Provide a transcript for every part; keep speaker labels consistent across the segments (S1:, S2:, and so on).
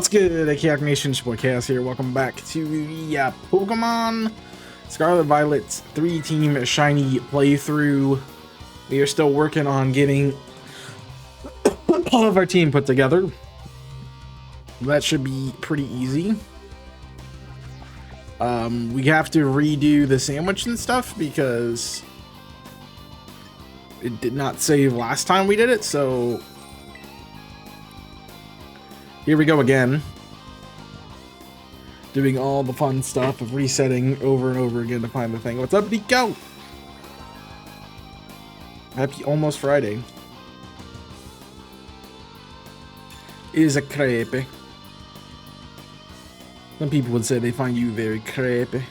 S1: What's good, Chaos Nation? It's your boy Chaos here. Welcome back to the Pokemon Scarlet Violet 3-team shiny playthrough. We are still working on getting all of our team put together. That should be pretty easy. We have to redo the sandwich and stuff because it did not save last time we did it, so here we go again. Doing all the fun stuff of resetting over and over again to find the thing. What's up, Nico? Happy almost Friday. Is a creepy. Some people would say they find you very creepy.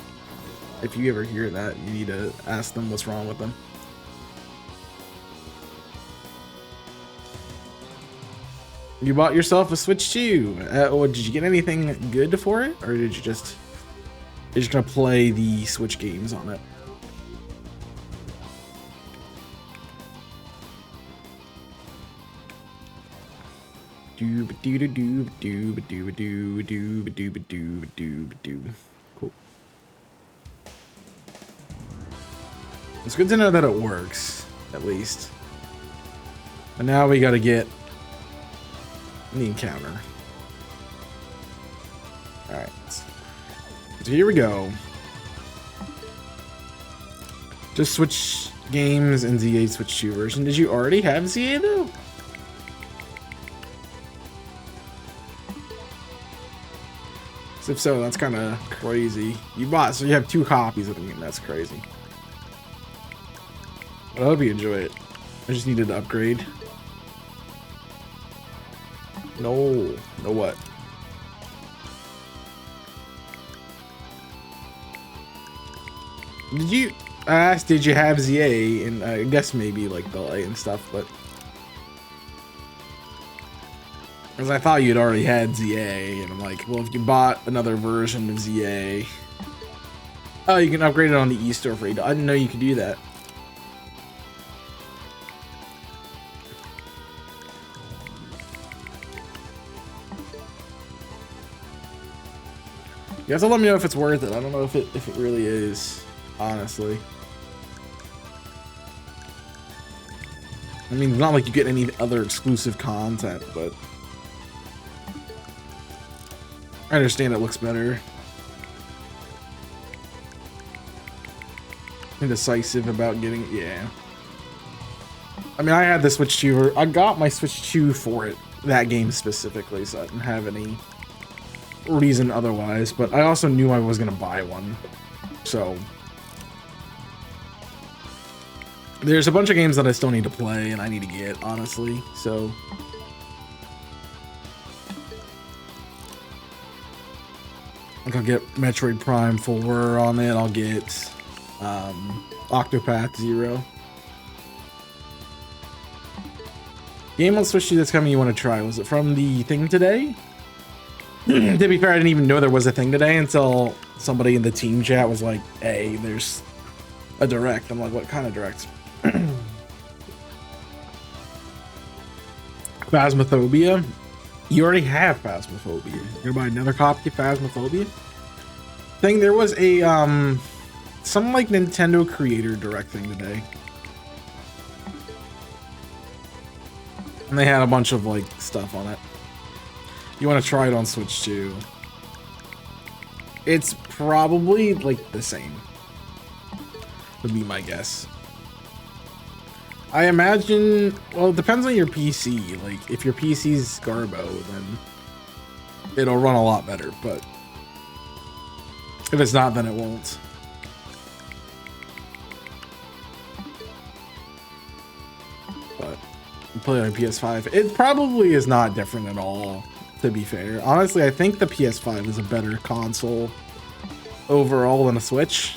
S1: If you ever hear that, you need to ask them what's wrong with them. You bought yourself a Switch 2. Or did you get anything good for it? Or did you just... You're just gonna play the Switch games on it? Cool. It's good to know that it works, at least. And now we gotta get the encounter. Alright. So here we go. Just switch games and ZA Switch 2 version. Did you already have ZA though? If so, that's kind of crazy. You bought, so you have 2 copies of the game. That's crazy. But I hope you enjoy it. I just needed to upgrade. No what? Did you ask? Did you have ZA? And I guess maybe like the light and stuff, but because I thought you'd already had ZA, and I'm like, well, if you bought another version of ZA, oh, you can upgrade it on the eStore for $8. I didn't know you could do that. You have to let me know if it's worth it. I don't know if it really is, honestly. I mean, it's not like you get any other exclusive content, but I understand it looks better. Indecisive about getting it, yeah. I mean, I had the Switch 2, or I got my Switch 2 for it, that game specifically, so I didn't have any reason otherwise, but I also knew I was gonna buy one, so there's a bunch of games that I still need to play and I need to get, honestly, so I'll get Metroid Prime 4 on it. I'll get Octopath Zero. Game on Switch 2 that's coming you want to try. Was it from the thing today? To be fair, I didn't even know there was a thing today until somebody in the team chat was like, hey, there's a direct. I'm like, what kind of direct? Phasmophobia? You already have Phasmophobia. You're gonna buy another copy of Phasmophobia? Thing, there was a some like Nintendo creator direct thing today. And they had a bunch of like stuff on it. You want to try it on Switch 2. It's probably like the same, would be my guess. I imagine, well, it depends on your PC. Like if your PC's Garbo, then it'll run a lot better, but if it's not, then it won't. But you play on PS5, it probably is not different at all. To be fair, honestly, I think the PS5 is a better console overall than a Switch.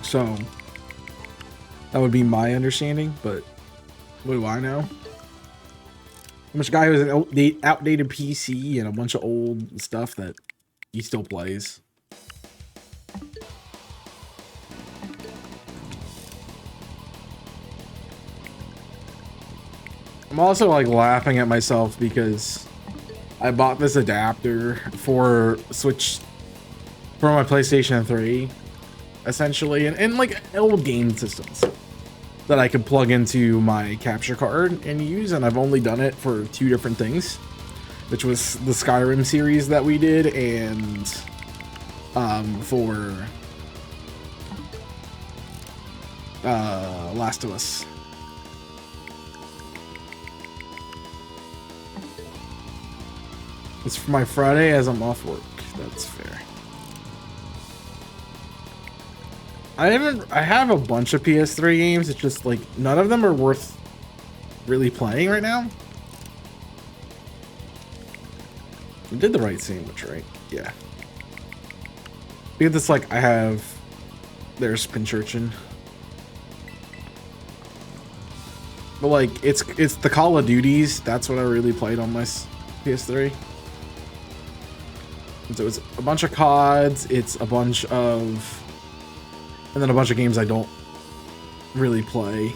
S1: So that would be my understanding, but what do I know? I'm just a guy who has an outdated PC and a bunch of old stuff that he still plays. I'm also like laughing at myself because I bought this adapter for Switch for my PlayStation 3, essentially, and like old game systems that I could plug into my capture card and use, and I've only done it for 2 different things, which was the Skyrim series that we did and for Last of Us. It's for my Friday as I'm off work. That's fair. I have a bunch of PS3 games. It's just like none of them are worth really playing right now. I did the right sandwich, right? Yeah. Because it's like I have there's Pinchurchin. But like it's the Call of Duties. That's what I really played on my PS3. So it's a bunch of CODs, it's a bunch of, and then a bunch of games I don't really play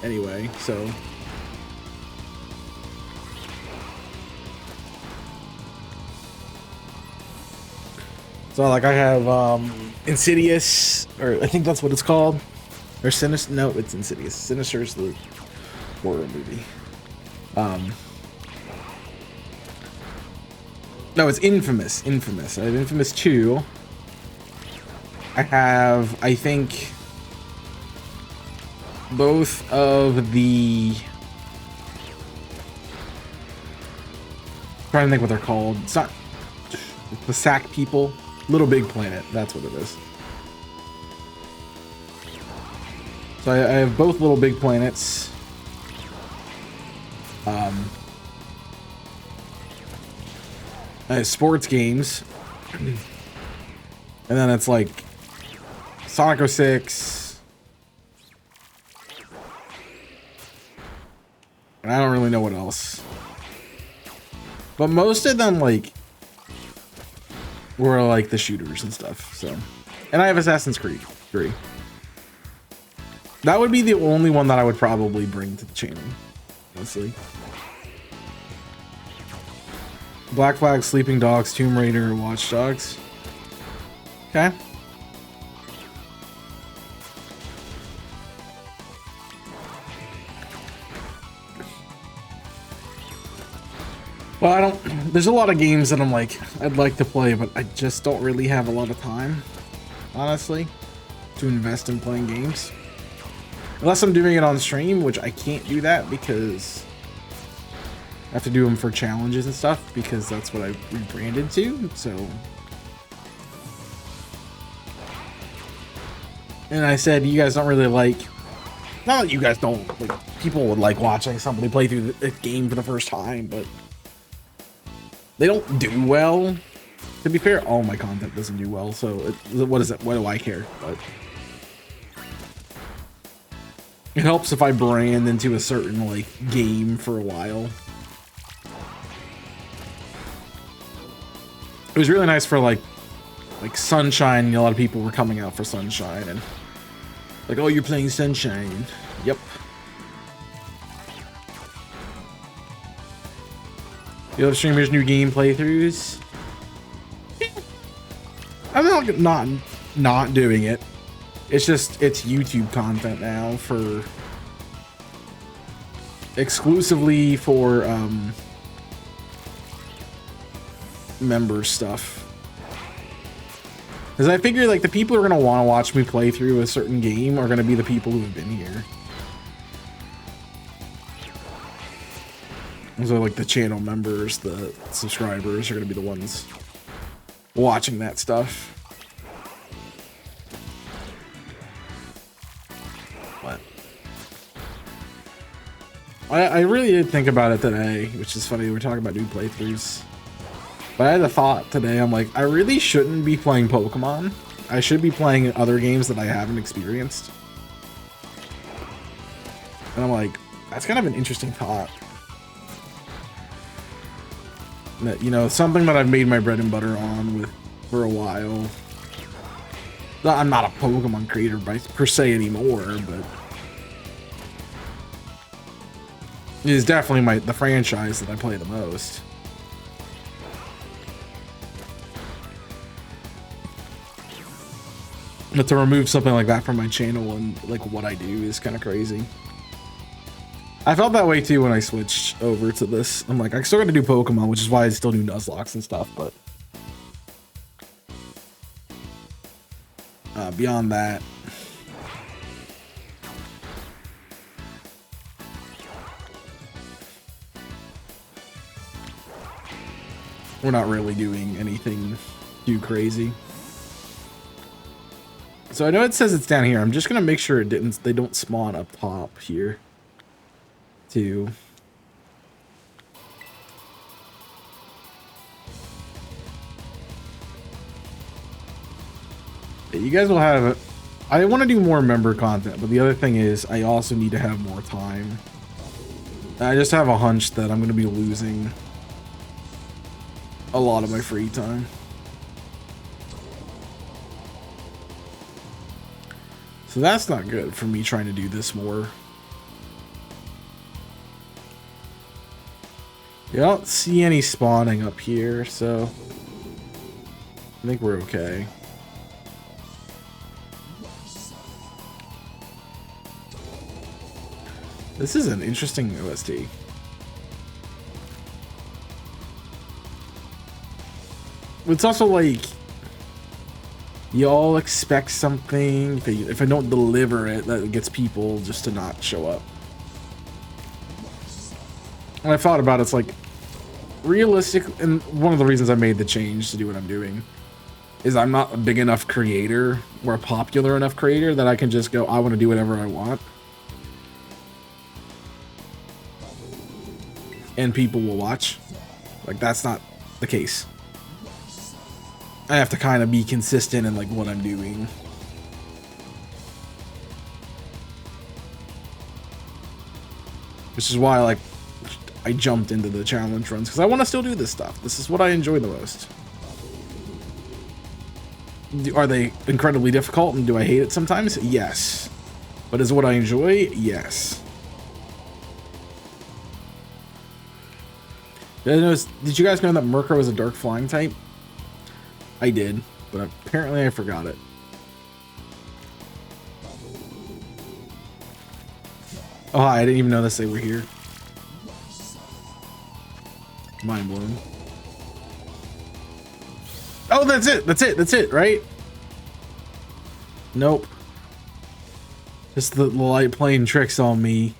S1: anyway, so. So like I have Insidious, or I think that's what it's called, or Sinister, no, it's Insidious. Sinister is the horror movie. No, it's Infamous. Infamous. I have Infamous 2. I have, I think, both of the... I'm trying to think what they're called. It's not... The Sack People. Little Big Planet. That's what it is. So I have both Little Big Planets. Sports games, and then it's like Sonic 06, and I don't really know what else, but most of them like were like the shooters and stuff. So, and I have Assassin's Creed 3. That would be the only one that I would probably bring to the channel, honestly. Black Flag, Sleeping Dogs, Tomb Raider, Watch Dogs. Okay. Well, I don't... There's a lot of games that I'm like, I'd like to play, but I just don't really have a lot of time, honestly, to invest in playing games. Unless I'm doing it on stream, which I can't do that because... I have to do them for challenges and stuff because that's what I rebranded to, so. And I said, you guys don't really like, not that you guys don't, like, people would like watching somebody play through the game for the first time, but they don't do well. To be fair, all my content doesn't do well, so what is it? What do I care? But it helps if I brand into a certain like game for a while. It was really nice for like Sunshine. A lot of people were coming out for Sunshine and like, oh, you're playing Sunshine. Yep. The other streamers' new game playthroughs. I'm not doing it. It's just it's YouTube content now for exclusively for member stuff, because I figure like the people who are going to want to watch me play through a certain game are going to be the people who have been here. So like the channel members, the subscribers are going to be the ones watching that stuff. But I really did think about it today, which is funny. We're talking about new playthroughs. But I had a thought today. I'm like, I really shouldn't be playing Pokemon. I should be playing other games that I haven't experienced. And I'm like, that's kind of an interesting thought. That, you know, something that I've made my bread and butter on with for a while. I'm not a Pokemon creator per se anymore, but It is definitely the franchise that I play the most. But to remove something like that from my channel and like what I do is kind of crazy. I felt that way too when I switched over to this. I'm like, I still got to do Pokemon, which is why I still do Nuzlocke and stuff, but beyond that, we're not really doing anything too crazy. So I know it says it's down here. I'm just gonna make sure they don't spawn up top here too. You guys will have, I want to do more member content, but the other thing is I also need to have more time. I just have a hunch that I'm going to be losing a lot of my free time. So that's not good for me trying to do this more. Yeah, I don't see any spawning up here, so I think we're okay. This is an interesting OST. It's also like, y'all expect something. If I don't deliver it, that gets people just to not show up. And I thought about it, it's like, realistic, and one of the reasons I made the change to do what I'm doing is I'm not a big enough creator or a popular enough creator that I can just go, I want to do whatever I want. And people will watch. Like, that's not the case. I have to kind of be consistent in like what I'm doing. Which is why like I jumped into the challenge runs, because I want to still do this stuff. This is what I enjoy the most. Are they incredibly difficult and do I hate it sometimes? Yes. But is it what I enjoy? Yes. Did you guys know that Murkrow is a dark flying type? I did, but apparently I forgot it. Oh, hi, I didn't even notice they were here. Mind blown. Oh, that's it. That's it. That's it, right? Nope. Just the light playing tricks on me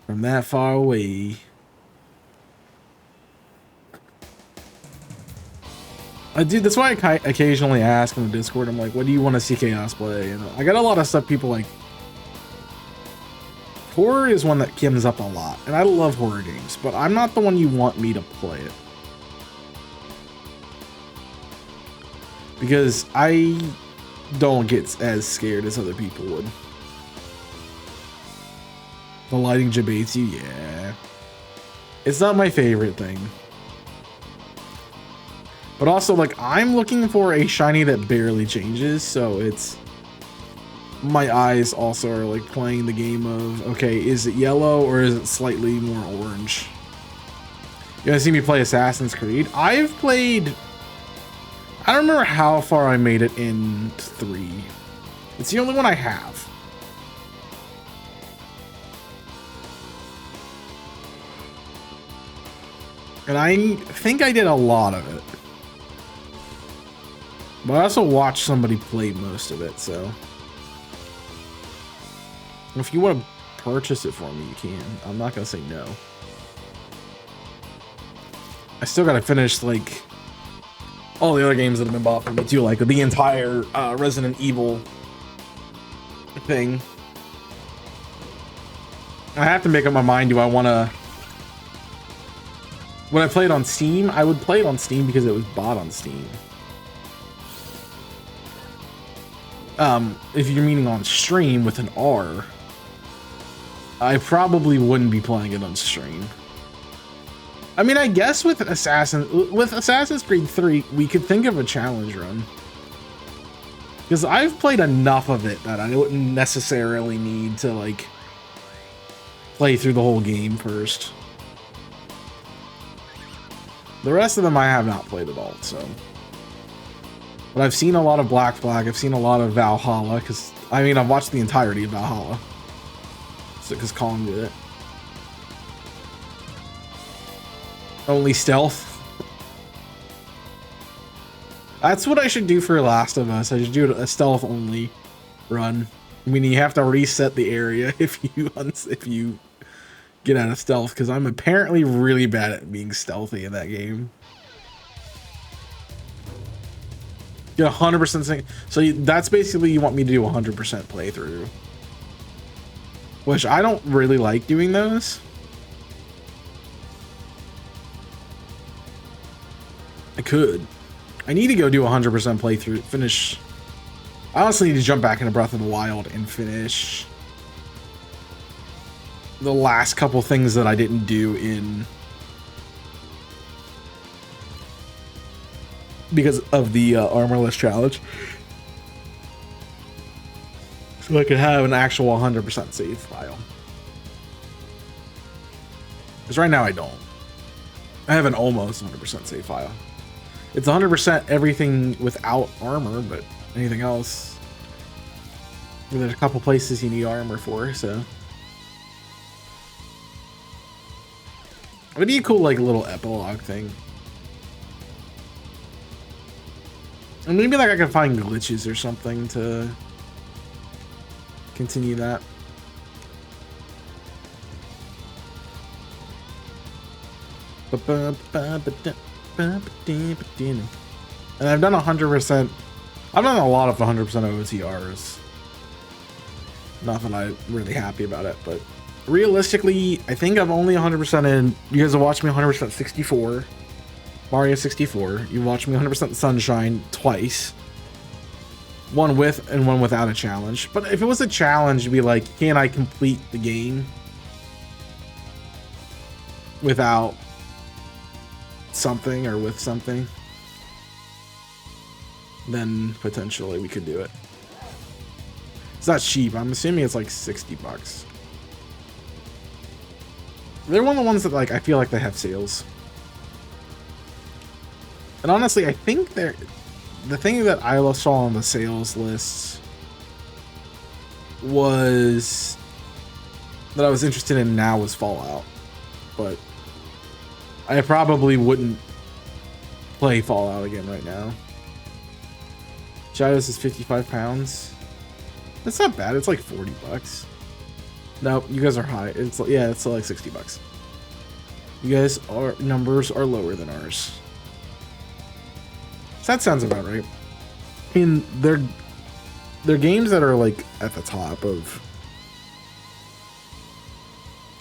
S1: from that far away. Dude, that's why I occasionally ask in the Discord, I'm like, what do you want to see Chaos play? And I got a lot of stuff people like. Horror is one that comes up a lot, and I love horror games, but I'm not the one you want me to play it. Because I don't get as scared as other people would. The lighting debates you, yeah. It's not my favorite thing. But also, like, I'm looking for a shiny that barely changes, so it's... My eyes also are, like, playing the game of, okay, is it yellow or is it slightly more orange? You guys see me play Assassin's Creed? I've played... I don't remember how far I made it in 3. It's the only one I have. And I think I did a lot of it. But I also watched somebody play most of it, so... If you want to purchase it for me, you can. I'm not going to say no. I still got to finish, like, all the other games that have been bought for me, too. Like, the entire Resident Evil thing. I have to make up my mind, do I want to... When I play it on Steam, I would play it on Steam because it was bought on Steam. If you're meaning on stream with an R, I probably wouldn't be playing it on stream. I mean, I guess with Assassin's Creed 3, we could think of a challenge run. Because I've played enough of it that I wouldn't necessarily need to, like, play through the whole game first. The rest of them I have not played at all, so. But I've seen a lot of Black Flag. I've seen a lot of Valhalla, because, I mean, I've watched the entirety of Valhalla. So, because Colin did it. Only stealth. That's what I should do for Last of Us. I should do a stealth only run. I mean, you have to reset the area if you get out of stealth, because I'm apparently really bad at being stealthy in that game. Get 100%. So that's basically you want me to do 100% playthrough, which I don't really like doing those. I could. I need to go do 100% playthrough, finish. I honestly need to jump back into Breath of the Wild and finish the last couple things that I didn't do in because of the armorless challenge, so I could have an actual 100% save file. Because right now I don't. I have an almost 100% save file. It's 100% everything without armor, but anything else, there's a couple places you need armor for, so. It'd be a cool, like, little epilogue thing. And maybe, like, I could find glitches or something to continue that. And I've done 100%. I've done a lot of 100% OTRs. Not that I'm really happy about it, but realistically, I think I'm only 100% in. You guys have watched me 100% 64, Mario 64. You watched me 100% Sunshine twice. One with and one without a challenge. But if it was a challenge, it'd be like, can I complete the game without something or with something? Then potentially we could do it. It's not cheap. I'm assuming it's like 60 bucks. They're one of the ones that, like, I feel like they have sales. And honestly, I think they're the thing that I saw on the sales list was that I was interested in now was Fallout, but I probably wouldn't play Fallout again right now. Shadows is 55 pounds. That's not bad. It's like 40 bucks. Nope, you guys are high. It's yeah, it's like 60 bucks. You guys are numbers are lower than ours. So that sounds about right. I mean, they're games that are like at the top of,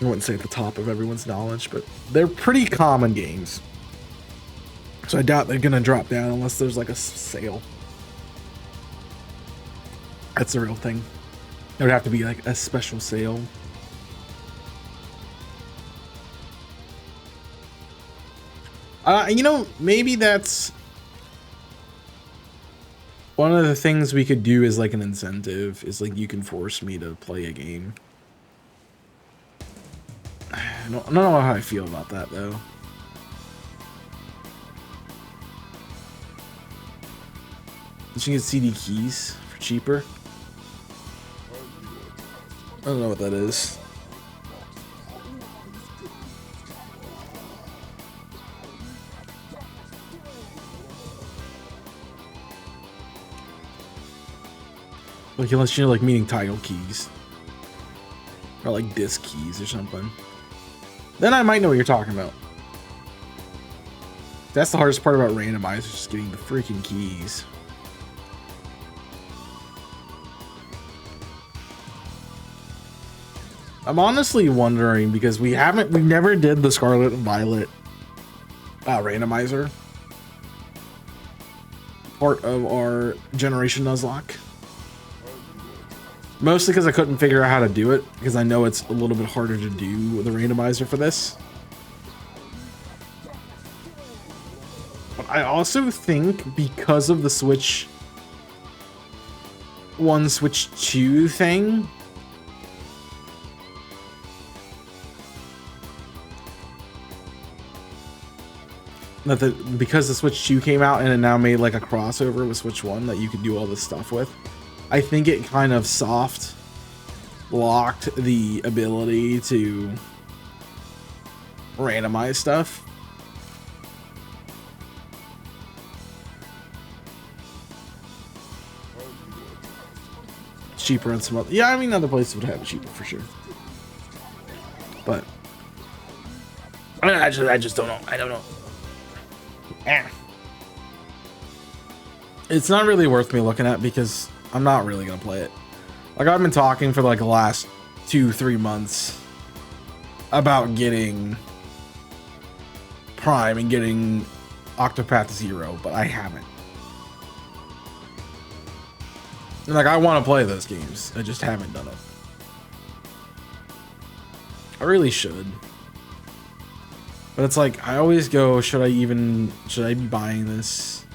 S1: I wouldn't say at the top of everyone's knowledge, but they're pretty common games. So I doubt they're gonna drop down unless there's like a sale. That's the real thing. It would have to be like a special sale. You know, maybe that's one of the things we could do is like an incentive, is like you can force me to play a game. I don't know how I feel about that though. You can get CD keys for cheaper. I don't know what that is. Like, unless you're like meaning title keys. Or like disc keys or something. Then I might know what you're talking about. That's the hardest part about randomizers, just getting the freaking keys. I'm honestly wondering, because we never did the Scarlet and Violet randomizer part of our Generation Nuzlocke. Mostly because I couldn't figure out how to do it, because I know it's a little bit harder to do the randomizer for this. But I also think because of the Switch 1, Switch 2 thing, that because the Switch 2 came out and it now made like a crossover with Switch 1 that you could do all this stuff with, I think it kind of soft locked the ability to randomize stuff. It's cheaper in some other, yeah, I mean other places would have it cheaper for sure, but I just don't know. I don't know. It's not really worth me looking at because I'm not really gonna play it. Like, I've been talking for like the last 2-3 months about getting Prime and getting Octopath Zero, but I haven't. And like, I want to play those games, I just haven't done it. I really should. But it's like, I always go, should I be buying this?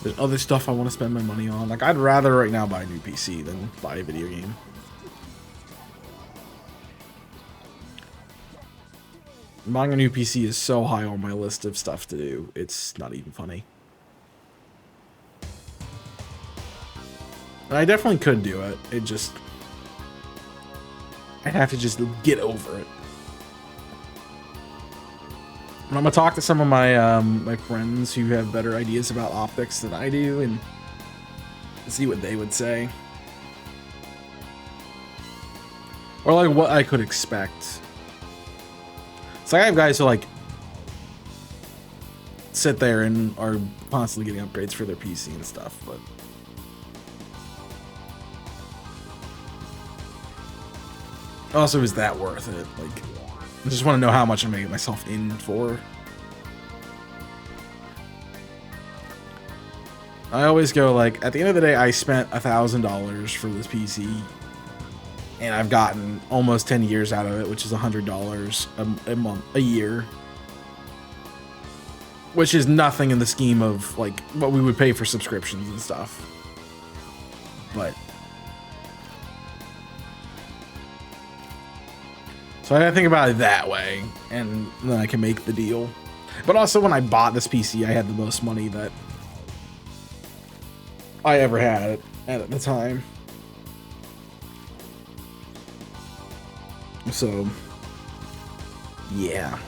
S1: There's other stuff I want to spend my money on. Like, I'd rather right now buy a new PC than buy a video game. Buying a new PC is so high on my list of stuff to do, it's not even funny. And I definitely could do it. It just, I'd have to just get over it. I'm gonna talk to some of my my friends who have better ideas about optics than I do and see what they would say, or like what I could expect. So I have guys who like sit there and are constantly getting upgrades for their PC and stuff, but also, is that worth it? Like, I just want to know how much I'm gonna get myself in for. I always go like, at the end of the day, I spent $1,000 for this PC, and I've gotten almost 10 years out of it, which is $100 a year, which is nothing in the scheme of like what we would pay for subscriptions and stuff. But so I gotta think about it that way, and then I can make the deal. But also, when I bought this PC, I had the most money that I ever had at the time. So, yeah.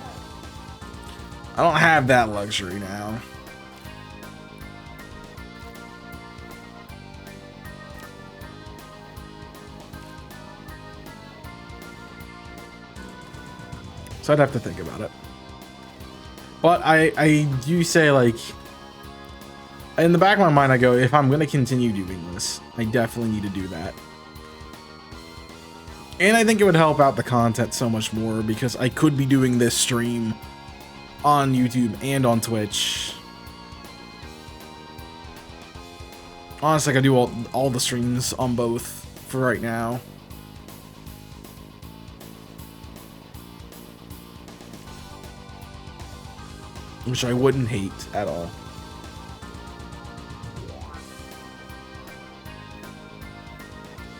S1: I don't have that luxury now. So I'd have to think about it. But I do say, like, in the back of my mind, I go, if I'm going to continue doing this, I definitely need to do that. And I think it would help out the content so much more, because I could be doing this stream on YouTube and on Twitch. Honestly, I could do all the streams on both for right now. Which I wouldn't hate at all.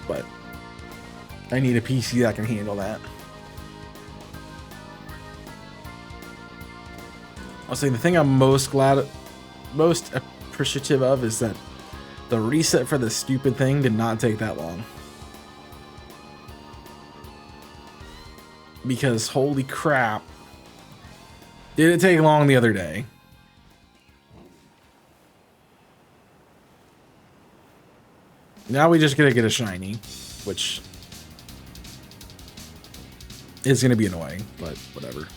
S1: But I need a PC that can handle that. I'll say the thing I'm most appreciative of is that the reset for this stupid thing did not take that long. Because holy crap, did it take long the other day. Now we just gotta get a shiny, which is gonna be annoying, but whatever.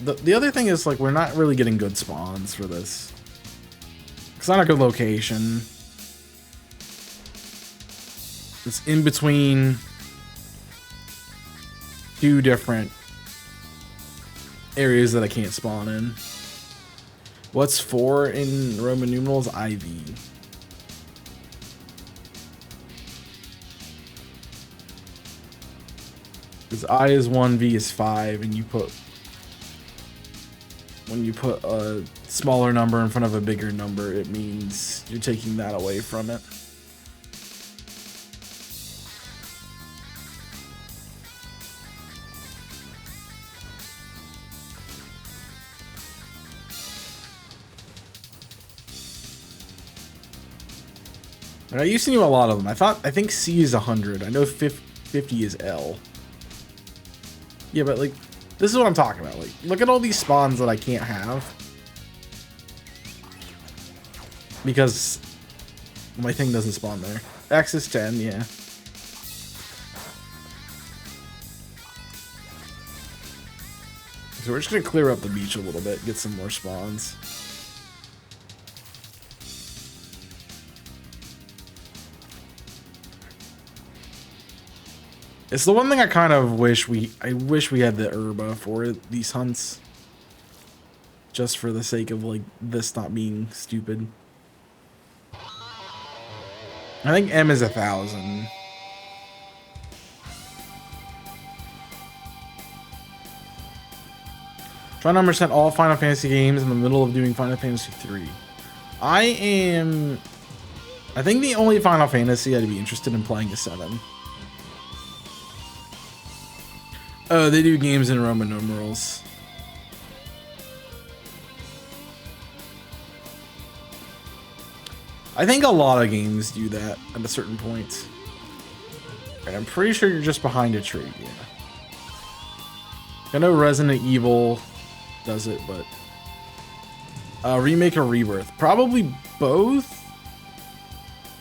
S1: The other thing is, like, we're not really getting good spawns for this. It's not a good location. It's in between two different areas that I can't spawn in. What's 4 in Roman numerals? IV. Because I is 1, V is 5, and when you put a smaller number in front of a bigger number, it means you're taking that away from it. I used to know a lot of them. I think C is 100. I know 50 is L. Yeah, but like, this is what I'm talking about. Like, look at all these spawns that I can't have. Because my thing doesn't spawn there. X is 10, yeah. So we're just gonna clear up the beach a little bit, get some more spawns. It's the one thing I kind of wish we had the herba for these hunts. Just for the sake of like this not being stupid. I think M is 1,000. Trying to understand all Final Fantasy games in the middle of doing Final Fantasy 3. I think the only Final Fantasy I'd be interested in playing is 7. Oh, they do games in Roman numerals. I think a lot of games do that at a certain point. And I'm pretty sure you're just behind a tree, yeah. I know Resident Evil does it, but remake or rebirth, probably both.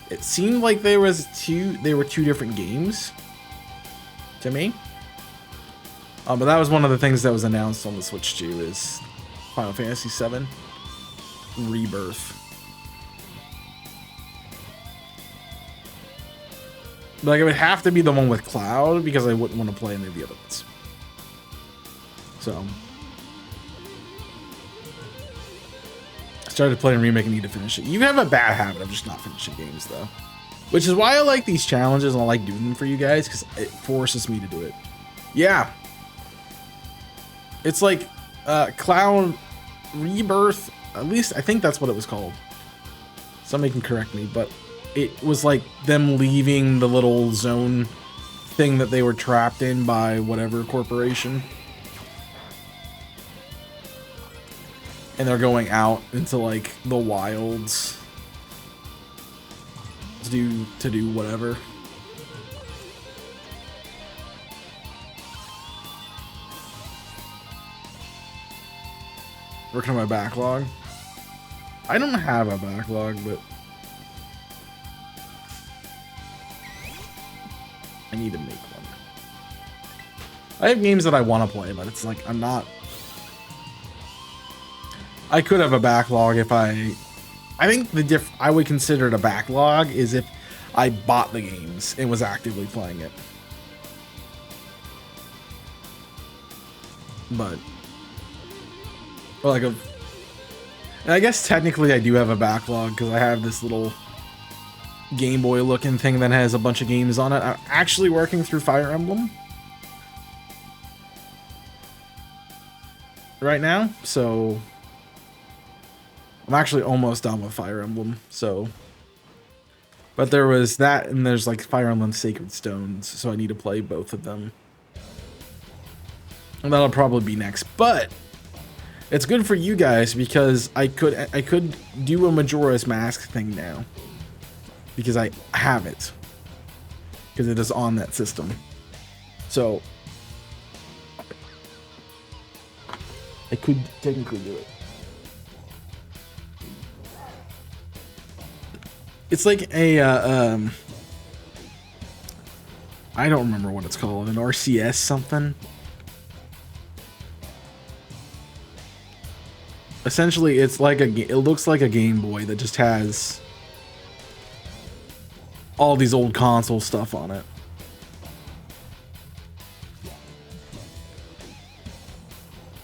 S1: It seemed like they were two different games to me. But that was one of the things that was announced on the Switch too, is Final Fantasy VII Rebirth. Like, it would have to be the one with Cloud because I wouldn't want to play any of the other ones. So I started playing Remake and need to finish it. You have a bad habit of just not finishing games though, which is why I like these challenges and I like doing them for you guys, because it forces me to do it. Yeah, it's like Cloud Rebirth, at least I think that's what it was called. Somebody can correct me, but it was like them leaving the little zone thing that they were trapped in by whatever corporation. And they're going out into like the wilds to do whatever. Working on my backlog. I don't have a backlog, but I need to make one. I have games that I want to play, but it's like I'm not. I could have a backlog if I think I would consider it a backlog is if I bought the games and was actively playing it. But like and I guess technically I do have a backlog because I have this little Game Boy looking thing that has a bunch of games on it. I'm actually working through Fire Emblem right now, so I'm actually almost done with Fire Emblem. So, but there was that, and there's like Fire Emblem Sacred Stones, so I need to play both of them, and that'll probably be next. But it's good for you guys because I could do a Majora's Mask thing now because I have it, because it is on that system. So I could technically do it. It's like a I don't remember what it's called, an RCS something. Essentially, it's like it looks like a Game Boy that just has all these old console stuff on it.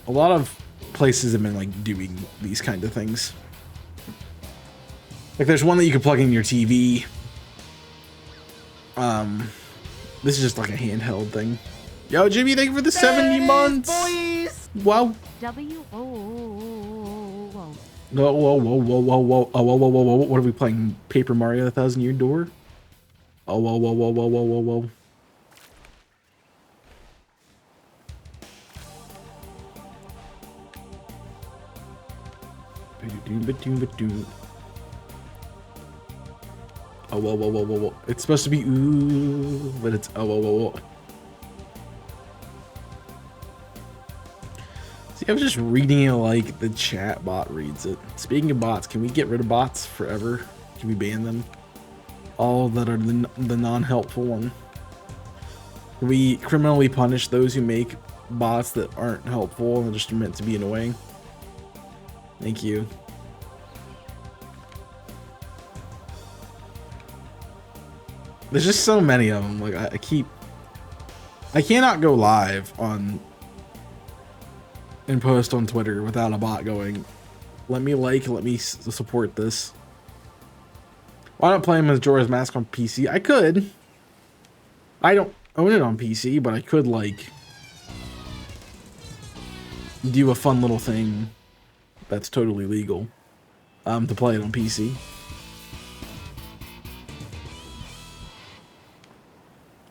S1: A lot of places have been like doing these kind of things. Like there's one that you can plug in your TV. This is just like a handheld thing. Yo, Jimmy, thank you for the 70 months. Boys. Wow.
S2: W-O-O-O-O-O.
S1: Whoa, whoa, whoa, whoa, whoa, whoa, whoa, whoa, whoa, whoa, what are we playing? Paper Mario: The Thousand Year Door? Oh, whoa, whoa, whoa, whoa, whoa, whoa, whoa. Oh, whoa, whoa, whoa, whoa, whoa. It's supposed to be ooh, but it's oh, whoa, whoa, whoa. See, I was just reading it like the chat bot reads it. Speaking of bots, can we get rid of bots forever? Can we ban them? All that are the non-helpful one. Can we criminally punish those who make bots that aren't helpful and are just meant to be annoying? Thank you. There's just so many of them. Like I cannot go live on and post on Twitter without a bot going, let me support this. Why not play Majora's Mask on PC? I could. I don't own it on PC, but I could like do a fun little thing that's totally legal to play it on PC.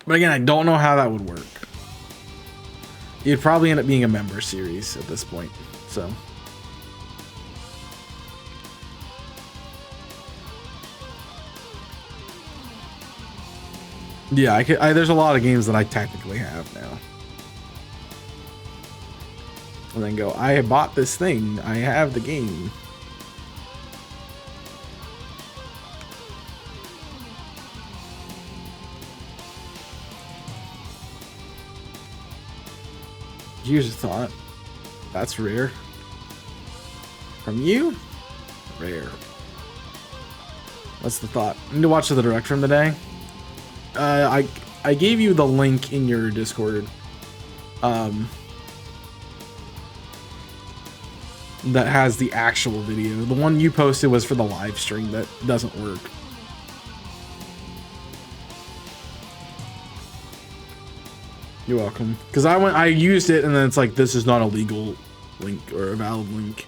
S1: But again, I don't know how that would work. It'd probably end up being a member series at this point, so. Yeah, there's a lot of games that I technically have now. And then go, I bought this thing, I have the game. Here's a thought. That's rare. From you? Rare. What's the thought? I need to watch the direct from today. I gave you the link in your Discord. That has the actual video. The one you posted was for the live stream that doesn't work. You're welcome. Because I used it and then it's like, this is not a legal link or a valid link.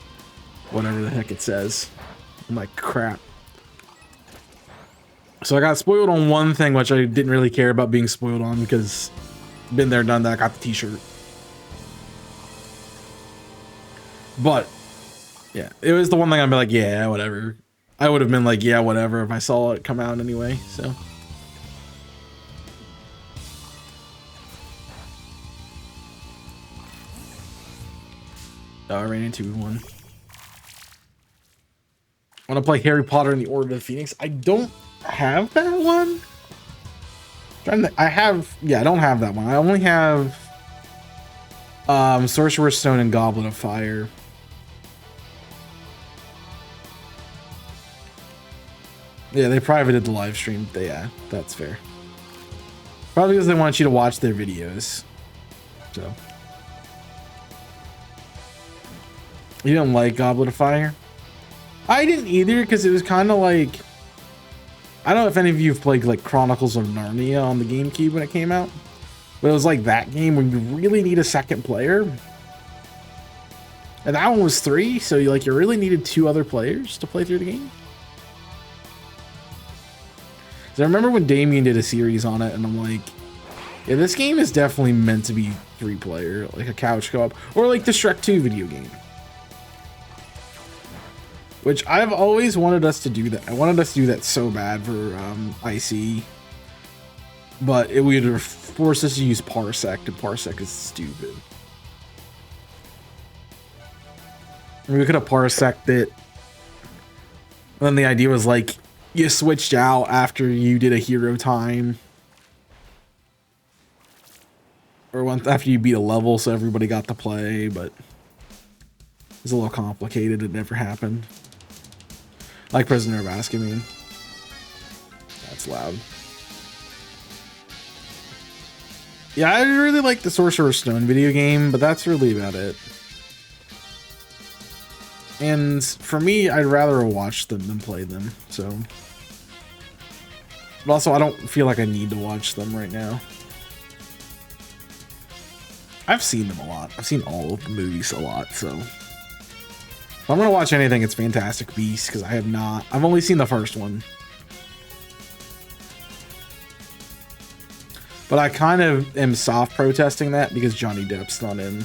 S1: Whatever the heck it says. I'm like, crap. So I got spoiled on one thing, which I didn't really care about being spoiled on because been there, done that, I got the t-shirt. But yeah, it was the one thing I'd be like, yeah, whatever. I would have been like, yeah, whatever if I saw it come out anyway, so. Oh, I ran into one. I want to play Harry Potter and the Order of the Phoenix. I don't have that one. I don't have that one. I only have Sorcerer's Stone and Goblet of Fire. Yeah, they privated the live stream. Yeah, that's fair. Probably because they want you to watch their videos. So. You didn't like Goblet of Fire? I didn't either because it was kind of like... I don't know if any of you have played like Chronicles of Narnia on the GameCube when it came out. But it was like that game when you really need a second player. And that one was 3, so you really needed 2 other players to play through the game. So I remember when Damien did a series on it and I'm like, yeah, this game is definitely meant to be 3-player, like a couch co-op, or like the Shrek 2 video game. Which I've always wanted us to do that. I wanted us to do that so bad for IC. But it would force us to use Parsec, and Parsec is stupid. I mean, we could have Parsec'd it. And then the idea was like, you switched out after you did a hero time. Or after you beat a level so everybody got to play, but it was a little complicated. It never happened. Like Prisoner of Azkaban. That's loud. Yeah, I really like the Sorcerer's Stone video game, but that's really about it. And for me, I'd rather watch them than play them, so. But also, I don't feel like I need to watch them right now. I've seen them a lot. I've seen all of the movies a lot, so. If I'm gonna watch anything, it's Fantastic Beasts, because I have not. I've only seen the first one. But I kind of am soft protesting that because Johnny Depp's not in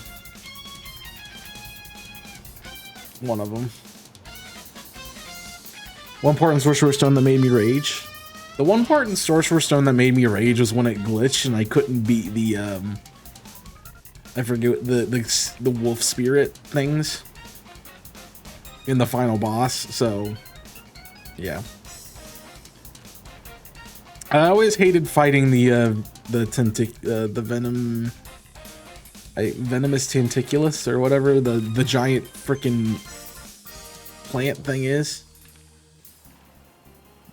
S1: one of them. One part in Sorcerer's Stone that made me rage. The one part in Sorcerer's Stone that made me rage was when it glitched and I couldn't beat the I forget the wolf spirit things in the final boss. So yeah, I always hated fighting the venomous tentaculus or whatever the giant freaking plant thing is.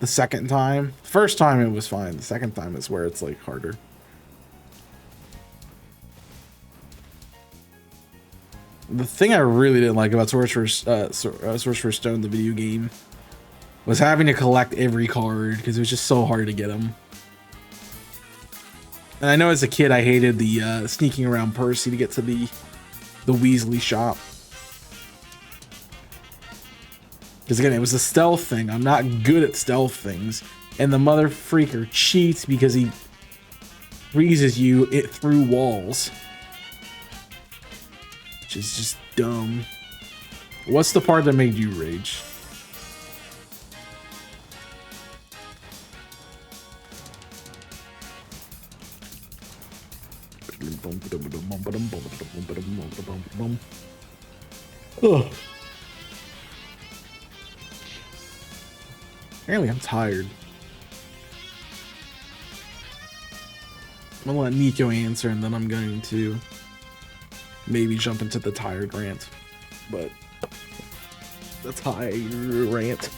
S1: The second time, first time it was fine. The second time is where it's like harder. The thing I really didn't like about Sorcerer's Stone, the video game, was having to collect every card because it was just so hard to get them. And I know as a kid I hated the sneaking around Percy to get to the Weasley shop. Because again, it was a stealth thing. I'm not good at stealth things. And the mother freaker cheats because he freezes you through walls. Which is just dumb. What's the part that made you rage? Ugh. Apparently I'm tired. I'm gonna let Nico answer and then I'm going to maybe jump into the tired rant. But the tired rant.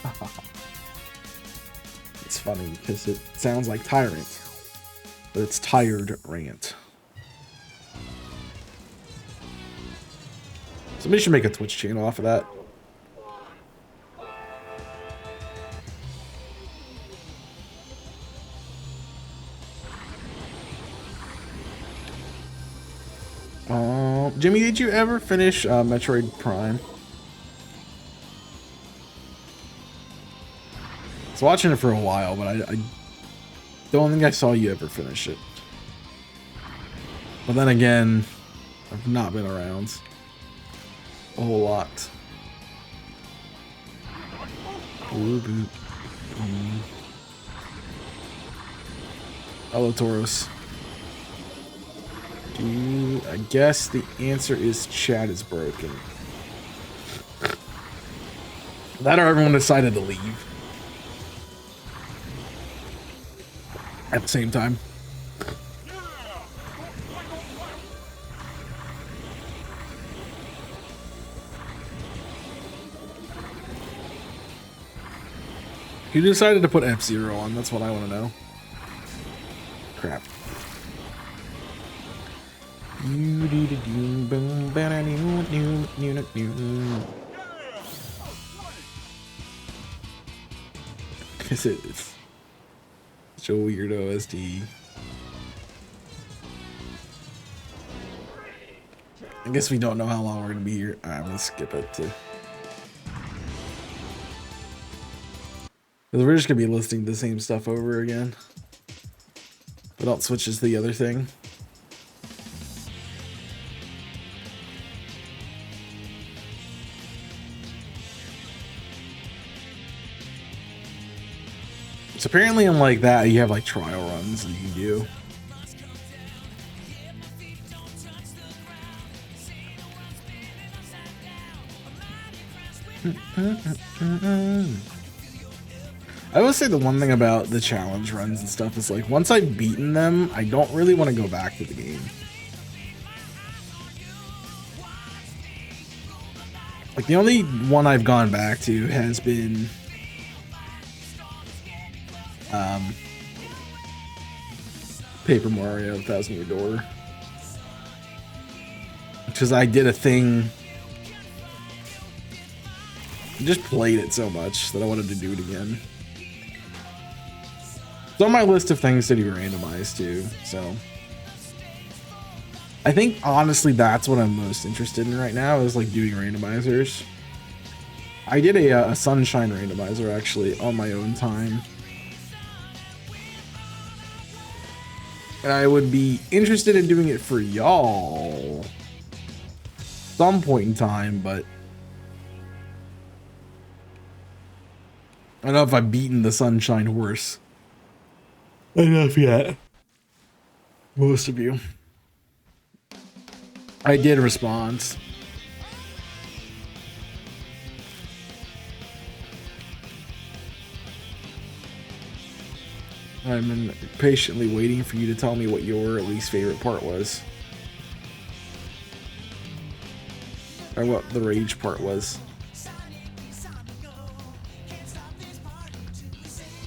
S1: It's funny because it sounds like tyrant, but it's tired rant. Somebody should make a Twitch channel off of that. Jimmy, did you ever finish Metroid Prime? I was watching it for a while, but I don't think I saw you ever finish it. But then again, I've not been around a whole lot. Hello, Tauros. I guess the answer is chat is broken. That or everyone decided to leave at the same time. Who decided to put F-Zero on? That's what I want to know. Crap. It's such a weird OSD. I guess we don't know how long we're gonna be here. I'm gonna skip it too. We're just gonna be listing the same stuff over again. But I'll switch to the other thing. So apparently unlike that, you have like trial runs that you can do. I would say the one thing about the challenge runs and stuff is like once I've beaten them, I don't really want to go back to the game. Like the only one I've gone back to has been Paper Mario Thousand Year Door, because I did a thing, I just played it so much that I wanted to do it again. It's on my list of things to do randomized too, so I think honestly that's what I'm most interested in right now is like doing randomizers. I did a Sunshine randomizer actually on my own time. And I would be interested in doing it for y'all some point in time, but I don't know if I've beaten the Sunshine horse enough yet. Most of you. I did respond. I'm patiently waiting for you to tell me what your least favorite part was. Or what the rage part was.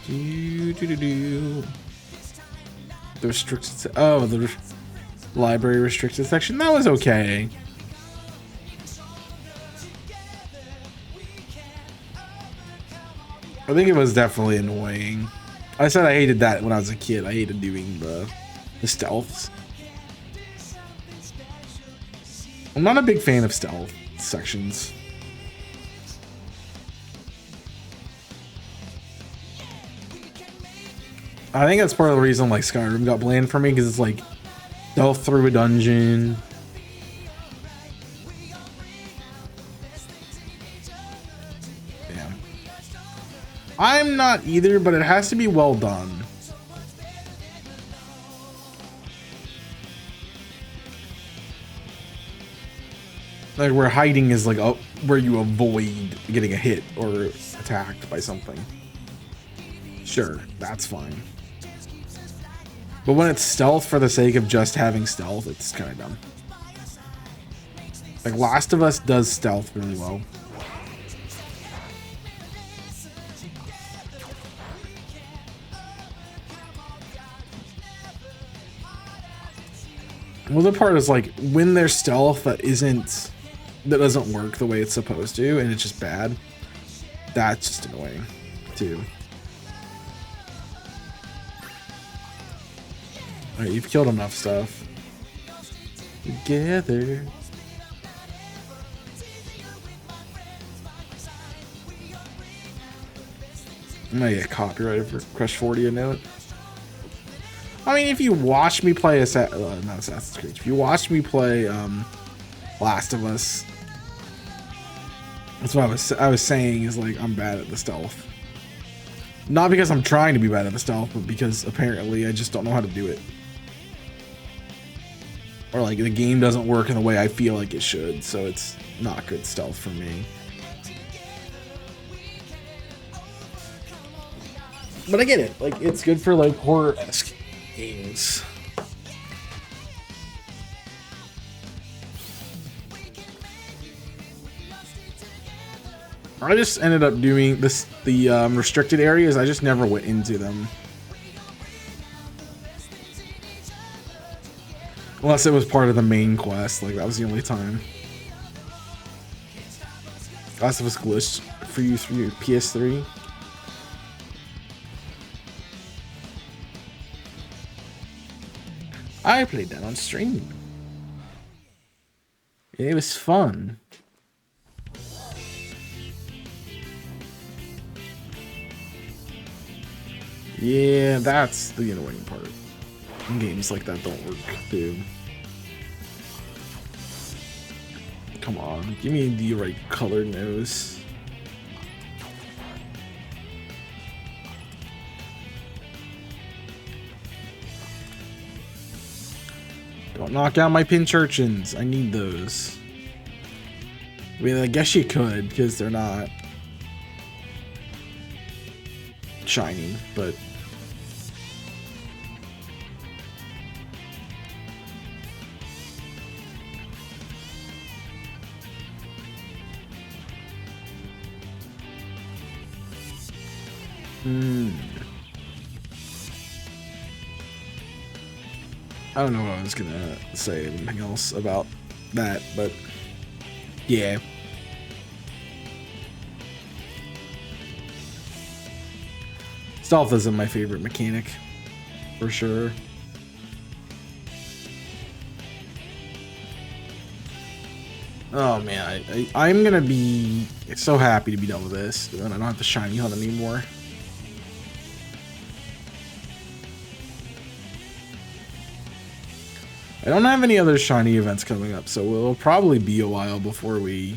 S1: The restricted... Oh, the library restricted section. That was okay. I think it was definitely annoying. I said I hated that when I was a kid. I hated doing the stealths. I'm not a big fan of stealth sections. I think that's part of the reason like Skyrim got bland for me, because it's like stealth through a dungeon. Damn. I'm not either, but it has to be well done. Like where hiding is like where you avoid getting a hit or attacked by something. Sure, that's fine. But when it's stealth for the sake of just having stealth, it's kind of dumb. Like Last of Us does stealth really well. Well, the part is like when there's stealth that doesn't work the way it's supposed to, and it's just bad. That's just annoying, too. Alright, you've killed enough stuff. Together. I'm gonna get copyrighted for Crush 40 a note. I mean, if you watch me play not Assassin's Creed, if you watch me play Last of Us, that's what I was saying is like I'm bad at the stealth. Not because I'm trying to be bad at the stealth, but because apparently I just don't know how to do it. Or like the game doesn't work in the way I feel like it should, so it's not good stealth for me. But I get it, like it's good for like horror-esque games. I just ended up doing the restricted areas. I just never went into them. Unless it was part of the main quest, like that was the only time. Last of Us glitched for you through your PS3. I played that on stream. It was fun. Yeah, that's the annoying part. Games like that don't work, dude. Come on, give me the right colored nose. Don't knock out my pinch urchins. I need those. I mean, I guess you could, because they're not shiny, but I don't know what I was gonna say anything else about that, but yeah. Stealth isn't my favorite mechanic, for sure. Oh man, I'm gonna be so happy to be done with this, and I don't have to shiny hunt anymore. I don't have any other shiny events coming up, so it'll probably be a while before we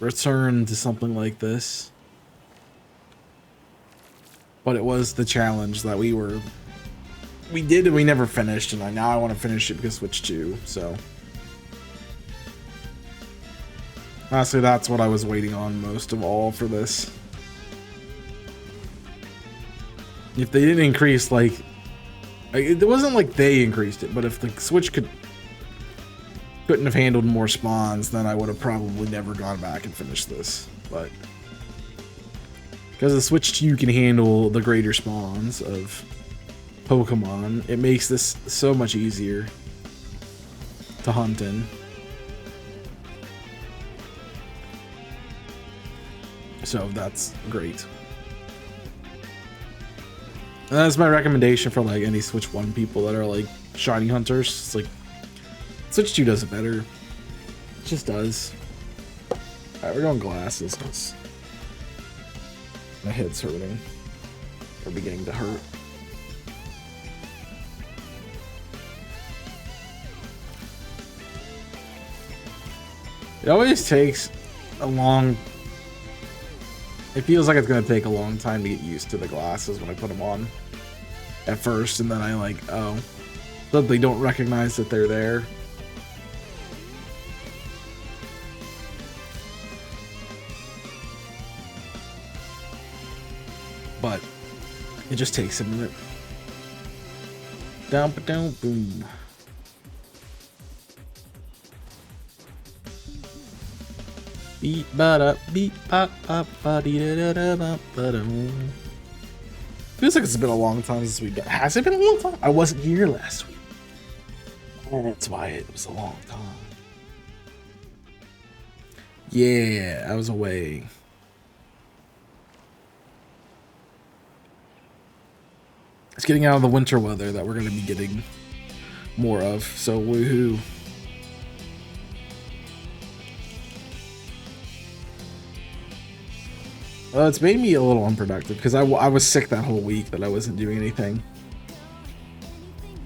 S1: return to something like this. but it was the challenge that we did and we never finished, and now I want to finish it because Switch 2. So honestly, that's what I was waiting on most of all for this. If they didn't increase, like, it wasn't like they increased it, but if the Switch couldn't have handled more spawns, then I would have probably never gone back and finished this. But because the Switch 2 can handle the greater spawns of Pokemon, it makes this so much easier to hunt in. So that's great. And that's my recommendation for like any Switch 1 people that are like shiny hunters. It's like Switch 2 does it better. It just does. Alright, we're going glasses because my head's hurting. Or beginning to hurt. It always takes a long... It feels like it's going to take a long time to get used to the glasses when I put them on at first, and then I like, oh, but they don't recognize that they're there. But it just takes a minute. Down, down, boom. Beep ba da beep pop pop ba dee da da da ba da. Feels like it's been a long time since we've done. Has it been a long time? I wasn't here last week. Oh, that's why it was a long time. Yeah, I was away. It's getting out of the winter weather that we're going to be getting more of. So woohoo. Well, it's made me a little unproductive because I was sick that whole week that I wasn't doing anything.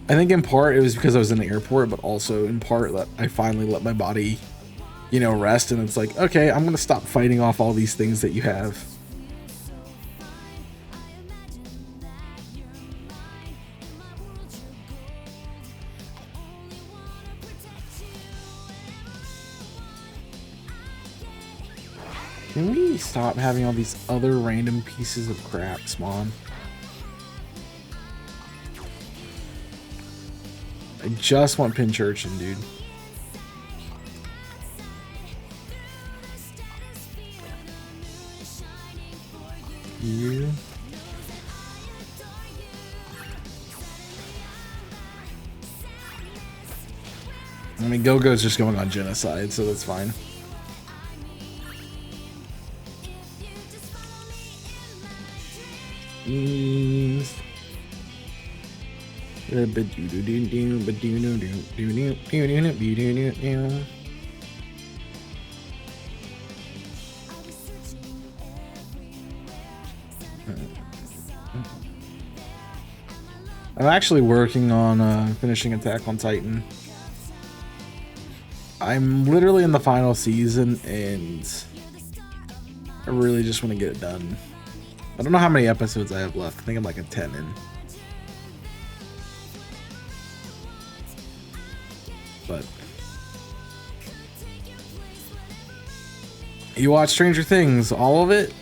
S1: I think in part it was because I was in the airport, but also in part that I finally let my body, you know, rest, and it's like, okay, I'm gonna stop fighting off all these things that you have. Can we stop having all these other random pieces of crap spawn? I just want Pinchurchin, dude. You. I mean, Go-Go's just going on genocide, so that's fine. I'm actually working on finishing Attack on Titan. I'm literally in the final season and I really just want to get it done. I don't know how many episodes I have left. I think I'm like a 10 in. But you watched Stranger Things, all of it?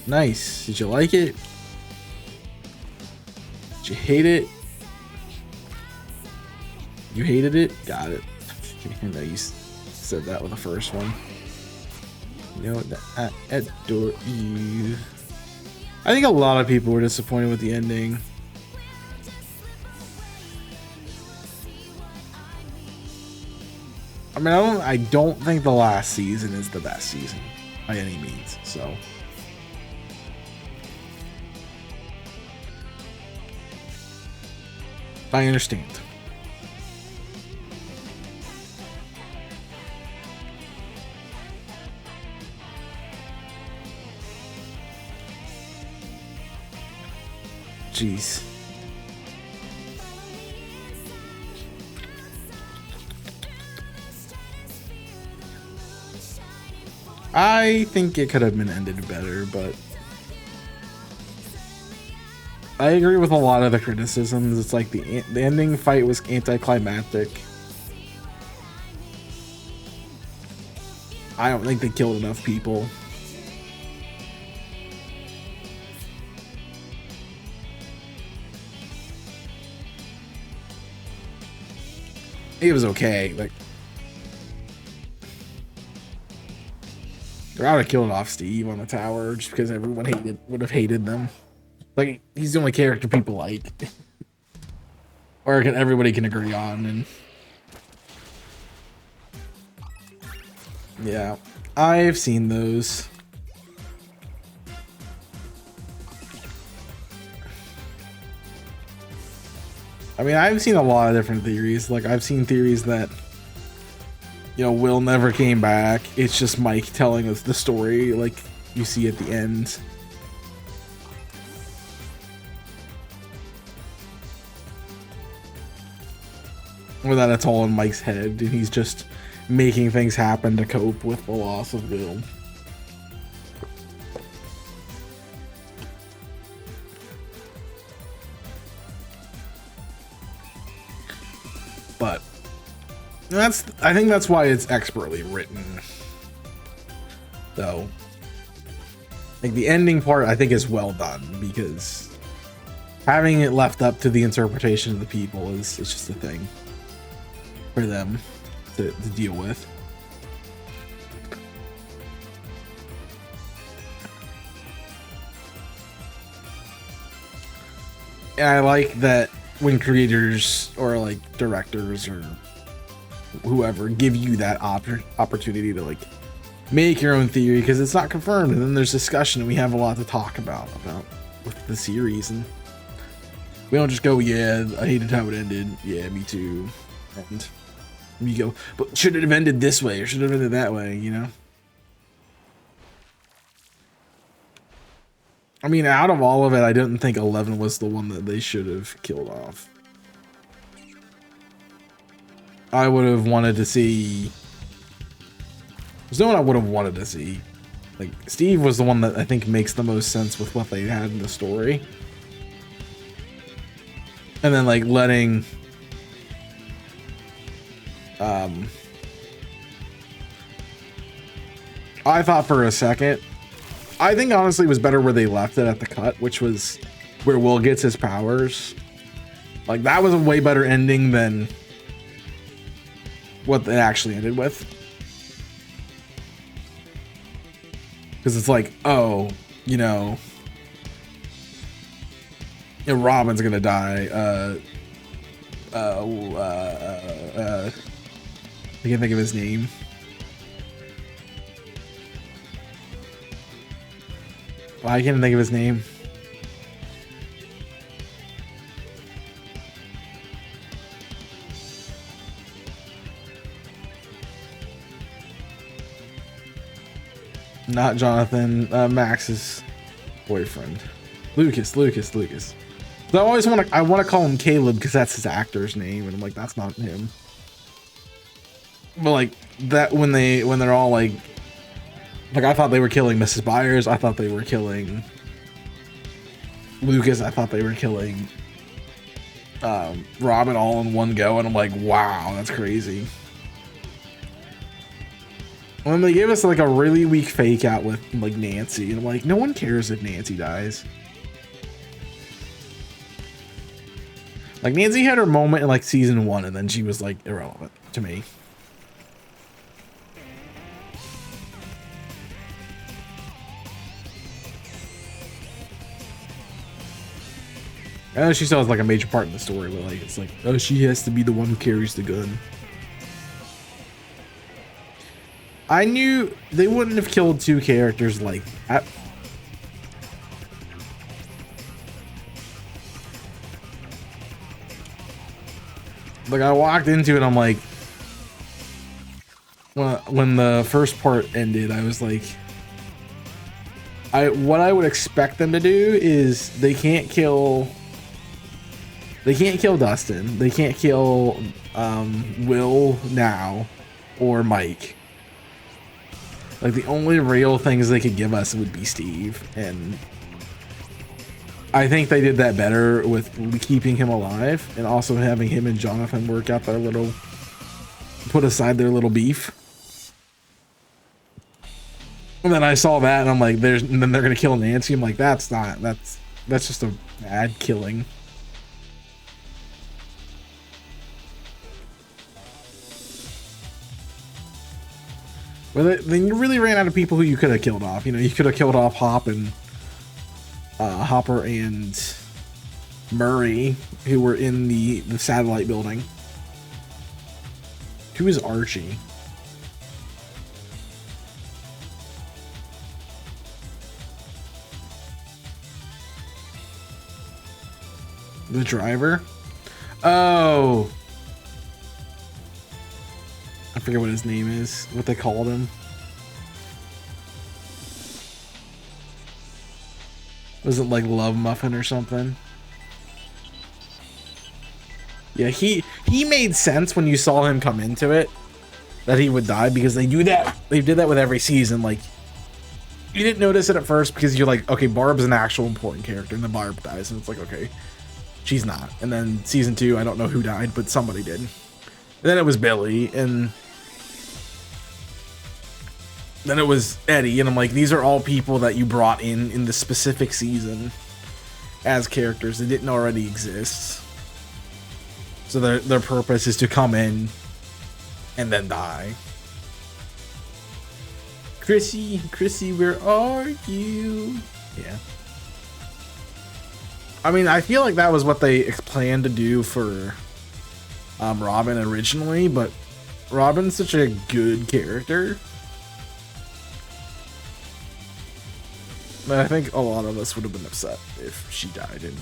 S1: Nice. Did you like it? Did you hate it? You hated it? Got it. I know you said that with the first one. You know that I adore you. I think a lot of people were disappointed with the ending. I mean, I don't think the last season is the best season by any means, so. I understand. Jeez. I think it could have been ended better, but I agree with a lot of the criticisms. It's like the ending fight was anticlimactic. I don't think they killed enough people. It was okay. Like, I would have killed off Steve on the tower just because everyone would have hated them. Like, he's the only character people like, or everybody can agree on. And yeah, I've seen those. I mean, I've seen a lot of different theories. Like, I've seen theories that, you know, Will never came back. It's just Mike telling us the story, like you see at the end. Or that it's all in Mike's head, and he's just making things happen to cope with the loss of Will. But I think that's why it's expertly written, though. Like, the ending part I think is well done, because having it left up to the interpretation of the people is just a thing for them to deal with. And I like that when creators or like directors or whoever give you that opportunity to like make your own theory, because it's not confirmed, and then there's discussion, and we have a lot to talk about with the series, and we don't just go, yeah, I hated how it ended, yeah, me too, and we go, but should it have ended this way or should it have ended that way, you know? I mean, out of all of it, I didn't think 11 was the one that they should have killed off. I would have wanted to see... There's no one I would have wanted to see. Like, Steve was the one that I think makes the most sense with what they had in the story. And then, like, letting... I thought for a second... I think honestly it was better where they left it at the cut, which was where Will gets his powers. Like, that was a way better ending than what they actually ended with. Because it's like, oh, you know, Robin's gonna die. I can't think of his name. I can't think of his name. Not Jonathan, Max's boyfriend. Lucas. So I always want to call him Caleb because that's his actor's name, and I'm like, that's not him. But like that when they're all like I thought they were killing Mrs. Byers, I thought they were killing Lucas, I thought they were killing Robin all in one go, and I'm like, wow, that's crazy. When they gave us like a really weak fake out with like Nancy, and I'm like, no one cares if Nancy dies. Like, Nancy had her moment in like season 1, and then she was like irrelevant to me. I know she still has like a major part in the story, but like, it's like, oh, she has to be the one who carries the gun. I knew they wouldn't have killed two characters like that. Like, I walked into it, I'm like, when the first part ended, I was like, what I would expect them to do is they can't kill Dustin, they can't kill Will now or Mike. Like, the only real things they could give us would be Steve, and I think they did that better with keeping him alive and also having him and Jonathan work out their little, put aside their little beef. And then I saw that and I'm like, and then they're gonna kill Nancy. I'm like, that's just a bad killing. Well, then you really ran out of people who you could have killed off. You know, you could have killed off Hopper and Murray, who were in the satellite building. Who is Archie? The driver? Oh. I forget what his name is, what they called him. Was it like Love Muffin or something? Yeah, he made sense when you saw him come into it that he would die, because they do that. They did that with every season. Like, you didn't notice it at first because you're like, okay, Barb's an actual important character, and then Barb dies, and it's like, okay, she's not. And then season 2, I don't know who died, but somebody did. And then it was Billy, and then it was Eddie, and I'm like, these are all people that you brought in the specific season as characters that didn't already exist. So their purpose is to come in and then die. Chrissy, where are you? Yeah. I mean, I feel like that was what they planned to do for Robin originally, but Robin's such a good character that I think a lot of us would have been upset if she died in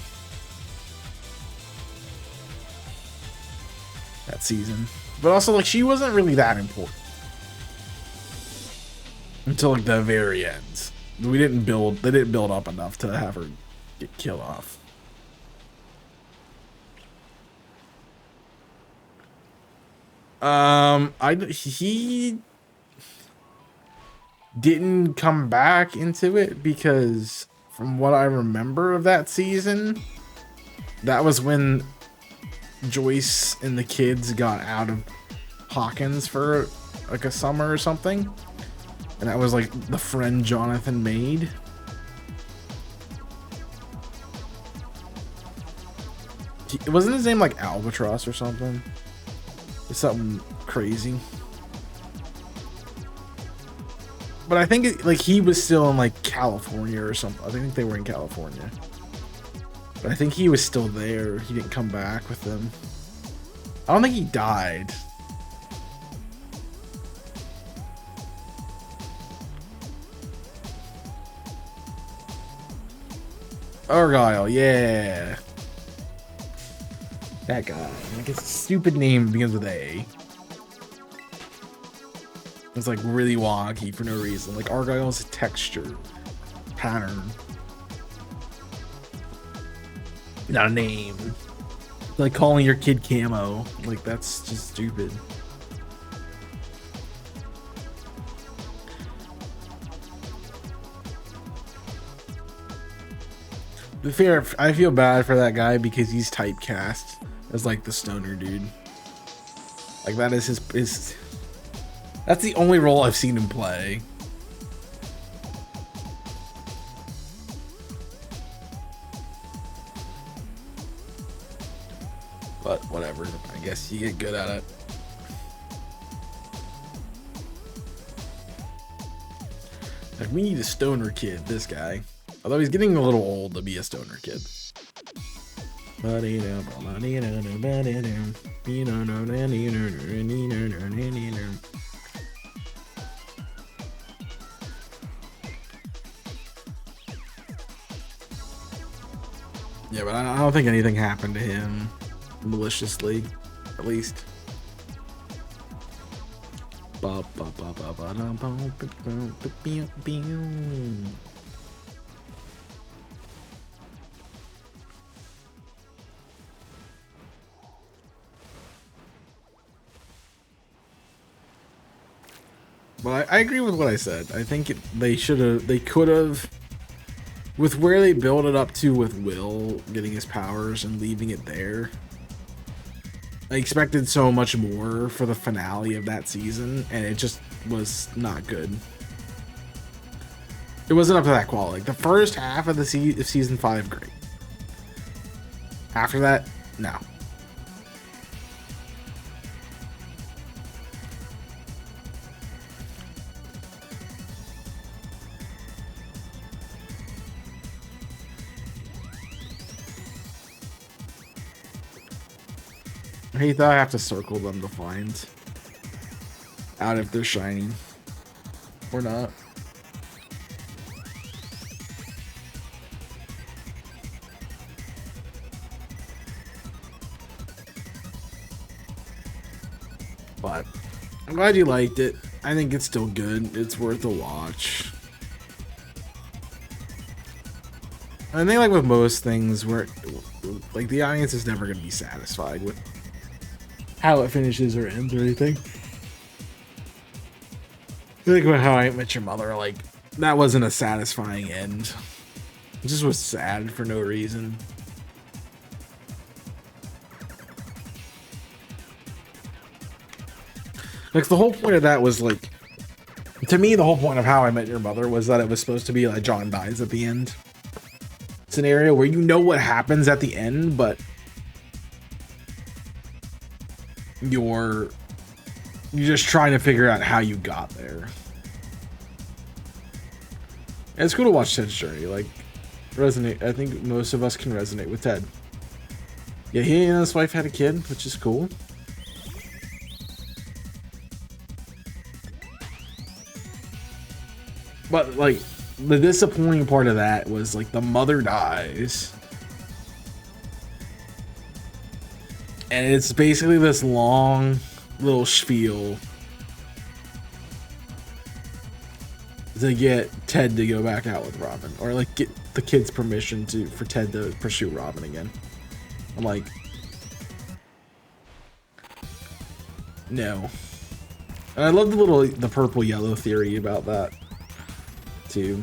S1: that season. But also, like, she wasn't really that important until like the very end. They didn't build up enough to have her get killed off. He didn't come back into it because from what I remember of that season, that was when Joyce and the kids got out of Hawkins for like a summer or something, and that was like the friend Jonathan made. Wasn't his name like Albatross or something? It's something crazy. But I think like he was still in like California or something. I think they were in California. But I think he was still there. He didn't come back with them. I don't think he died. Argyle, yeah. That guy. Like, it's a stupid name, begins with A. It's like really wonky for no reason. Like Argyle's texture, pattern. Not a name. Like calling your kid Camo. Like, that's just stupid. To be fair, I feel bad for that guy because he's typecast as like the stoner dude. Like, that is his that's the only role I've seen him play. But whatever, I guess you get good at it. Like, we need a stoner kid, this guy. Although he's getting a little old to be a stoner kid. Yeah, but I don't think anything happened to him maliciously, at least. But I agree with what I said. I think they could have with where they build it up to with Will getting his powers and leaving it there. I expected so much more for the finale of that season, and it just was not good. It wasn't up to that quality. The first half of the season 5, great. After that, no. I hate that I have to circle them to find out if they're shining or not. But I'm glad you liked it. I think it's still good. It's worth a watch. I think like with most things where like the audience is never going to be satisfied with how it finishes or ends or anything. Think about How I Met Your Mother, like that wasn't a satisfying end. It just was sad for no reason. Like the whole point of that was like, to me, the whole point of How I Met Your Mother was that it was supposed to be like John dies at the end scenario where you know what happens at the end, but you're just trying to figure out how you got there. And it's cool to watch Ted's journey. Like, resonate. I think most of us can resonate with Ted. Yeah, he and his wife had a kid, which is cool. But like, the disappointing part of that was like the mother dies. And it's basically this long little spiel to get Ted to go back out with Robin, or like get the kids permission for Ted to pursue Robin again. I'm like, no. And I love the purple yellow theory about that too.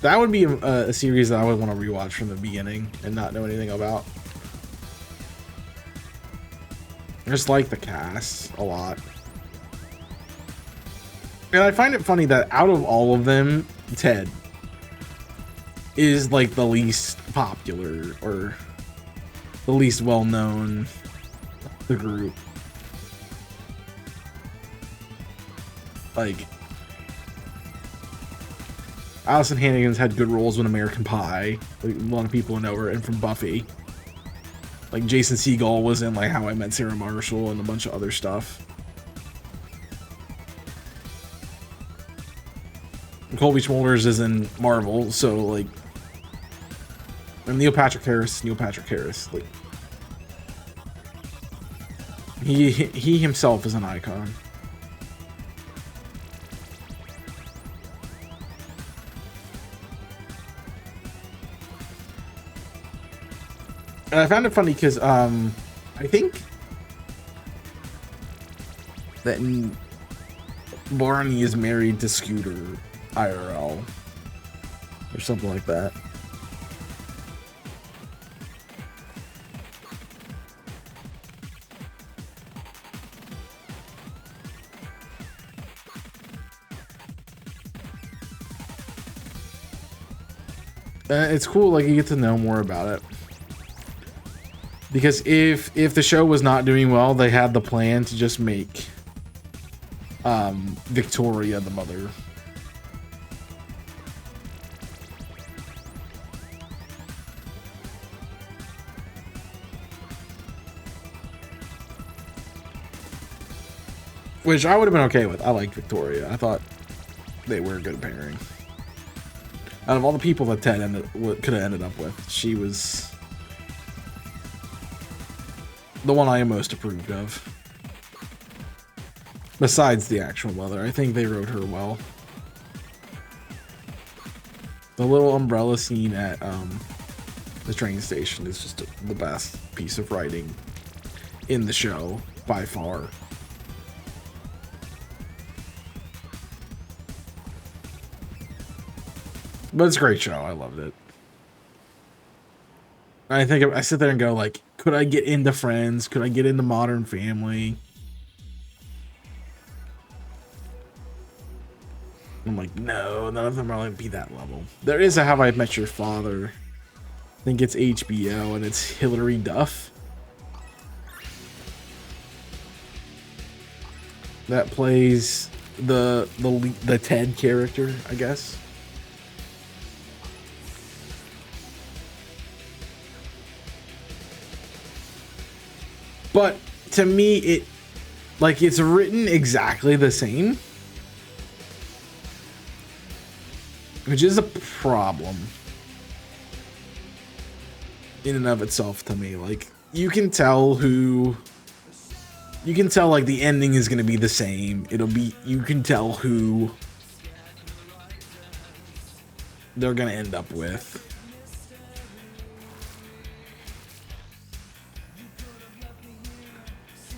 S1: That would be a series that I would want to rewatch from the beginning and not know anything about. I just like the cast a lot. And I find it funny that out of all of them, Ted is like the least popular or the least well-known of the group. Like, Allison Hannigan's had good roles in American Pie. Like, a lot of people know her, and from Buffy. Like, Jason Segel was in like How I Met Sarah Marshall and a bunch of other stuff. Colby Smulders is in Marvel, so like, and Neil Patrick Harris. Like, he himself is an icon. And I found it funny because I think that Barney is married to Scooter IRL or something like that. It's cool, like you get to know more about it. Because if the show was not doing well, they had the plan to just make Victoria the mother. Which I would have been okay with. I liked Victoria. I thought they were a good pairing. Out of all the people that Ted could have ended up with, she was the one I am most approved of. Besides the actual mother, I think they wrote her well. The little umbrella scene at the train station is just the best piece of writing in the show by far. But it's a great show. I loved it. I sit there and go like, could I get into Friends? Could I get into Modern Family? I'm like, no, none of them are like be that level. There is a How I Met Your Father. I think it's HBO and it's Hilary Duff that plays the Ted character, I guess. But to me, it's written exactly the same, which is a problem in and of itself to me. Like, you can tell like the ending is going to be the same. You can tell who they're going to end up with.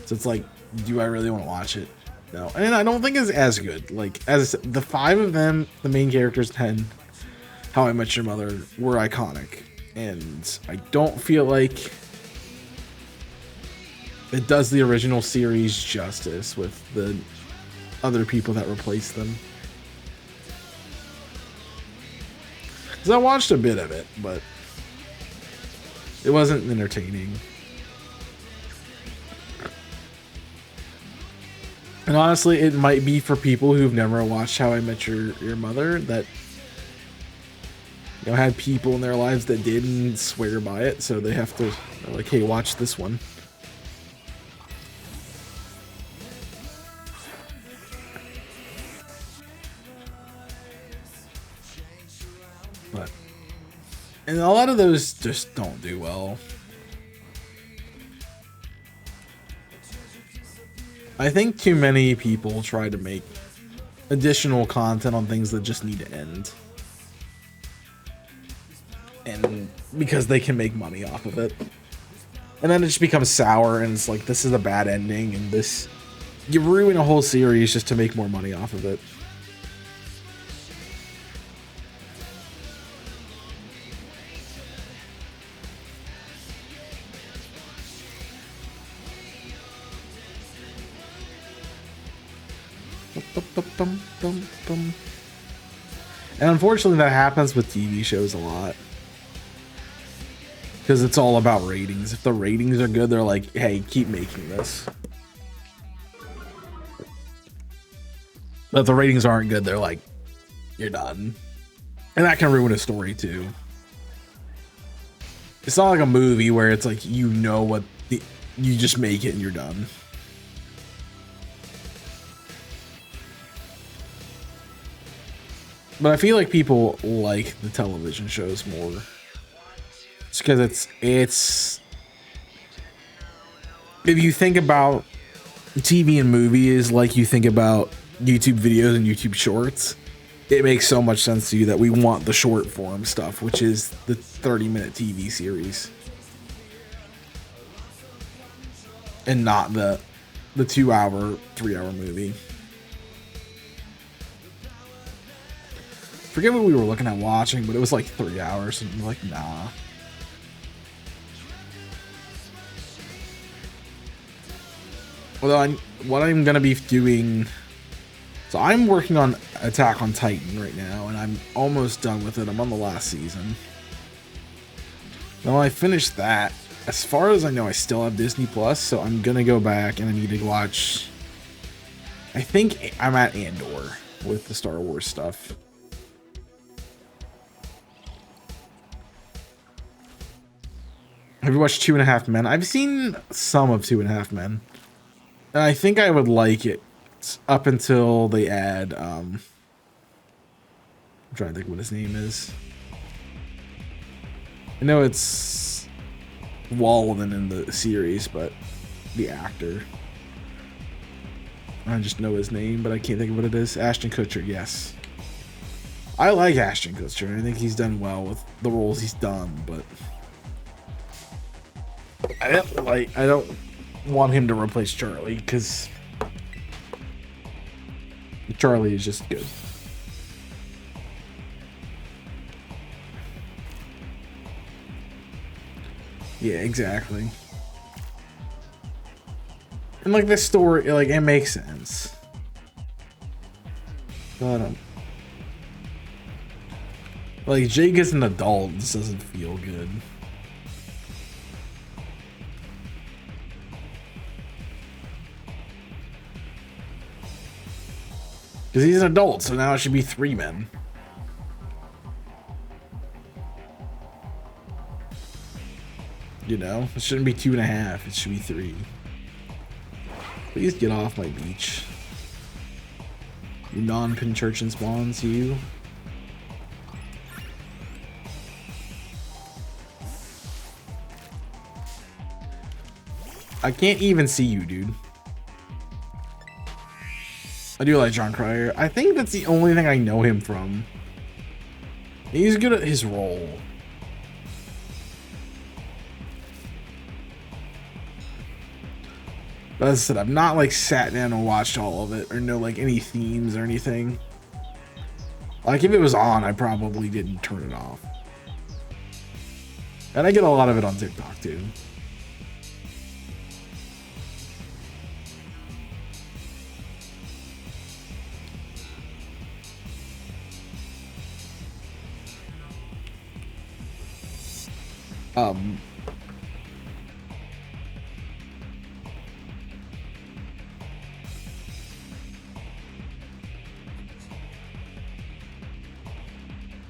S1: So it's like, do I really want to watch it? No. And I don't think it's as good. Like, as the 5 of them, the main characters, 10, How I Met Your Mother, were iconic. And I don't feel like it does the original series justice with the other people that replaced them. Because I watched a bit of it, but it wasn't entertaining. And honestly, it might be for people who've never watched How I Met Your Mother that, you know, had people in their lives that didn't swear by it, so they have to, they're like, hey, watch this one. But, and a lot of those just don't do well. I think too many people try to make additional content on things that just need to end. And because they can make money off of it. And then it just becomes sour and it's like, this is a bad ending and this, you ruin a whole series just to make more money off of it. And unfortunately that happens with TV shows a lot. Because it's all about ratings. If the ratings are good, they're like, hey, keep making this. But if the ratings aren't good, they're like, you're done. And that can ruin a story too. It's not like a movie where it's like, you know what, you just make it and you're done. But I feel like people like the television shows more. It's because it's if you think about TV and movies like you think about YouTube videos and YouTube shorts, it makes so much sense to you that we want the short form stuff, which is the 30-minute TV series. And not the 2-hour, 3-hour movie. Forget what we were looking at watching, but it was like 3 hours, and I'm like, nah. Although what I'm gonna be doing, so I'm working on Attack on Titan right now, and I'm almost done with it. I'm on the last season. Now when I finish that, as far as I know, I still have Disney Plus, so I'm gonna go back and I need to watch. I think I'm at Andor with the Star Wars stuff. Have you watched 2.5 Men? I've seen some of 2.5 Men. And I think I would like it up until they add, I'm trying to think what his name is. I know it's Walden in the series, but the actor. I just know his name, but I can't think of what it is. Ashton Kutcher, yes. I like Ashton Kutcher. I think he's done well with the roles he's done, but I don't want him to replace Charlie, because Charlie is just good. Yeah, exactly. And like this story, like it makes sense. But like Jake is an adult, this doesn't feel good. Because he's an adult, so now it should be 3 men. You know, it shouldn't be 2.5, it should be 3. Please get off my beach. You non-Pinchurchin spawns, you. I can't even see you, dude. I do like Jon Cryer. I think that's the only thing I know him from. He's good at his role. But as I said, I've not like sat down and watched all of it or know like any themes or anything. Like if it was on, I probably didn't turn it off. And I get a lot of it on TikTok too.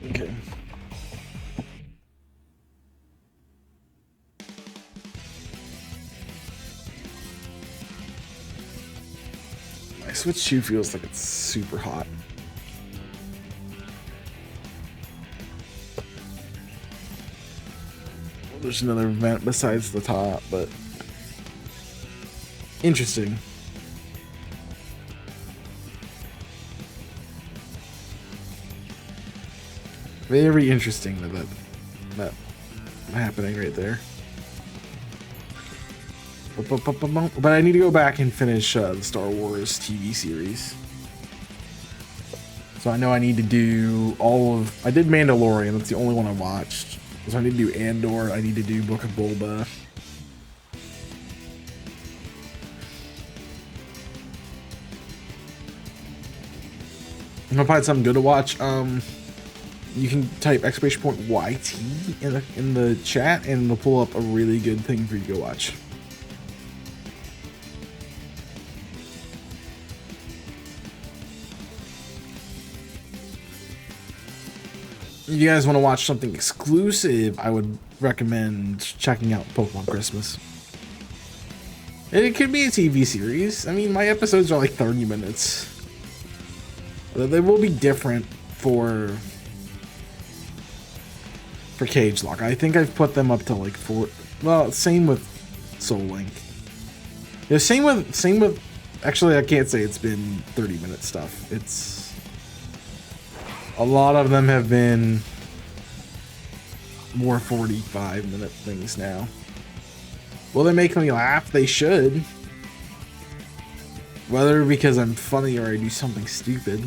S1: Okay. My Switch 2 feels like it's super hot. There's another vent besides the top, but interesting. Very interesting that happening right there. But I need to go back and finish the Star Wars TV series. So I know I need to do all of... I did Mandalorian, that's the only one I watched. So I need to do Andor, I need to do Book of Boba. I'm gonna find something good to watch. You can type exclamation point YT in the chat and it'll pull up a really good thing for you to go watch. If you guys want to watch something exclusive, I would recommend checking out Pokemon Christmas. It could be a TV series. I mean, my episodes are like 30 minutes. They will be different for Cage Lock. I think I've put them up to like 4. Well, same with Soul Link. Yeah, same with. Actually, I can't say it's been 30-minute stuff. It's a lot of them have been more 45-minute things now. Will they make me laugh? They should. Whether because I'm funny or I do something stupid.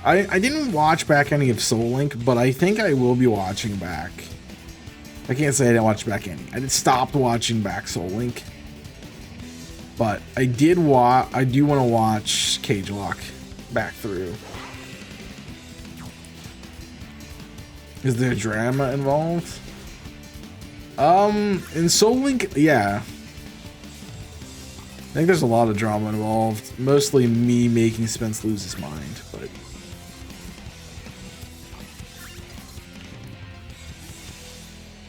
S1: I didn't watch back any of Soul Link, but I think I will be watching back. I can't say I didn't watch back any. I just stopped watching back Soul Link. But I do want to watch Cage Lock back through. Is there drama involved? In Soul Link, yeah. I think there's a lot of drama involved. Mostly me making Spence lose his mind, but...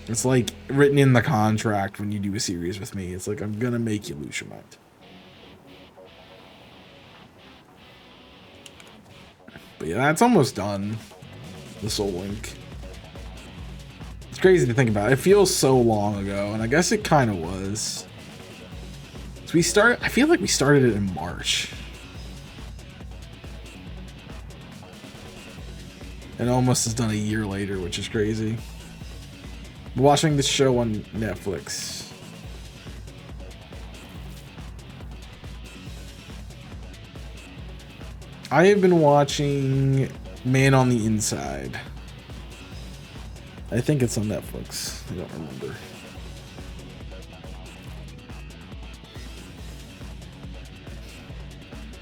S1: It's like written in the contract when you do a series with me. It's like, I'm gonna make you lose your mind. But yeah, that's almost done. The Soul Link. It's crazy to think about. It feels so long ago, and I guess it kind of was. So I feel like we started it in March. And almost is done a year later, which is crazy. Watching this show on Netflix. I have been watching Man on the Inside. I think it's on Netflix. I don't remember.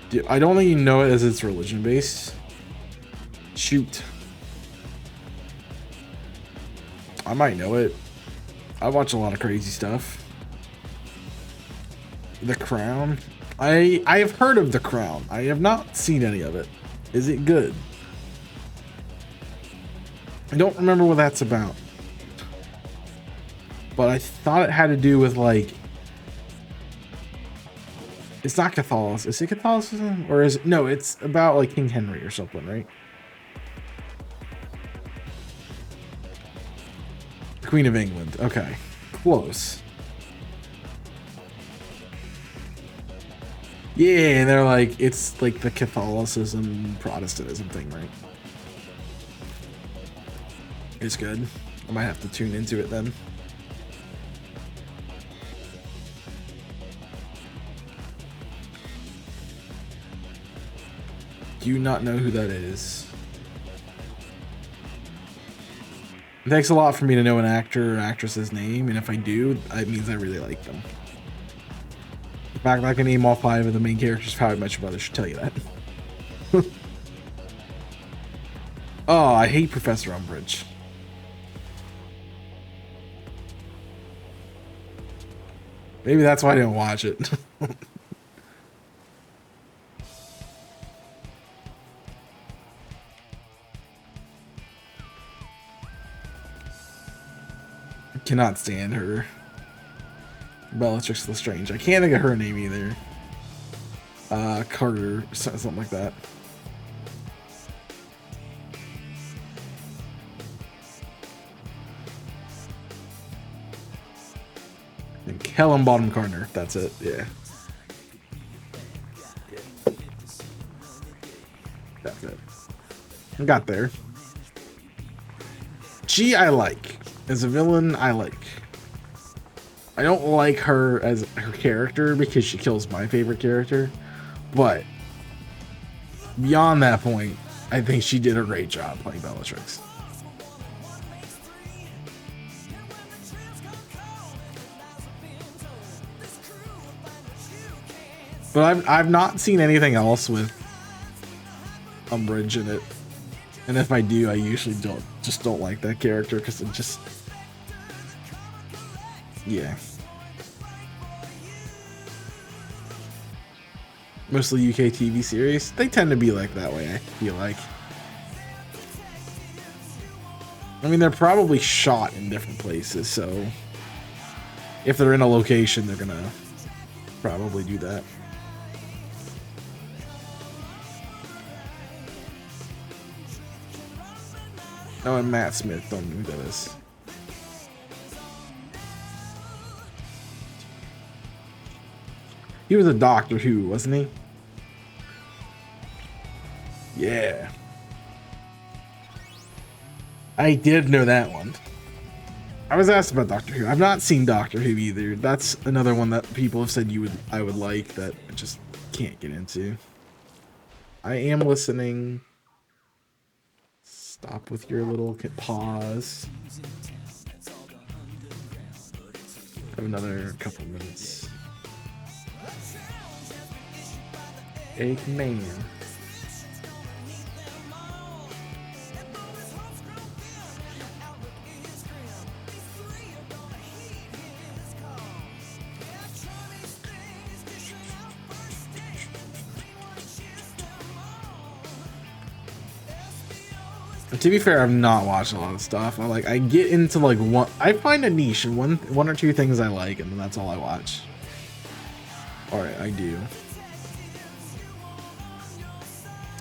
S1: Dude, I don't even know it as it's religion based. Shoot. I might know it. I watch a lot of crazy stuff. The Crown. I have heard of The Crown. I have not seen any of it. Is it good? I don't remember what that's about. But I thought it had to do with like... It's not Catholicism. Is it Catholicism? Or is it... No, it's about like King Henry or something, right? Queen of England. Okay. Close. Yeah, they're like, it's like the Catholicism, Protestantism thing, right? It's good. I might have to tune into it then. Do you not know who that is? It takes a lot for me to know an actor or actress's name, and if I do, it means I really like them. The fact that I can name all 5 of the main characters of How I Met Your Mother should tell you that. Oh, I hate Professor Umbridge. Maybe that's why I didn't watch it. Cannot stand her. Bellatrix Lestrange. I can't think of her name either. Carter, something like that. And Helen Bottom Carter. That's it. Yeah. That's it. I got there. She I like. As a villain, I like. I don't like her as her character because she kills my favorite character. But beyond that point, I think she did a great job playing Bellatrix. But I've not seen anything else with Umbridge in it. And if I do, I usually don't like that character because it just... Yeah. Mostly UK TV series, they tend to be like that way, I feel like. I mean, they're probably shot in different places, so if they're in a location, they're gonna probably do that. Oh, and Matt Smith, don't know who that is. He was a Doctor Who, wasn't he? Yeah. I did know that one. I was asked about Doctor Who. I've not seen Doctor Who either. That's another one that people have said I would like that I just can't get into. I am listening. Stop with your little pause. Have another couple minutes. Eggman. To be fair, I've not watched a lot of stuff. I get into like I find a niche and one or two things I like, and then that's all I watch. All right, I do.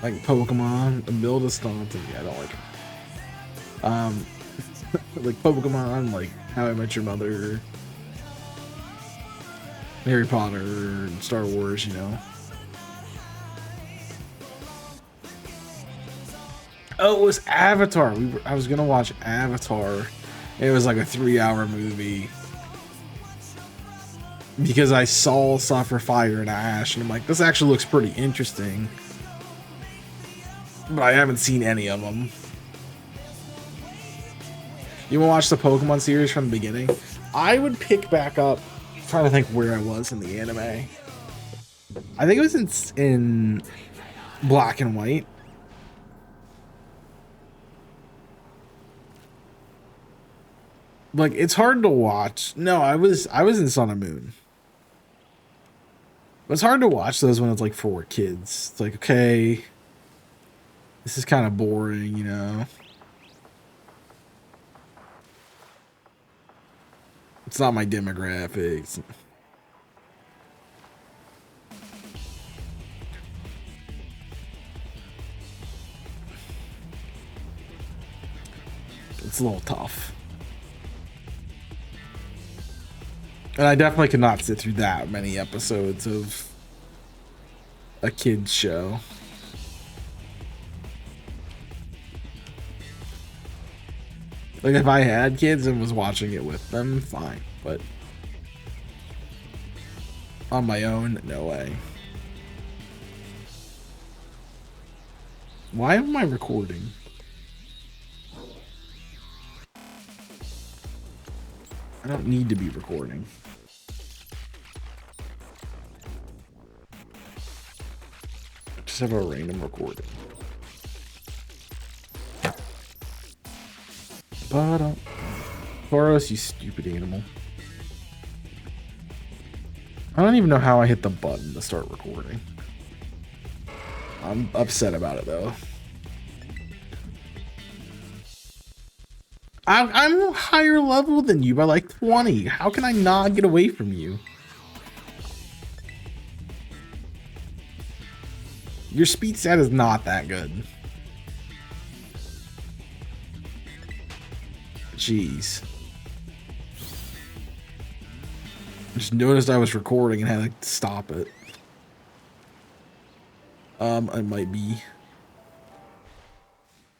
S1: Like Pokemon, Build a Stomp, yeah, I don't like it. Like Pokemon, like How I Met Your Mother, Harry Potter, and Star Wars, you know. Oh, it was Avatar. I was gonna watch Avatar. It was like a 3-hour movie. Because I saw Fire and Ash, and I'm like, this actually looks pretty interesting. but I haven't seen any of them. You want to watch the Pokemon series from the beginning? I would pick back up. I'm trying to think where I was in the anime. I think it was in Black and White. Like, it's hard to watch. No, I was in Sun and Moon. It's hard to watch those when it's like for kids. It's like, okay, this is kind of boring, you know. It's not my demographics. It's a little tough. And I definitely could not sit through that many episodes of a kid's show. Like, if I had kids and was watching it with them, fine. But on my own, no way. Why am I recording? I don't need to be recording. Just have a random recording. Boros, you stupid animal. I don't even know how I hit the button to start recording. I'm upset about it though. I'm higher level than you by like 20. How can I not get away from you? Your speed stat is not that good. Jeez. I just noticed I was recording and had to stop it. It might be.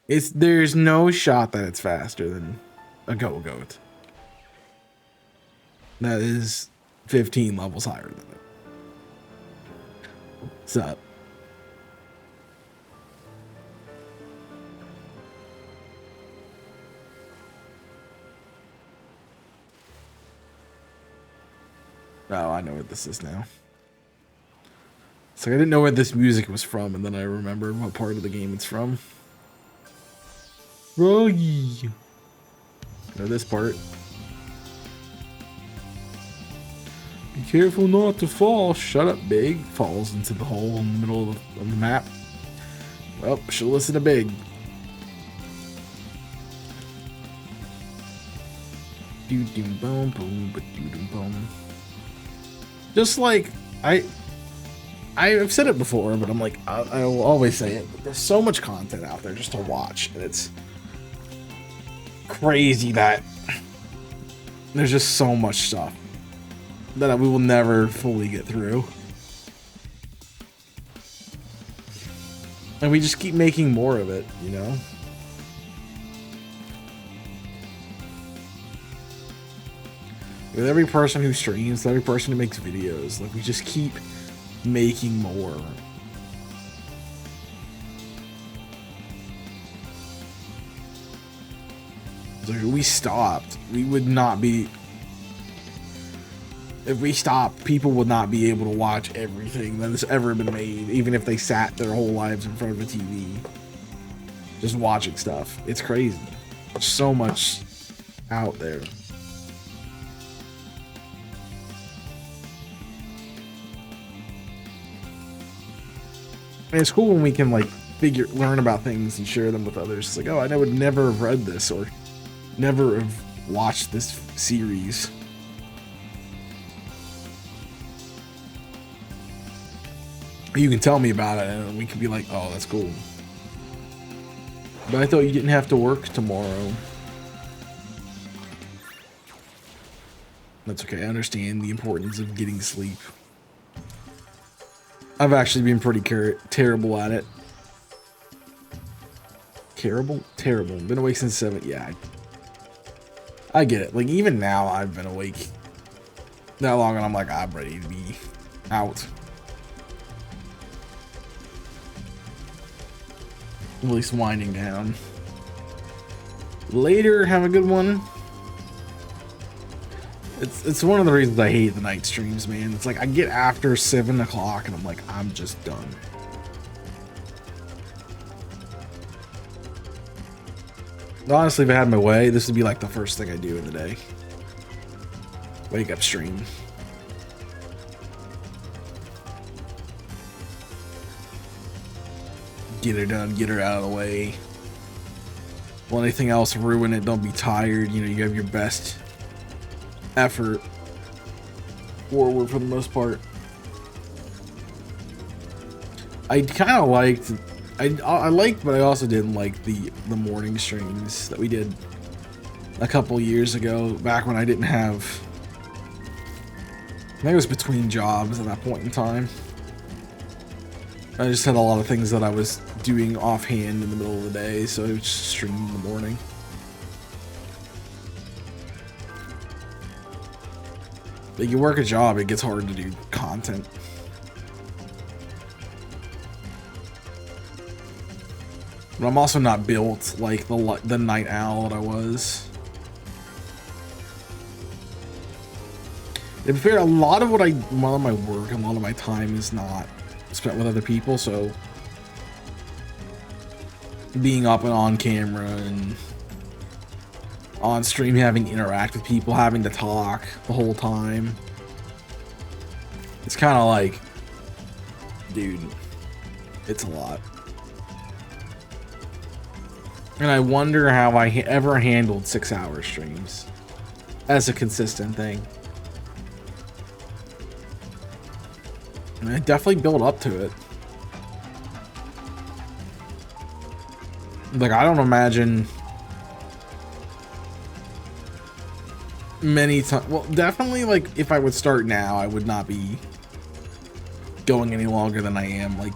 S1: There's no shot that it's faster than a Gogoat. That is 15 levels higher than it. What's up? Oh, I know what this is now. It's like I didn't know where this music was from, and then I remembered what part of the game it's from. Rogi. Know this part. Be careful not to fall. Shut up, Big. Falls into the hole in the middle of the map. Well, should listen to Big. Doo doo boom boom ba doo doo boom. Just like I've said it before, but I'm like I will always say it. But there's so much content out there just to watch, and it's crazy that there's just so much stuff that we will never fully get through, and we just keep making more of it, you know. With every person who streams, every person who makes videos, like we just keep making more. Like if we stopped, we would not be. If we stopped, people would not be able to watch everything that has ever been made, even if they sat their whole lives in front of a TV, just watching stuff. It's crazy. There's so much out there. And it's cool when we can like learn about things and share them with others. It's like, oh, I would never have read this or never have watched this series. You can tell me about it and we can be like, oh, that's cool. But I thought you didn't have to work tomorrow. That's okay. I understand the importance of getting sleep. I've actually been pretty terrible at it. Terrible? Terrible. Been awake since 7. Yeah. I get it. Like, even now, I've been awake that long, and I'm like, I'm ready to be out. At least winding down. Later, have a good one. It's one of the reasons I hate the night streams, man. It's like I get after 7 o'clock and I'm like, I'm just done. Honestly, if I had my way, this would be like the first thing I do in the day. Wake up stream. Get her done, get her out of the way. Well, anything else ruin it, don't be tired. You know, you have your best effort forward for the most part. I kind of liked, I liked, but I also didn't like the morning streams that we did a couple years ago, back when I didn't have, I think it was between jobs at that point in time. I just had a lot of things that I was doing offhand in the middle of the day, so I would just stream in the morning. Like, you work a job, it gets hard to do content. But I'm also not built like the night owl that I was. To be fair, a lot of my work, a lot of my time is not spent with other people, so being up and on camera and on stream, having to interact with people, having to talk the whole time, it's kind of like, dude, it's a lot. And I wonder how I ever handled 6-hour streams as a consistent thing. And I definitely built up to it. Like, I don't imagine many times. Well, definitely, like, if I would start now, I would not be going any longer than I am. Like,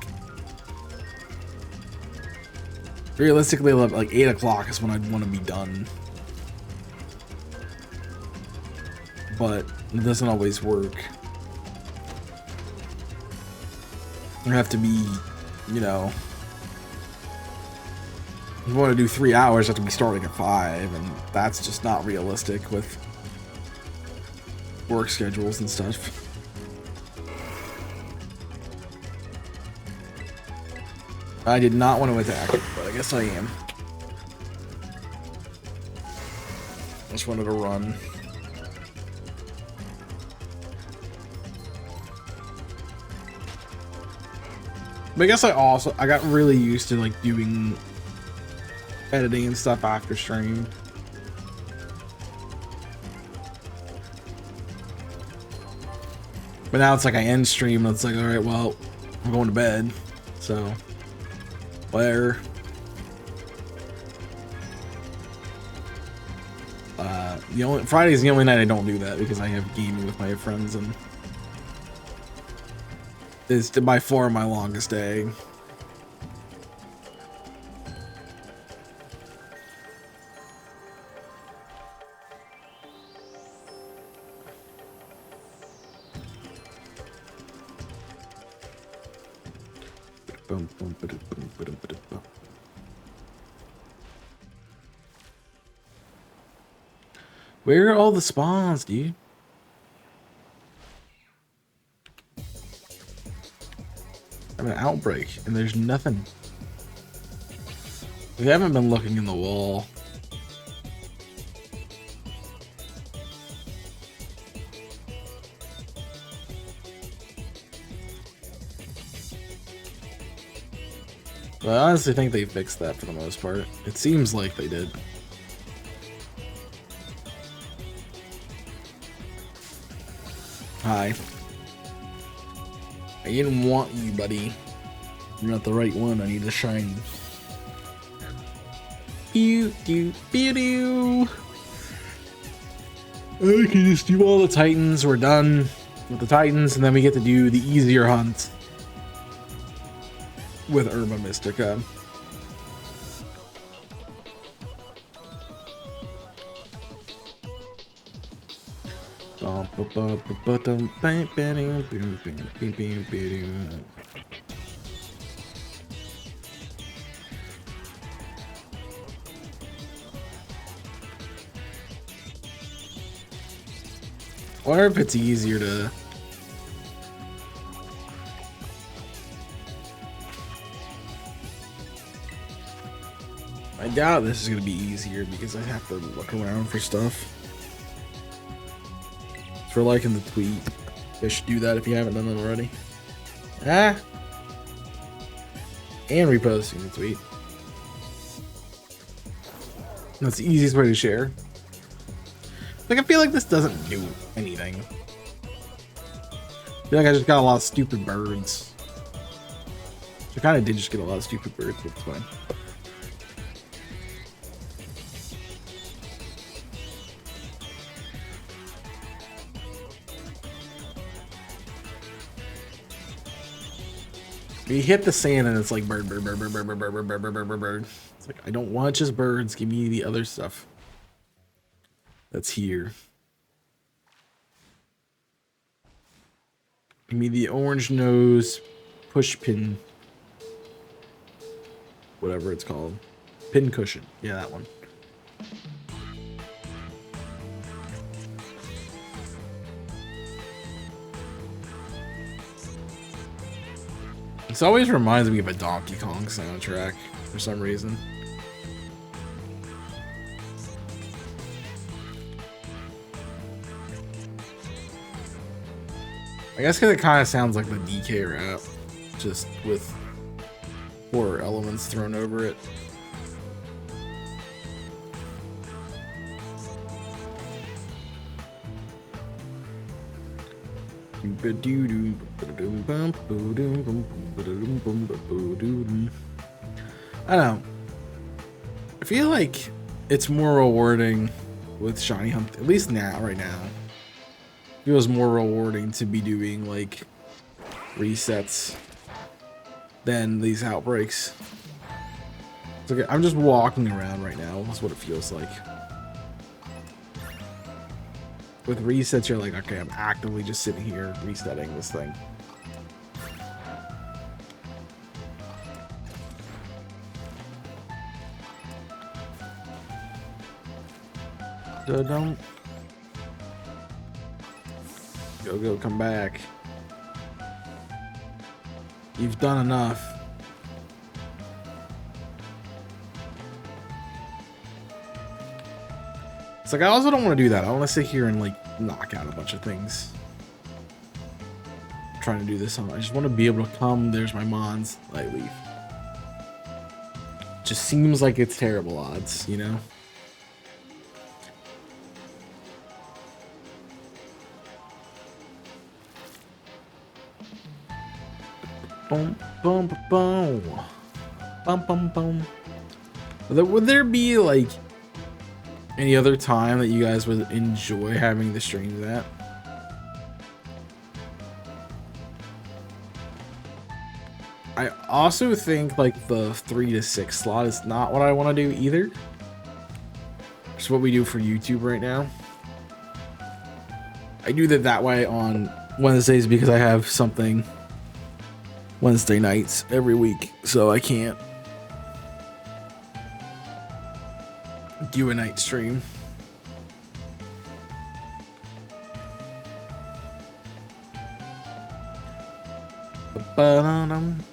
S1: realistically, like 8 o'clock is when I'd want to be done. But it doesn't always work. I have to be, you know, if you want to do 3 hours, I have to be starting at 5, and that's just not realistic with work schedules and stuff. I did not want to attack it, but I guess I am. I just wanted to run. But I guess I got really used to like doing editing and stuff after stream. But now it's like I end stream and it's like, all right, well, I'm going to bed, so where Friday's the only night I don't do that because I have gaming with my friends, and it's by far my longest day. Where are all the spawns, dude? I have an outbreak and there's nothing. We haven't been looking in the wall. But I honestly think they fixed that for the most part. It seems like they did. Hi. I didn't want you, buddy. You're not the right one. I need a shiny. I can just do all the Titans. We're done with the Titans, and then we get to do the easier hunt with Herba Mystica. wonder if it's easier to... I doubt this is going to be easier because I have to look around for stuff. Thanks for liking the tweet. You guys should do that if you haven't done it already. Ah! And reposting the tweet. That's the easiest way to share. Like, I feel like this doesn't do anything. I feel like I just got a lot of stupid birds. So I kind of did just get a lot of stupid birds, but it's fine. You hit the sand and it's like bird, bird, bird, bird, bird, bird, bird, bird, bird, bird, bird, bird. It's like, I don't want just birds. Give me the other stuff that's here. Give me the orange nose push pin. Whatever it's called. Pin cushion. Yeah, that one. This always reminds me of a Donkey Kong soundtrack for some reason. I guess because it kind of sounds like the DK rap, just with horror elements thrown over it. I don't know. I feel like it's more rewarding with Shiny Hunt, at least now, right now. It feels more rewarding to be doing like resets than these outbreaks. It's okay. I'm just walking around right now. That's what it feels like. With resets, you're like, okay, I'm actively just sitting here resetting this thing. Don't. Go, come back. You've done enough. It's like, I also don't want to do that. I want to sit here and like knock out a bunch of things. I'm trying to do this on. I just want to be able to come. There's my Mons. I leave. Just seems like it's terrible odds, you know? Boom, boom, boom, boom, boom, boom. Would there be like any other time that you guys would enjoy having the streams at? I also think like the 3 to 6 slot is not what I want to do either. It's what we do for YouTube right now. I do that way on Wednesdays because I have something Wednesday nights every week, so I can't do a night stream.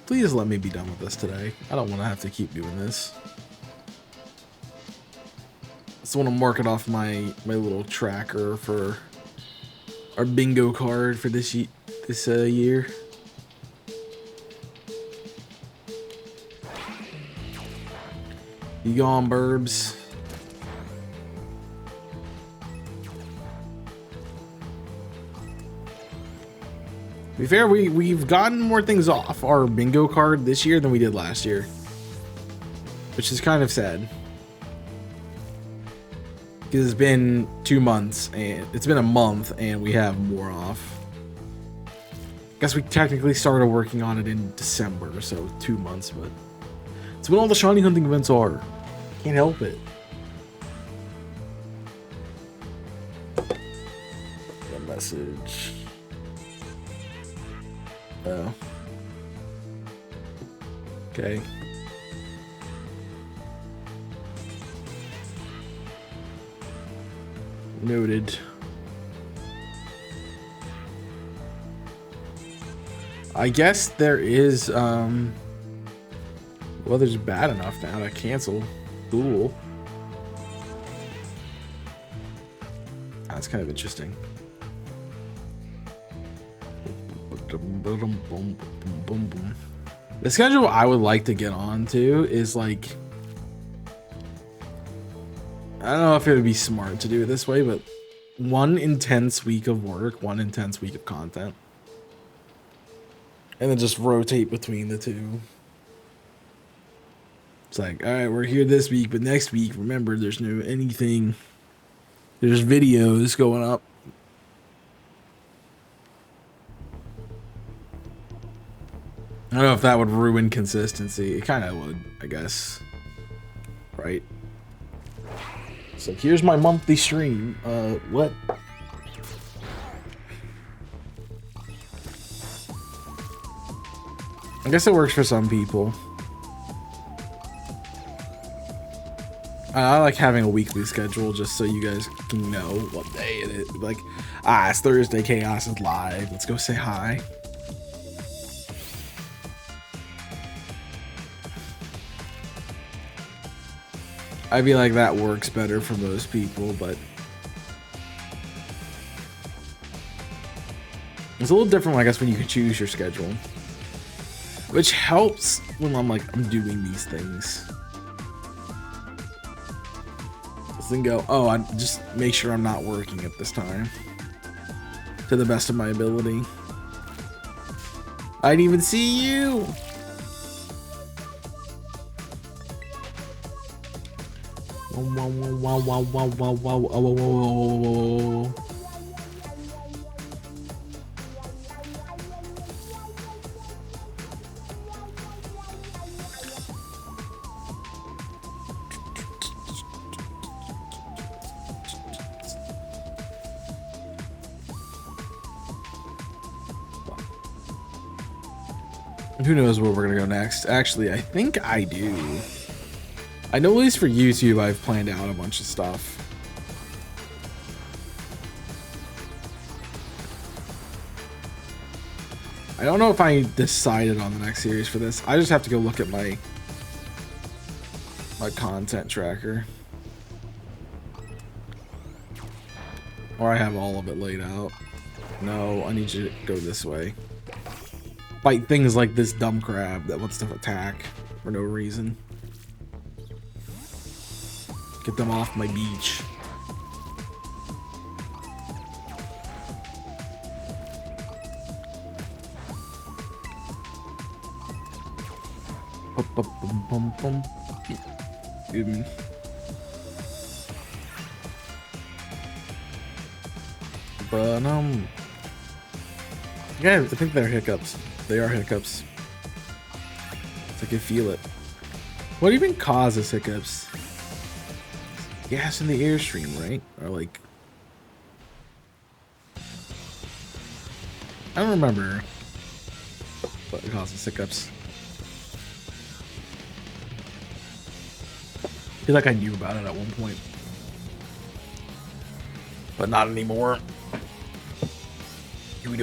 S1: Please let me be done with this today. I don't want to have to keep doing this. I just want to mark it off my little tracker for our bingo card for this year. You gone, burbs? To be fair, we've gotten more things off our bingo card this year than we did last year, which is kind of sad because it's been 2 months and it's been a month and we have more off. Guess we technically started working on it in December, so 2 months, but it's when all the shiny hunting events are. Can't help it. A message. Oh. Okay. Noted. I guess there is, weather's bad enough now to cancel Duel. That's kind of interesting. The schedule I would like to get on to is like, I don't know if it would be smart to do it this way, but one intense week of work, one intense week of content, and then just rotate between the two. It's like, all right, we're here this week, but next week, remember, there's no anything. There's videos going up. I don't know if that would ruin consistency. It kind of would, I guess. Right? So here's my monthly stream. What? I guess it works for some people. I like having a weekly schedule just so you guys can know what day it is. Like, it's Thursday, Chaos is live. Let's go say hi. I feel like that works better for most people, but it's a little different, I guess, when you can choose your schedule, which helps when I'm doing these things. Then go, oh, I just make sure I'm not working at this time to the best of my ability. I didn't even see you. Who knows where we're gonna go next? Actually, I think I do. I know at least for YouTube, I've planned out a bunch of stuff. I don't know if I decided on the next series for this. I just have to go look at my content tracker. Or I have all of it laid out. No, I need you to go this way. Fight things like this dumb crab that wants to attack for no reason. Get them off my beach. Excuse me. But yeah, I think they're hiccups. They are hiccups. I can feel it. What even causes hiccups? Gas in the airstream, right? Or like, I don't remember what causes hiccups. I feel like I knew about it at one point, but not anymore. I've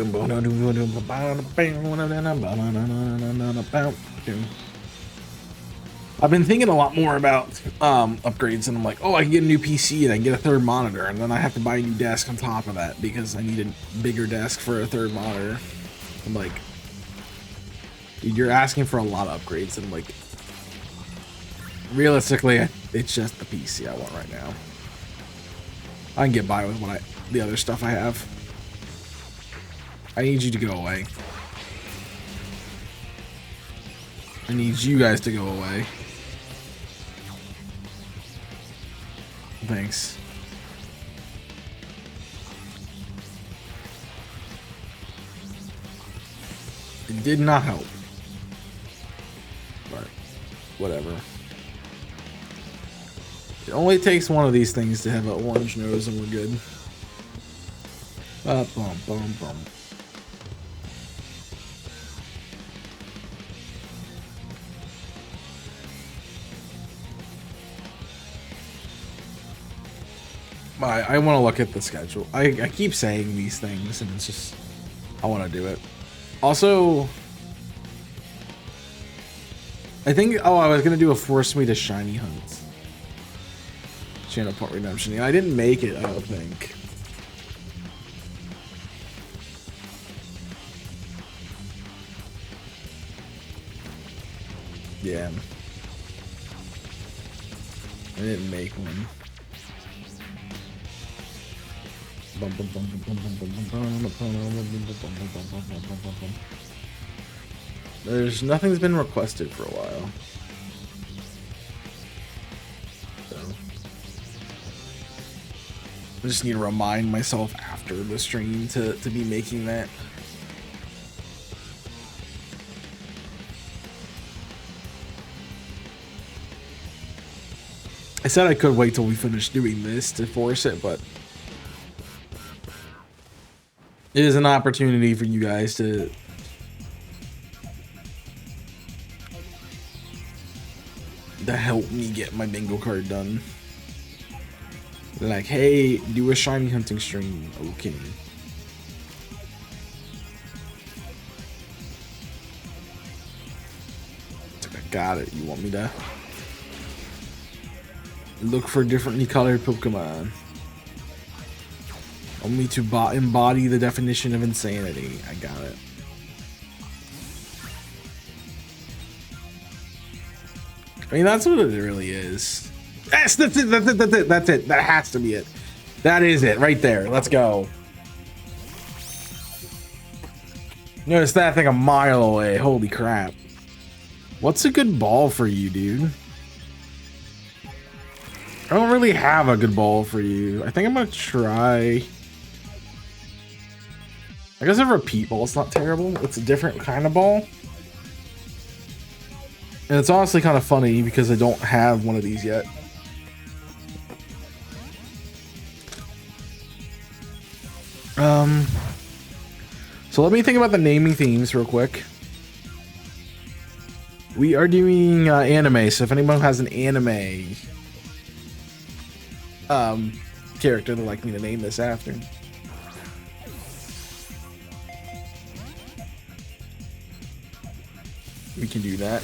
S1: been thinking a lot more about upgrades, and I'm like, oh, I can get a new PC and I can get a third monitor, and then I have to buy a new desk on top of that because I need a bigger desk for a third monitor. I'm like, dude, you're asking for a lot of upgrades, and I'm like, realistically, it's just the PC I want right now. I can get by with the other stuff I have. I need you to go away. I need you guys to go away. Thanks. It did not help. But whatever. It only takes one of these things to have an orange nose and we're good. Bum, bum, bum. I want to look at the schedule. I keep saying these things and it's just, I want to do it. Also, I think, oh, I was gonna do a Force Me to Shiny Hunt. Channel Point Redemption. Yeah, I didn't make it, I don't think. Yeah. I didn't make one. Nothing's been requested for a while. So I just need to remind myself after the stream to be making that. I said I could wait till we finish doing this to force it, but it is an opportunity for you guys to help me get my bingo card done. Like, hey, do a shiny hunting stream. Okay. It's like, I got it. You want me to look for differently colored Pokemon? Want me to embody the definition of insanity? I got it. I mean, that's what it really is. That's it. That's it. That has to be it. That is it right there. Let's go. Notice that thing a mile away. Holy crap. What's a good ball for you, dude? I don't really have a good ball for you. I think I'm gonna try. I guess a repeat ball is not terrible. It's a different kind of ball. And it's honestly kind of funny because I don't have one of these yet. So let me think about the naming themes real quick. We are doing anime, so if anyone has an anime character they'd like me to name this after, we can do that.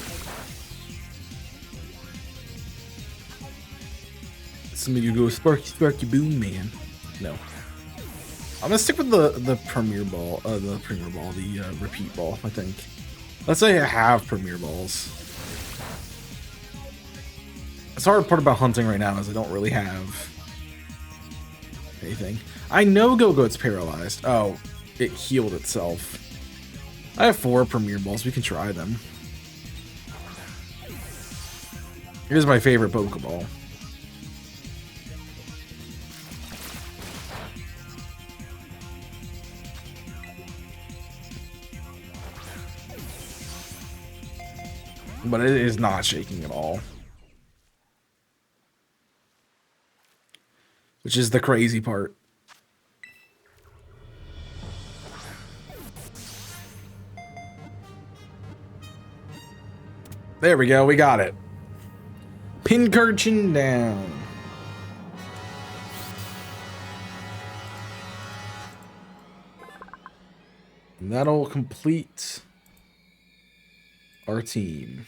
S1: Somebody go Sparky Sparky Boom Man. No. I'm gonna stick with the Premier Ball, the repeat ball, I think. Let's say I have Premier Balls. The hard part about hunting right now is I don't really have anything. I know Go-Go's paralyzed. Oh, it healed itself. I have 4 Premier Balls. We can try them. Here's my favorite Pokeball. But it is not shaking at all. Which is the crazy part. There we go, we got it. Pincurchin down. And that'll complete our team.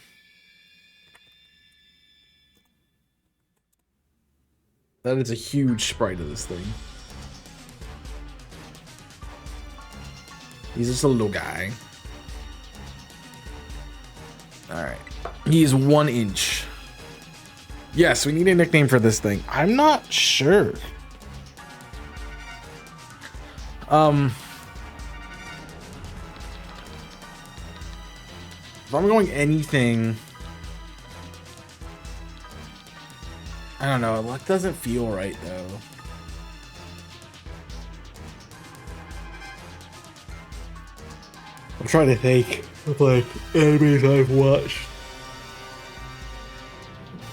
S1: That is a huge sprite of this thing. He's just a little guy. Alright. He's 1 inch. Yes, we need a nickname for this thing. I'm not sure. If I'm going anything, I don't know. Luck doesn't feel right though. I'm trying to think of like animes I've watched.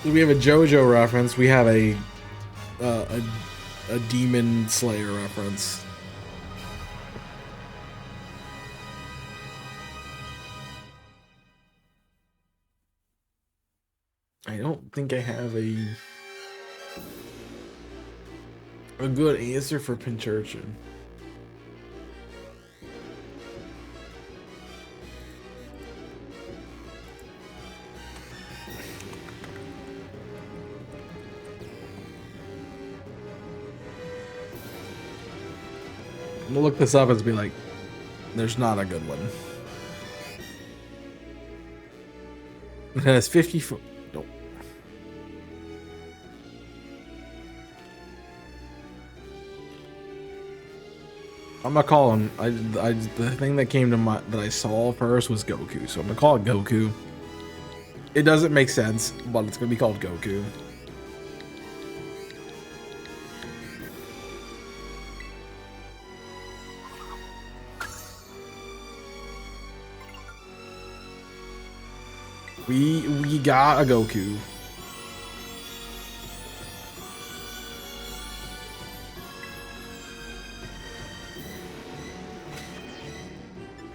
S1: We have a JoJo reference. We have a Demon Slayer reference. I don't think I have a good answer for Pincurchin. I'm gonna look this up and be like, there's not a good one. It has 54. Nope. I'm gonna call him. The thing that came to mind that I saw first was Goku, so I'm gonna call it Goku. It doesn't make sense, but it's gonna be called Goku. We got a Goku.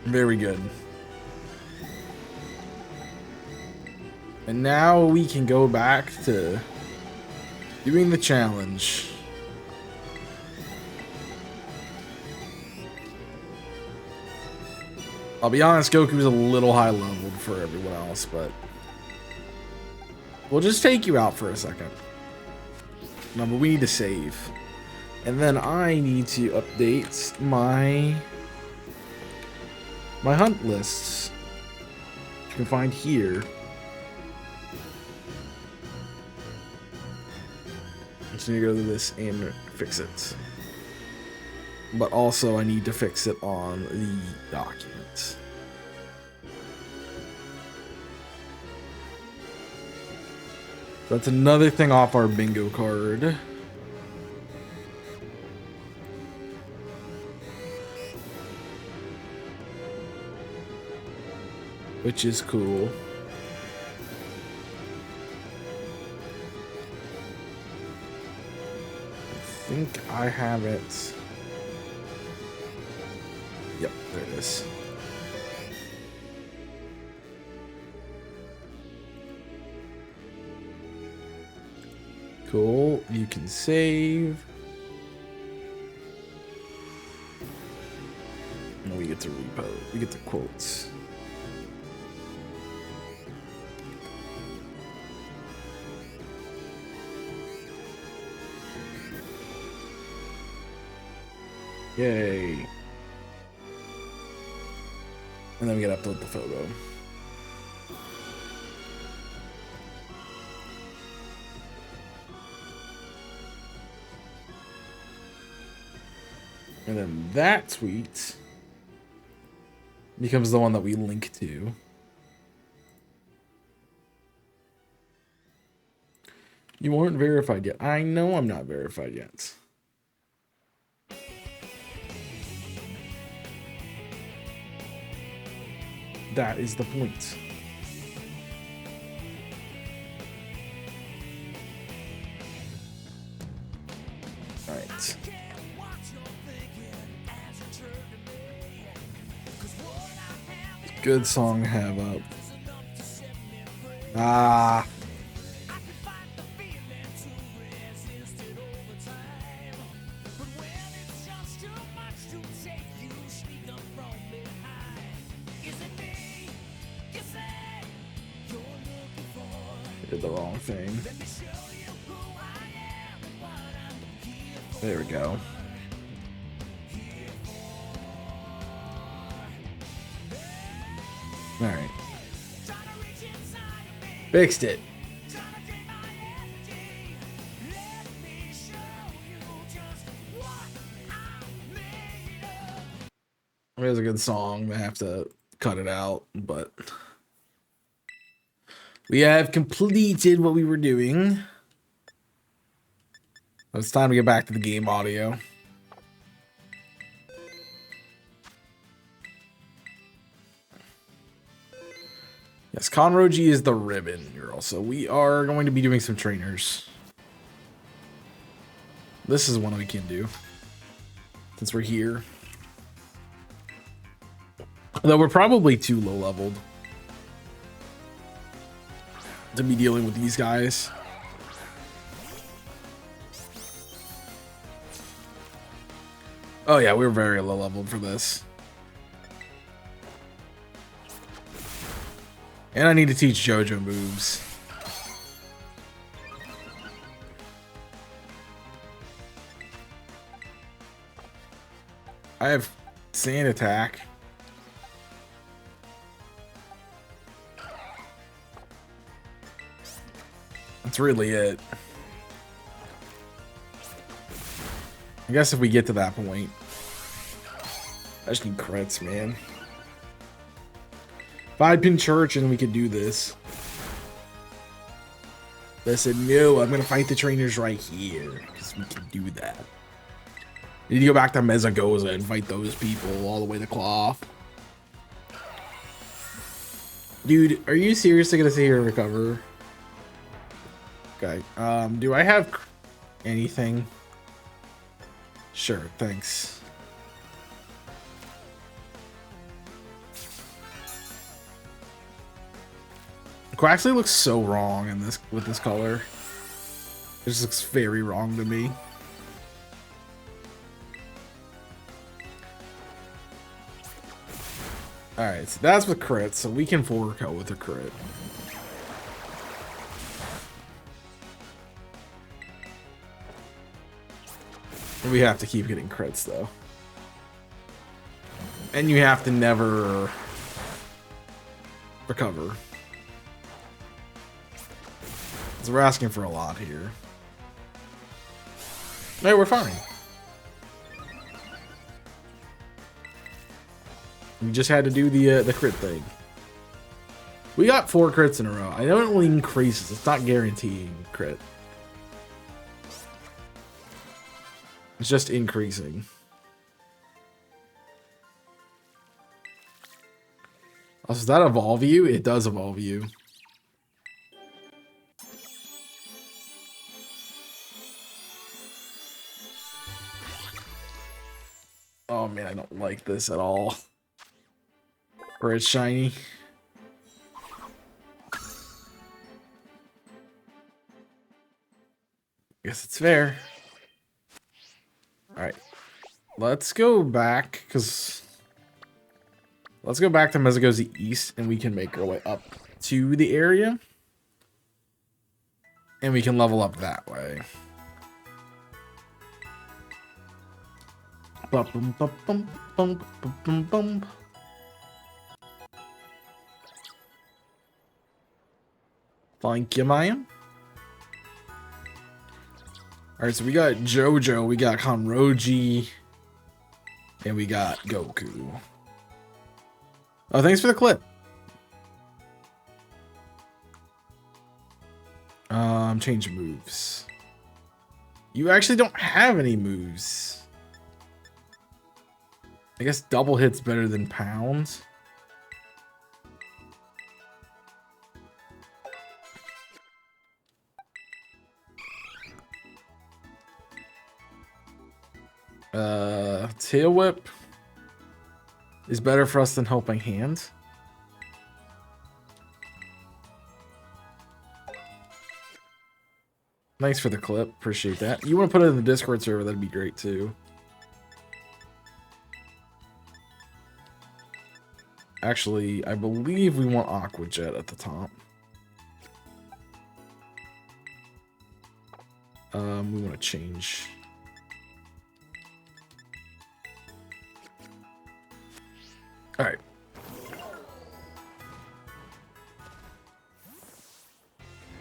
S1: Very good. And now we can go back to doing the challenge. I'll be honest, Goku's a little high leveled for everyone else, but we'll just take you out for a second. No, but we need to save. And then I need to update my hunt lists. You can find here. I just need to go to this and fix it. But also I need to fix it on the document. That's another thing off our bingo card. Which is cool. I think I have it. Yep, there it is. Cool, you can save. And we get to repo, we get to quotes. Yay. And then we gotta upload the photo. And then that tweet becomes the one that we link to. You weren't verified yet. I know I'm not verified yet. That is the point. All right. Good song to have up. Ah. Did the wrong thing. There we go. All right. Fixed it. It was a good song. I have to cut it out, but we have completed what we were doing. It's time to get back to the game audio. Yes, Conroji is the ribbon girl, so we are going to be doing some trainers. This is one we can do, since we're here. Though we're probably too low leveled to be dealing with these guys. Oh yeah, we're very low leveled for this. And I need to teach JoJo moves. I have sand attack. That's really it. I guess if we get to that point. I just need crits, man. If I pin church and we could do this. Listen, no, I'm gonna fight the trainers right here. Because we can do that. We need to go back to Mezagoza and fight those people all the way to Cloth. Dude, are you seriously gonna sit here and recover? Okay. Do I have anything? Sure, thanks. Quaxley looks so wrong in this with this color. It just looks very wrong to me. Alright, so that's with crit, so we can full recall with a crit. We have to keep getting crits though. And you have to never recover. So we're asking for a lot here. Hey, we're fine. We just had to do the crit thing. We got 4 crits in a row. I know it only increases. It's not guaranteeing crit. It's just increasing. Oh, does that evolve you? It does evolve you. Oh man, I don't like this at all. Where it's shiny. Guess it's fair. Alright. Let's go back, because... Let's go back to Mezagoza East, and we can make our way up to the area. And we can level up that way. Bum, bum, bum, bum, bum, bum, bum. Thank you, Maya. Alright, so we got Jojo, we got Kanroji, and we got Goku. Oh, thanks for the clip. Change moves. You actually don't have any moves. I guess double hit's better than pounds. Tail Whip is better for us than Helping Hand. Thanks for the clip. Appreciate that. You want to put it in the Discord server, that'd be great too. Actually, I believe we want Aqua Jet at the top. We want to change. All right.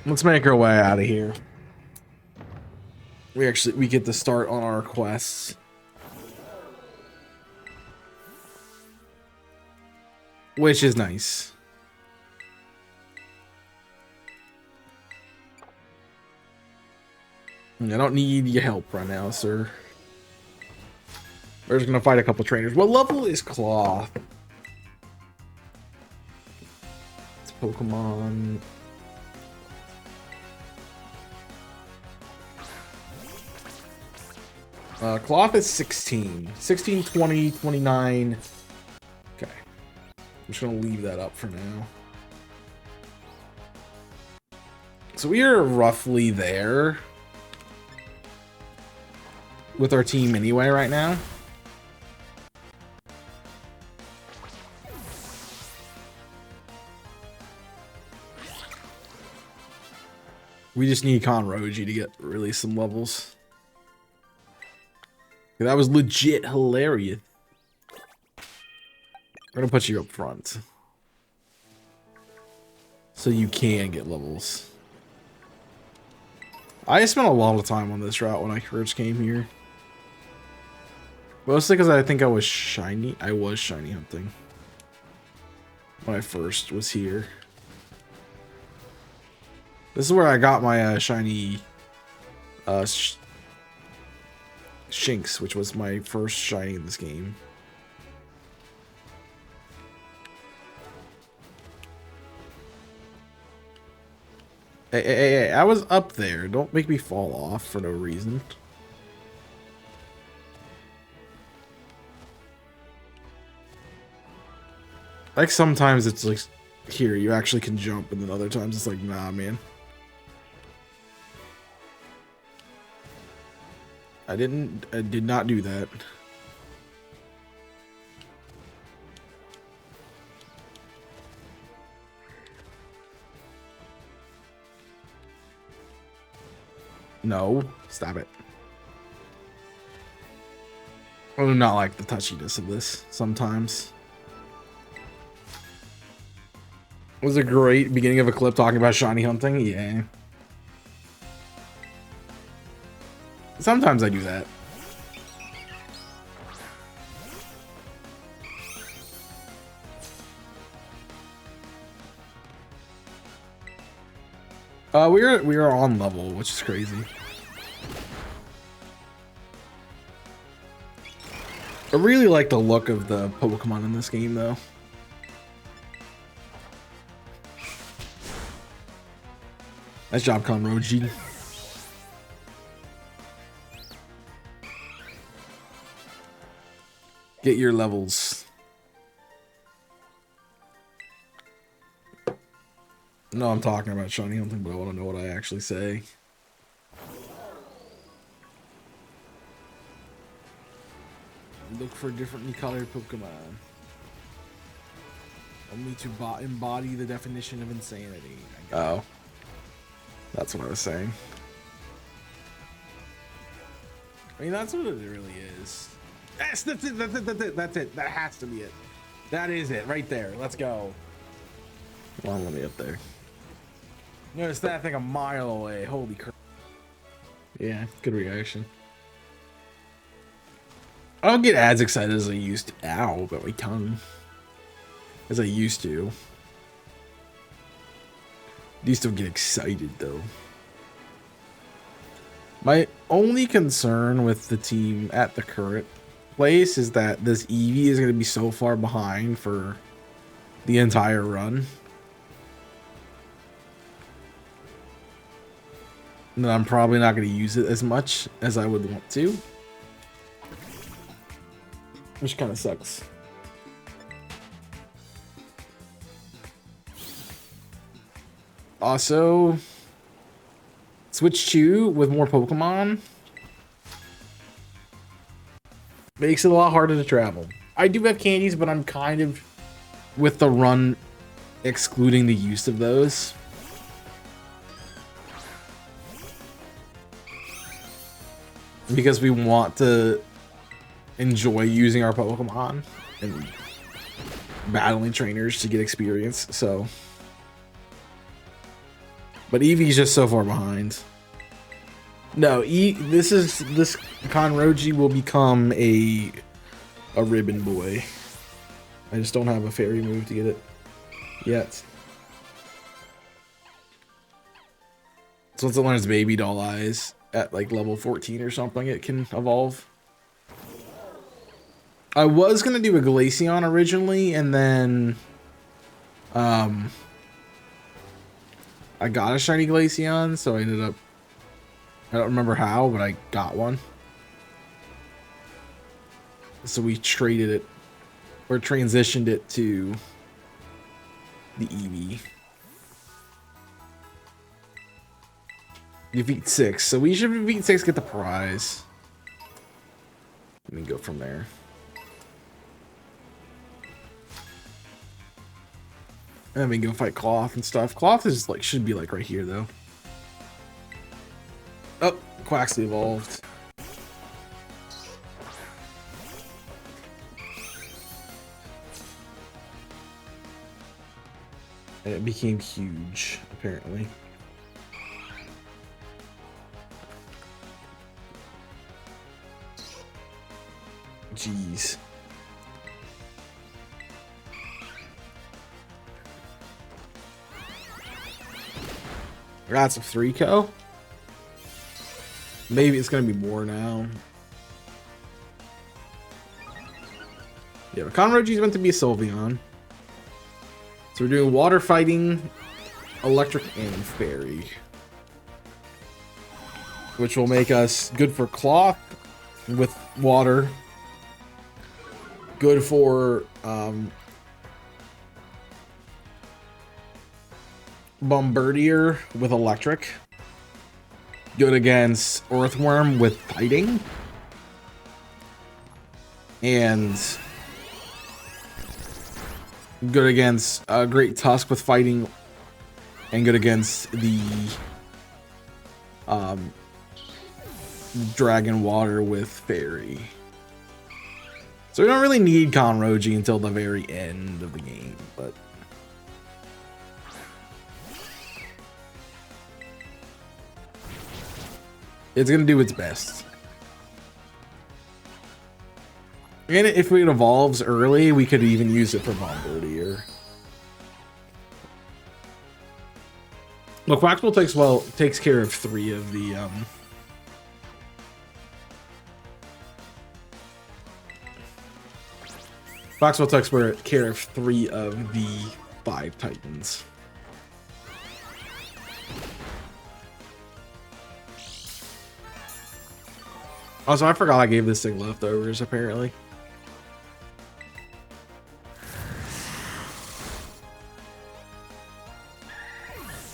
S1: Let's make our way out of here. We get to start on our quests. Which is nice. I don't need your help right now, sir. We're just gonna fight a couple trainers. What level is Cloth? It's Pokemon. Cloth is 16. 16, 20, 29. Okay. I'm just gonna leave that up for now. So we are roughly there with our team anyway right now. We just need Kanroji to get really some levels. That was legit hilarious. We're gonna put you up front. So you can get levels. I spent a lot of time on this route when I first came here. Mostly because I think I was shiny hunting. When I first was here. This is where I got my shiny Shinx, which was my first shiny in this game. Hey, I was up there. Don't make me fall off for no reason. Like sometimes it's like, here, you actually can jump, and then other times it's like, nah, man. I did not do that. No, stop it. I do not like the touchiness of this sometimes. It was a great beginning of a clip talking about shiny hunting. Yeah. Sometimes I do that. We are on level, which is crazy. I really like the look of the Pokemon in this game, though. Nice job, Conroji. Get your levels. No, I'm talking about shiny hunting, but I want to know what I actually say. Look for differently colored Pokemon. Only to embody the definition of insanity. Oh. That's what I was saying. I mean, that's what it really is. That's it. That's it. That has to be it. That is it right there. Let's go. Well, let me up there. Notice that thing a mile away. Holy crap. Yeah, good reaction. I don't get as excited as I used to. Ow, about my tongue. As I used to. I used to get excited though. My only concern with the team at the current place is that this Eevee is going to be so far behind for the entire run. that I'm probably not going to use it as much as I would want to. Which kind of sucks. Also, Switch 2 with more Pokemon makes it a lot harder to travel. I do have candies, but I'm kind of with the run excluding the use of those. Because we want to enjoy using our Pokemon and battling trainers to get experience, so. But Eevee's just so far behind. No, this Conroji will become a ribbon boy. I just don't have a fairy move to get it yet. So once it learns Baby Doll Eyes at like level 14 or something, it can evolve. I was gonna do a Glaceon originally, and then I got a shiny Glaceon, so I ended up, I don't remember how, but I got one. So we traded it, or transitioned it to the Eevee. You beat 6, so we should beat 6, get the prize. Let me go from there. And then we can go fight Cloth and stuff. Cloth is like, should be like right here though. Oh, Quaxly evolved. And it became huge, apparently. Jeez. Got some 3-co. Maybe it's gonna be more now. Yeah, but Conroji's meant to be a Sylveon. So we're doing water fighting, electric, and fairy. Which will make us good for cloth with water. Good for Bombardier with electric. Good against Earthworm with fighting. And good against Great Tusk with fighting. And good against the Dragon Water with fairy. So we don't really need Conroji until the very end of the game, but it's gonna do its best. And if it evolves early, we could even use it for Bombardier. Look, Quaxwell takes care of 3 of the Quaxwell takes care of 3 of the 5 Titans. Also, I forgot I gave this thing leftovers, apparently.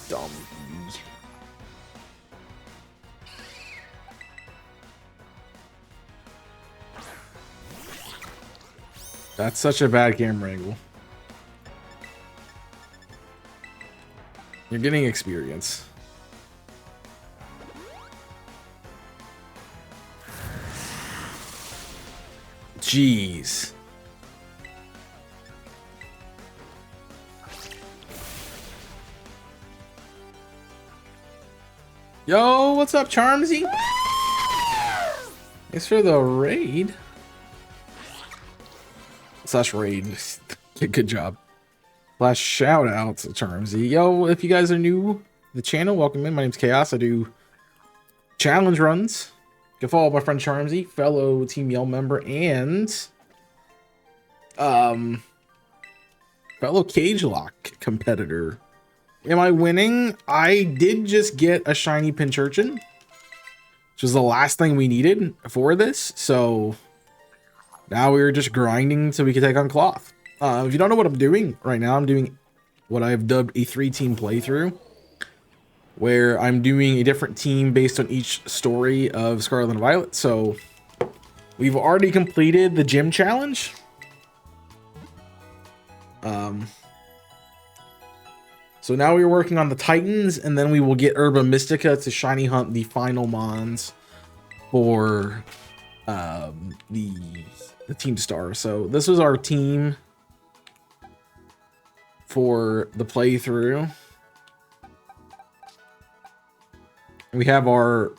S1: Dumb. That's such a bad camera angle. You're getting experience. Jeez. Yo, what's up, Charmsy? Thanks for the raid. Slash raid. Good job. Last shout out to Charmsy. Yo, if you guys are new to the channel, welcome in. My name's Chaos. I do challenge runs. You can follow my friend Charmsy, fellow Team Yell member, and fellow Cage Lock competitor. Am I winning? I did just get a shiny Pincurchin, which was the last thing we needed for this. So now we're just grinding so we can take on Cloth. If you don't know what I'm doing right now, I'm doing what I've dubbed a 3-team playthrough, where I'm doing a different team based on each story of Scarlet and Violet. So we've already completed the gym challenge. So now we're working on the Titans, and then we will get Herba Mystica to shiny hunt the final mons for the Team Star. So this was our team for the playthrough. We have our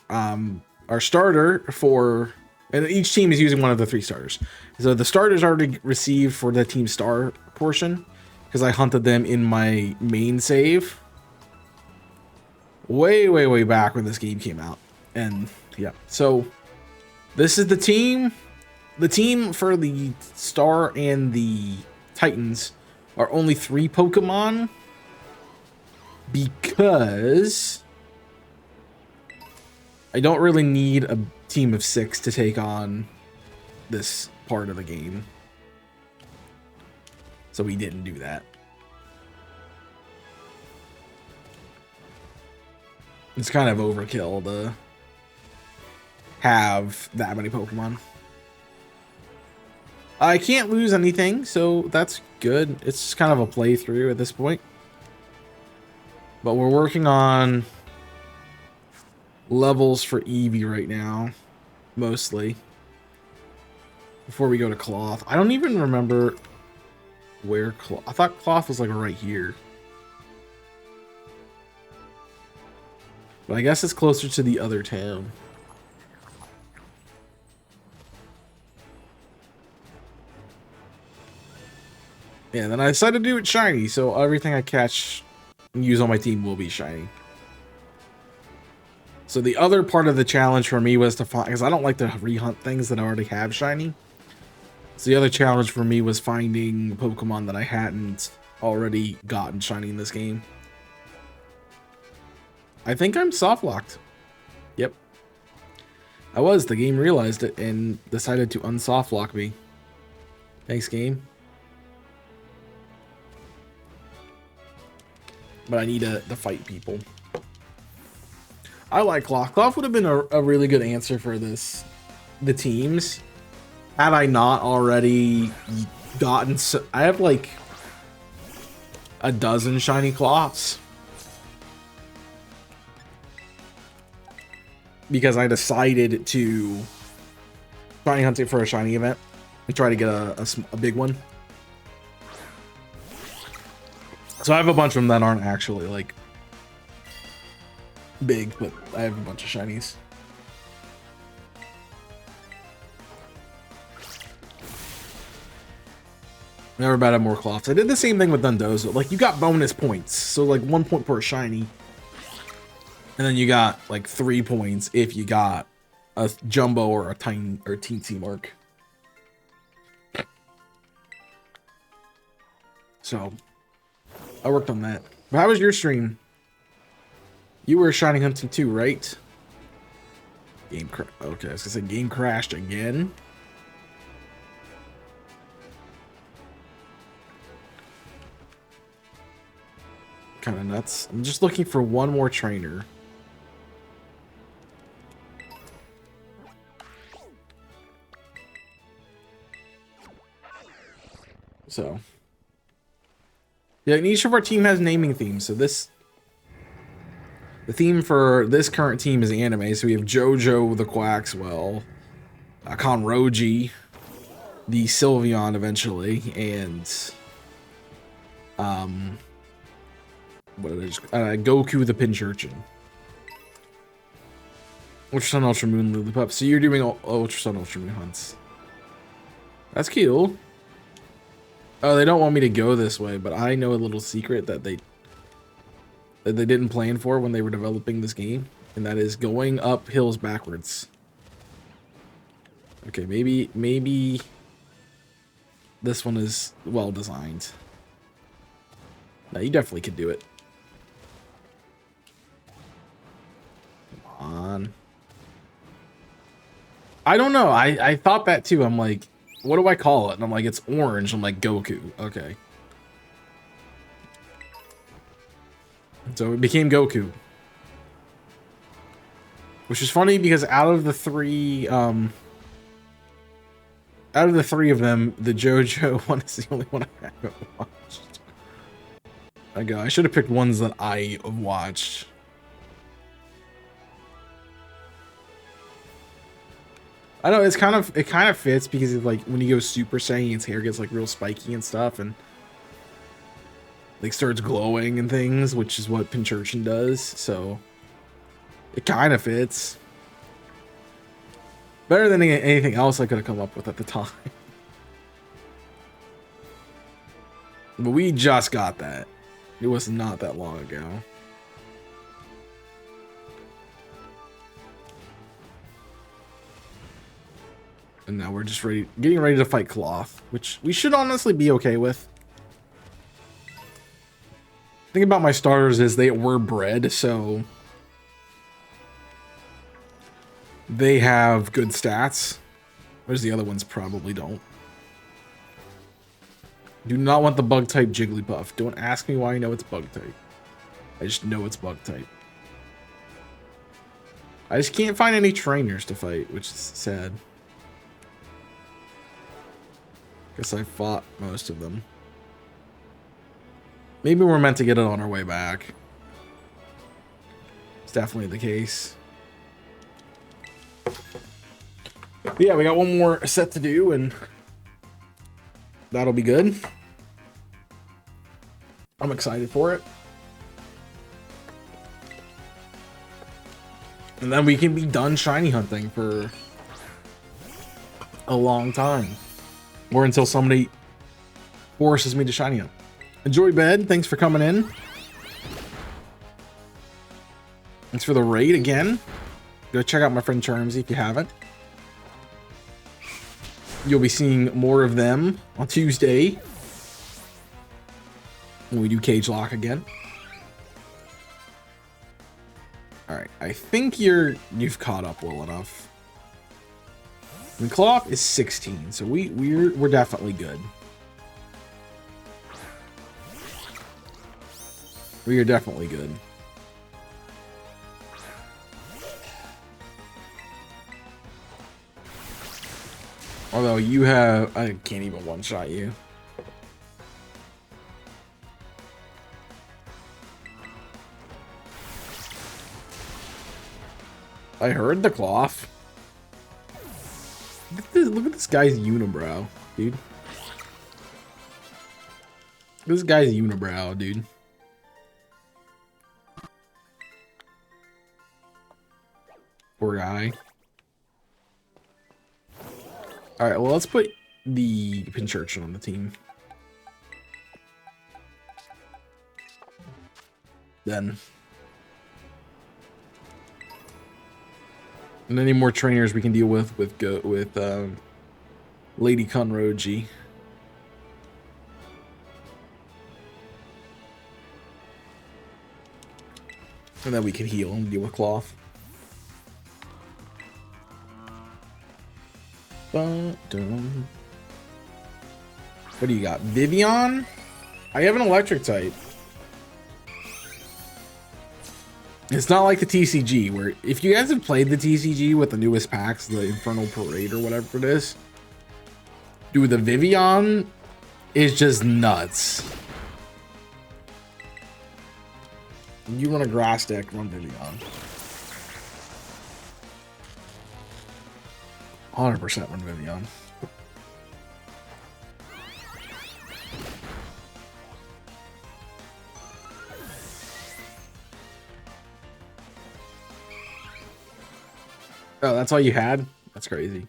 S1: starter for, and each team is using one of the 3 starters. So the starters already received for the Team Star portion, because I hunted them in my main save way back when this game came out. And yeah, so this is the team. The team for the Star and the Titans are only 3 Pokemon, because I don't really need a team of 6 to take on this part of the game. So we didn't do that. It's kind of overkill to have that many Pokemon. I can't lose anything, so that's good. It's just kind of a playthrough at this point. But we're working on levels for Eevee right now, mostly, before we go to Cloth. I don't even remember where Cloth... I thought Cloth was like right here. But I guess it's closer to the other town. Yeah, then I decided to do it shiny, so everything I catch and use on my team will be shiny. So the other part of the challenge for me was to find, because I don't like to rehunt things that I already have shiny. So the other challenge for me was finding Pokemon that I hadn't already gotten shiny in this game. I think I'm soft locked. Yep. I was. The game realized it and decided to unsoft lock me. Thanks, game. But I need to fight people. I like Cloth. Cloth would have been a really good answer for this. The teams. Had I not already gotten... I have like a dozen shiny Cloths. Because I decided to try hunt it for a shiny event. And try to get a big one. So I have a bunch of them that aren't actually like big, but I have a bunch of shinies. Never bad at more Cloths. I did the same thing with Dundozo. Like, you got bonus points. So like 1 point per shiny. And then you got like 3 points if you got a jumbo or a tiny or teensy mark. So I worked on that. But how was your stream? You were shiny hunting too, right? Okay, I was gonna say game crashed again. Kind of nuts. I'm just looking for one more trainer. So yeah, and each of our team has naming themes. So the theme for this current team is anime. So we have JoJo the Quaxwell, Conroji, the Sylveon eventually, and what it is, Goku the Pincurchin. Ultra Sun, Ultra Moon, Lillipup. So you're doing Ultra Sun, Ultra Moon hunts. That's cute. Oh, they don't want me to go this way, but I know a little secret that they didn't plan for when they were developing this game, and that is going up hills backwards. Okay, maybe this one is well designed. No, you definitely could do it. Come on. I don't know. I thought that too. I'm like, what do I call it? And I'm like, it's orange. I'm like, Goku. Okay. So it became Goku. Which is funny because out of the three of them, the JoJo one is the only one I haven't watched. I should have picked ones that I have watched. I know it kind of fits because it's like when you go Super Saiyan, his hair gets like real spiky and stuff, and like starts glowing and things, which is what Pincurchin does. So it kind of fits better than anything else I could have come up with at the time. But we just got that. It was not that long ago. And now we're just getting ready to fight Cloth, which we should honestly be okay with. The thing about my starters is they were bred, so they have good stats, whereas the other ones probably don't. Do not want the bug type Jigglypuff. Don't ask me why I know it's bug type. I just know it's bug type. I just can't find any trainers to fight, which is sad. Guess I fought most of them. Maybe we're meant to get it on our way back. It's definitely the case. But yeah, we got one more set to do, and that'll be good. I'm excited for it. And then we can be done shiny hunting for a long time. Or until somebody forces me to shiny hunt. Enjoy bed. Thanks for coming in. Thanks for the raid again. Go check out my friend Charmsy if you haven't. You'll be seeing more of them on Tuesday when we do Cage Lock again. All right, I think you've caught up well enough. And Cloth is 16, so we're definitely good. We are definitely good. Although you have, I can't even one-shot you. I heard the Cloth. Look at this guy's unibrow, dude. This guy's unibrow, dude. Poor guy. All right, well, let's put the Pincurchin on the team. Then. And any more trainers we can deal with Lady Conroji. And then we can heal and deal with Cloth. What do you got? Vivian? I have an electric type. It's not like the TCG, where if you guys have played the TCG with the newest packs, the Infernal Parade or whatever it is, dude, the Vivian is just nuts. You run a grass deck, run Vivian. 100% run Vivian. Oh, that's all you had? That's crazy.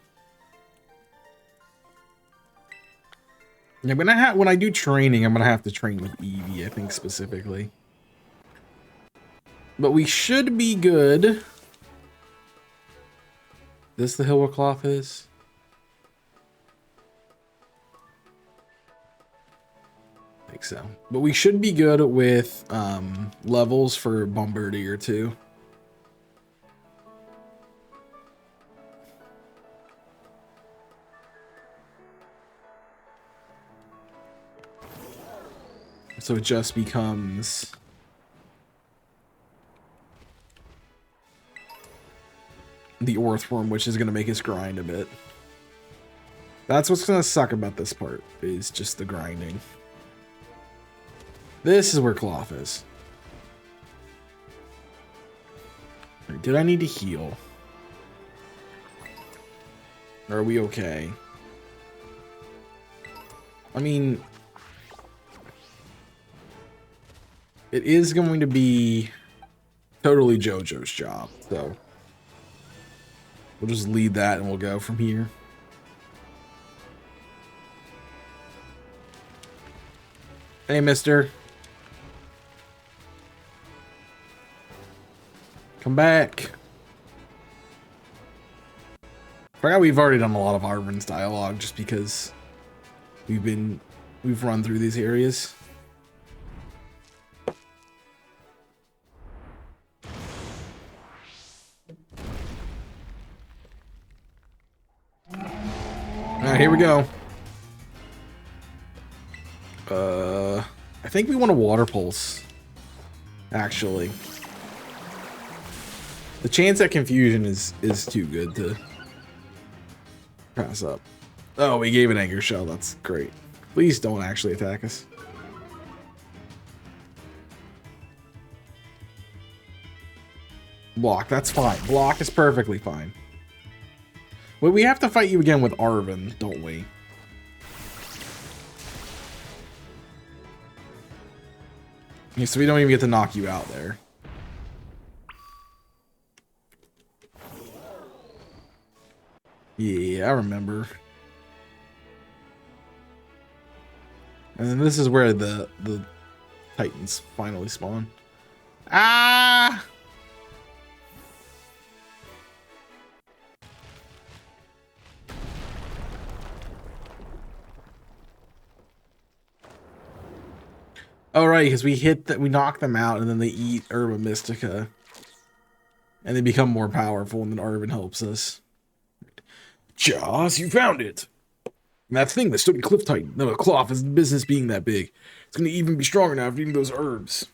S1: Yeah, I'm gonna have, when I do training, I'm gonna have to train with Eevee, I think specifically. But we should be good. This the hill where Cloth is? I think so. But we should be good with levels for Bombardier too. So it just becomes the Orthworm, which is going to make us grind a bit. That's what's going to suck about this part, is just the grinding. This is where Cloth is. Did I need to heal? Or are we okay? I mean, it is going to be totally JoJo's job, so we'll just lead that and we'll go from here. Hey, mister. Come back. I forgot we've already done a lot of Arven's dialogue just because we've run through these areas. Alright, here we go. I think we want a Water Pulse, actually. The chance at confusion is too good to pass up. Oh, we gave an Anger Shell. That's great. Please don't actually attack us. Block, that's fine. Block is perfectly fine. Well, we have to fight you again with Arven, don't we? Yeah, so we don't even get to knock you out there. Yeah, I remember. And then this is where the Titans finally spawn. Ah! Oh, right, because we knock them out, and then they eat Herba Mystica. And they become more powerful, and then Arven helps us. Jaws, you found it! And that thing that stood in Cliff Titan, no, a cloth is business being that big. It's gonna even be stronger now after eating those herbs.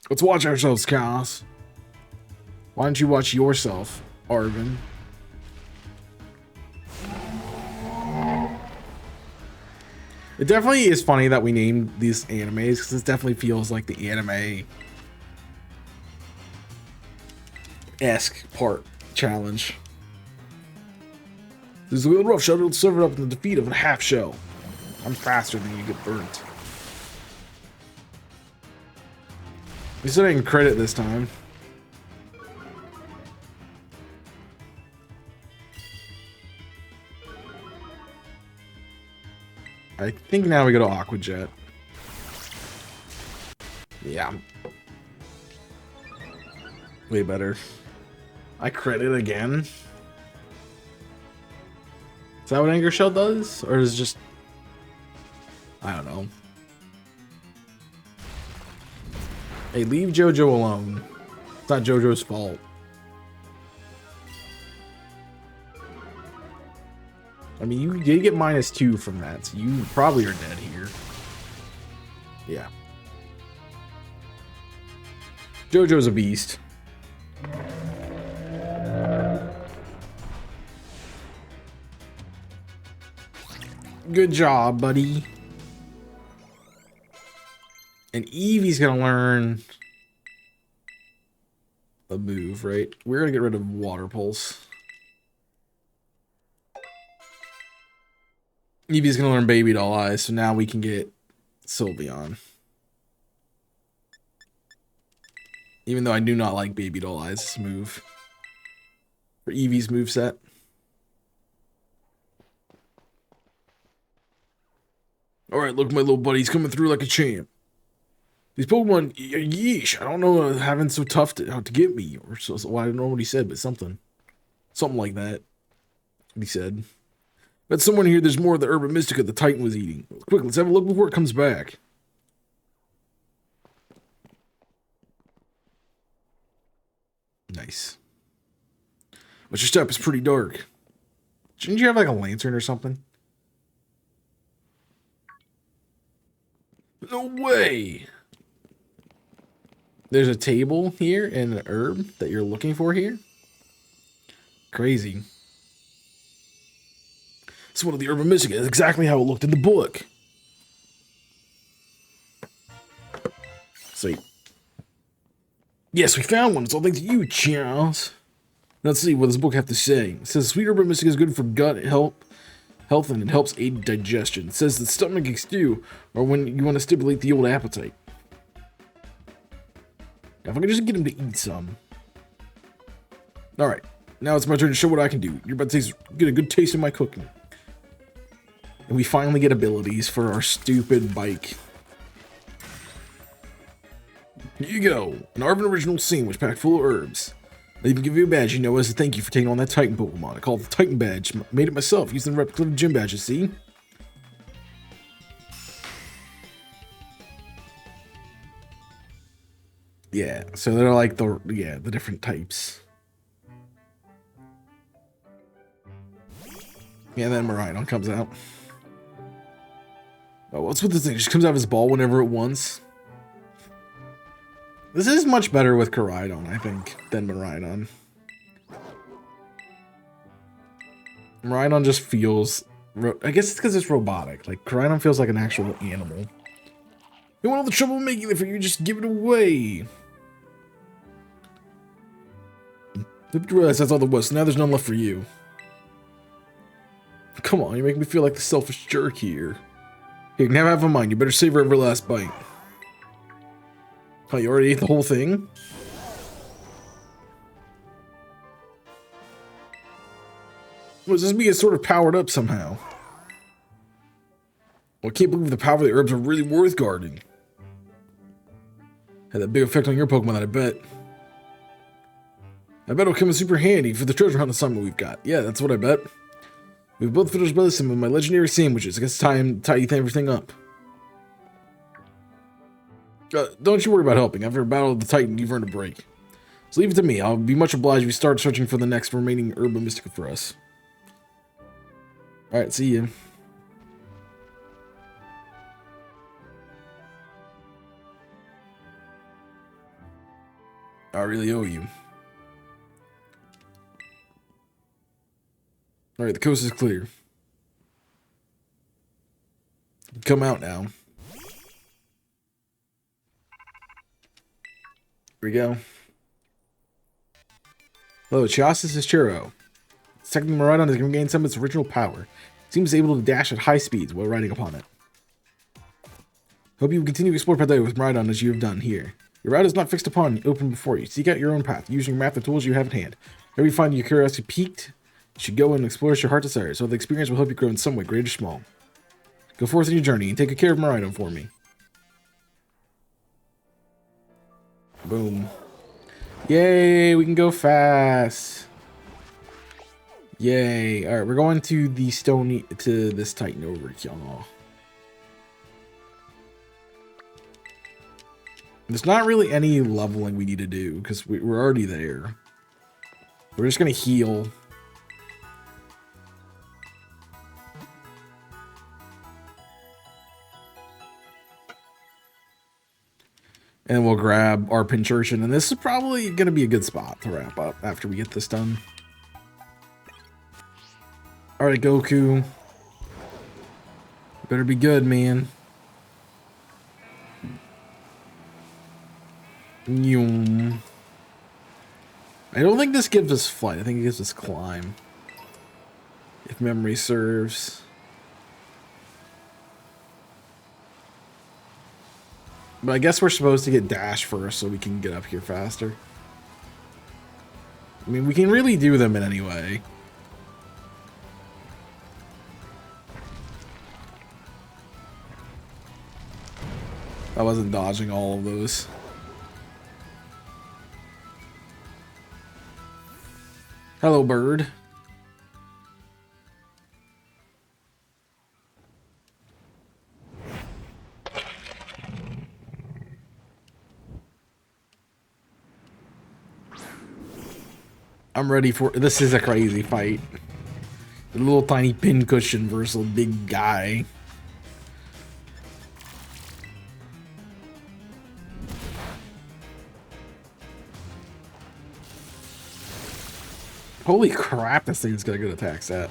S1: Let's watch ourselves, Chaos. Why don't you watch yourself, Arven? It definitely is funny that we named these animes, because this definitely feels like the anime-esque part challenge. This is a little rough shell. It'll serve it up in the defeat of a half shell. I'm faster than you get burnt. At least I didn't credit this time. I think now we go to Aqua Jet. Yeah. Way better. I credit again. Is that what Anger Shell does? Or is it just... I don't know. Hey, leave JoJo alone. It's not JoJo's fault. I mean, you did get -2 from that, so you probably are dead here. Yeah. JoJo's a beast. Good job, buddy. And Eevee's gonna learn a move, right? We're gonna get rid of Water Pulse. Eevee's gonna learn Baby Doll Eyes, so now we can get Sylveon. Even though I do not like Baby Doll Eyes' move. For Eevee's moveset. Alright, look, my little buddy's coming through like a champ. These Pokemon, yeesh, I don't know, having so tough to get me. Or so, well, I don't know what he said, but something. Something like that. What he said. Bet someone here there's more of the Herba Mystica the Titan was eating. Quick, let's have a look before it comes back. Nice. But your step is pretty dark. Shouldn't you have like a lantern or something? No way! There's a table here and an herb that you're looking for here? Crazy. It's one of the Herba Mystica. It's exactly how it looked in the book. Sweet. Yes, we found one. It's all thanks to you, Charles. Let's see what this book have to say. It says sweet Herba Mystica is good for gut health, and it helps aid digestion. It says the stomach aches stew, or when you want to stimulate the old appetite. Now, if I can just get him to eat some. Alright, now it's my turn to show what I can do. You're about to get a good taste of my cooking. And we finally get abilities for our stupid bike. Here you go, an Arven original sandwich packed full of herbs. They even give you a badge, you know, as a thank you for taking on that Titan Pokemon. I call it the Titan Badge. Made it myself, using the replica of gym badges, see? Yeah, so they're like the different types. Yeah, then Miraidon comes out. Oh, what's with this thing? It just comes out of his ball whenever it wants. This is much better with Koraidon, I think, than Miraidon. Miraidon just feels... I guess it's because it's robotic. Like, Koraidon feels like an actual animal. You want all the trouble making it for you, just give it away. You realize that's all there was, so now there's none left for you. Come on, you make me feel like the selfish jerk here. Here, you can have half of mine. You better savor every last bite. Oh, you already ate the whole thing? Was this being sort of powered up somehow? Well, I can't believe the power of the herbs are really worth guarding. Had that big effect on your Pokemon, I bet. I bet it'll come in super handy for the treasure hunt assignment we've got. Yeah, that's what I bet. We've both finished medicine with my legendary sandwiches. I guess it's time to tie everything up. Don't you worry about helping. After a battle with the Titan, you've earned a break. So leave it to me. I'll be much obliged if you start searching for the next remaining Herba Mystica for us. Alright, see you. I really owe you. Alright, the coast is clear. Come out now. Here we go. Hello, Chiasis is Chiro. Second Miraidon has regained some of its original power. It seems able to dash at high speeds while riding upon it. Hope you will continue to explore Paldea with Miraidon as you have done here. Your route is not fixed upon, open before you. Seek out your own path, using your map and tools you have at hand. Whenever you find your curiosity piqued, you should go and explore as your heart desires, so the experience will help you grow in some way, great or small. Go forth on your journey and take good care of Miraidon for me. Boom. Yay, we can go fast. Yay. Alright, we're going to the stone, to this Titan over, y'all. There's not really any leveling we need to do, because we're already there. We're just going to heal. And we'll grab our Pincursion, and this is probably going to be a good spot to wrap up after we get this done. Alright, Goku. Better be good, man. I don't think this gives us flight. I think it gives us climb. If memory serves. But I guess we're supposed to get dash first so we can get up here faster. I mean, we can really do them in any way. I wasn't dodging all of those. Hello, bird. I'm ready for this. Is a crazy fight. A little tiny Pincushion versus a big guy. Holy crap, this thing's got a good attack set.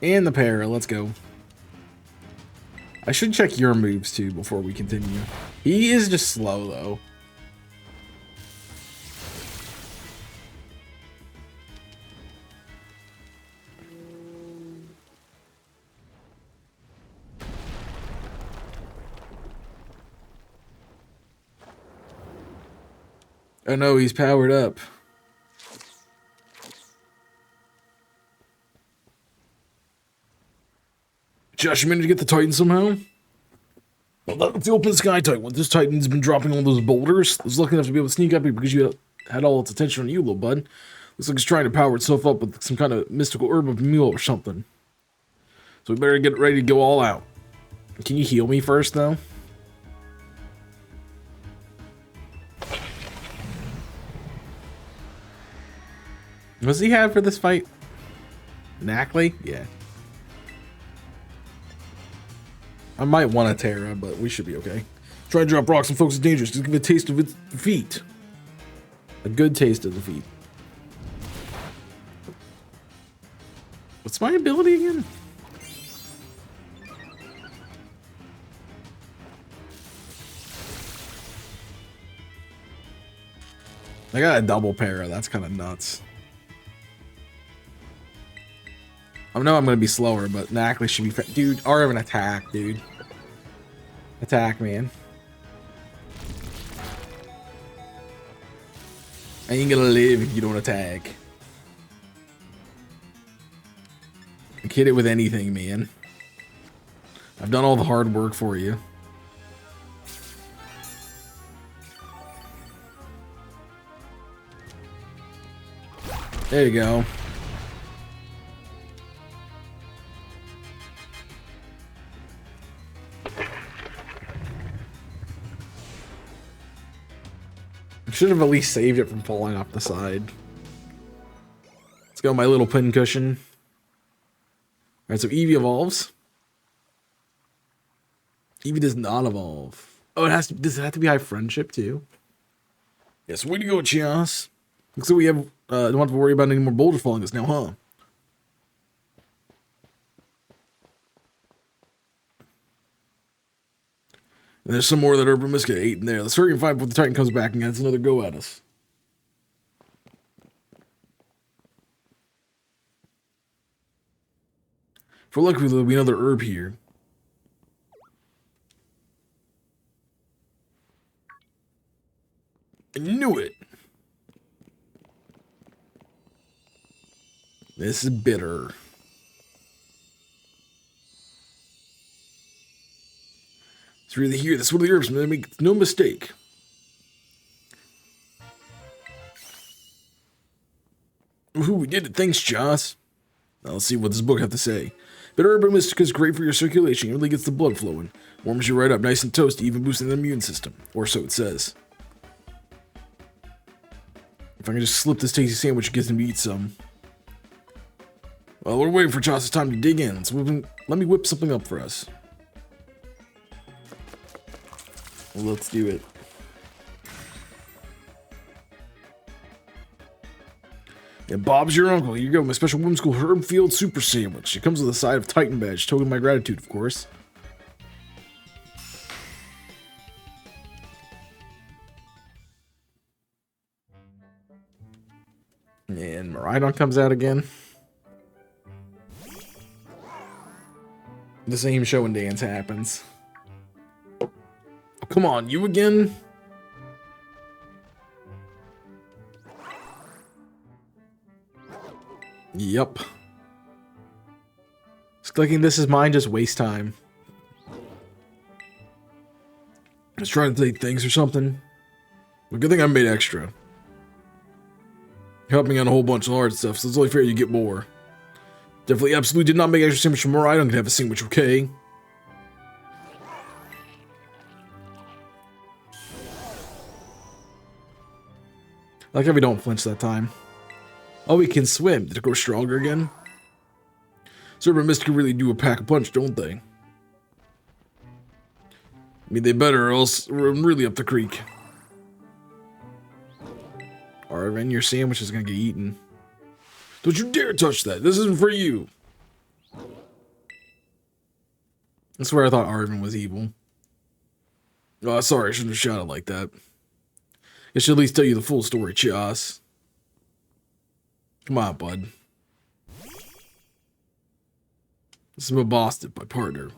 S1: And the para, let's go. I should check your moves too before we continue. He is just slow though. Oh no, he's powered up. Josh, you managed to get the Titan somehow? Well, that's the open sky Titan. This Titan's been dropping all those boulders. It's lucky enough to be able to sneak up here because you had all its attention on you, little bud. Looks like it's trying to power itself up with some kind of mystical herb of mule or something. So we better get ready to go all out. Can you heal me first, though? What's he have for this fight? Nacli? Yeah. I might want a Terra, but we should be okay. Try to drop rocks and focus is dangerous. Just give it a taste of its defeat. A good taste of defeat. What's my ability again? I got a double para. That's kind of nuts. I know I'm going to be slower, but Nacli should be... Dude, or an attack, dude. Attack, man. I ain't going to live if you don't attack. Like, hit it with anything, man. I've done all the hard work for you. There you go. I should have at least saved it from falling off the side. Let's go, my little pin cushion. Alright, so Eevee evolves. Eevee does not evolve. Oh, it has to. Does it have to be high friendship too? Yes, way to go, Chios. Looks like we have don't have to worry about any more boulders falling us now, huh? And there's some more that Urban Miska ate in there. Let's hurry and find before the Titan comes back and gets another go at us. For luck, there'll be another herb here. I knew it. This is bitter. It's really here. That's one of the herbs. Make no mistake. Ooh, we did it. Thanks, Joss. Now let's see what this book has to say. Bitter Urban Mystica is great for your circulation. It really gets the blood flowing. Warms you right up, nice and toasty, even boosting the immune system. Or so it says. If I can just slip this tasty sandwich, it gets him to eat some. Well, we're waiting for Joss's time to dig in. Let me whip something up for us. Well, let's do it. Yeah, Bob's your uncle. Here you go, my special whimsical herb field super sandwich. It comes with a side of Titan badge, token my gratitude, of course. And Miraidon comes out again. The same show and dance happens. Oh, come on, you again? Yep. Just clicking this is mine, just waste time. I was trying to take things or something. Well, good thing I made extra. Helping out a whole bunch of hard stuff, so it's only fair you get more. Definitely absolutely did not make extra sandwich for more. I don't have a sandwich, okay? I like how we don't flinch that time. Oh, we can swim. Did it grow stronger again? Urban Mystica really do a pack a punch, don't they? I mean, they better, or else we're really up the creek. Arven, your sandwich is gonna get eaten. Don't you dare touch that. This isn't for you. I swear I thought Arven was evil. Oh, sorry, I shouldn't have shouted like that. I should at least tell you the full story, Chios. Come on, bud. This is my boss, my partner.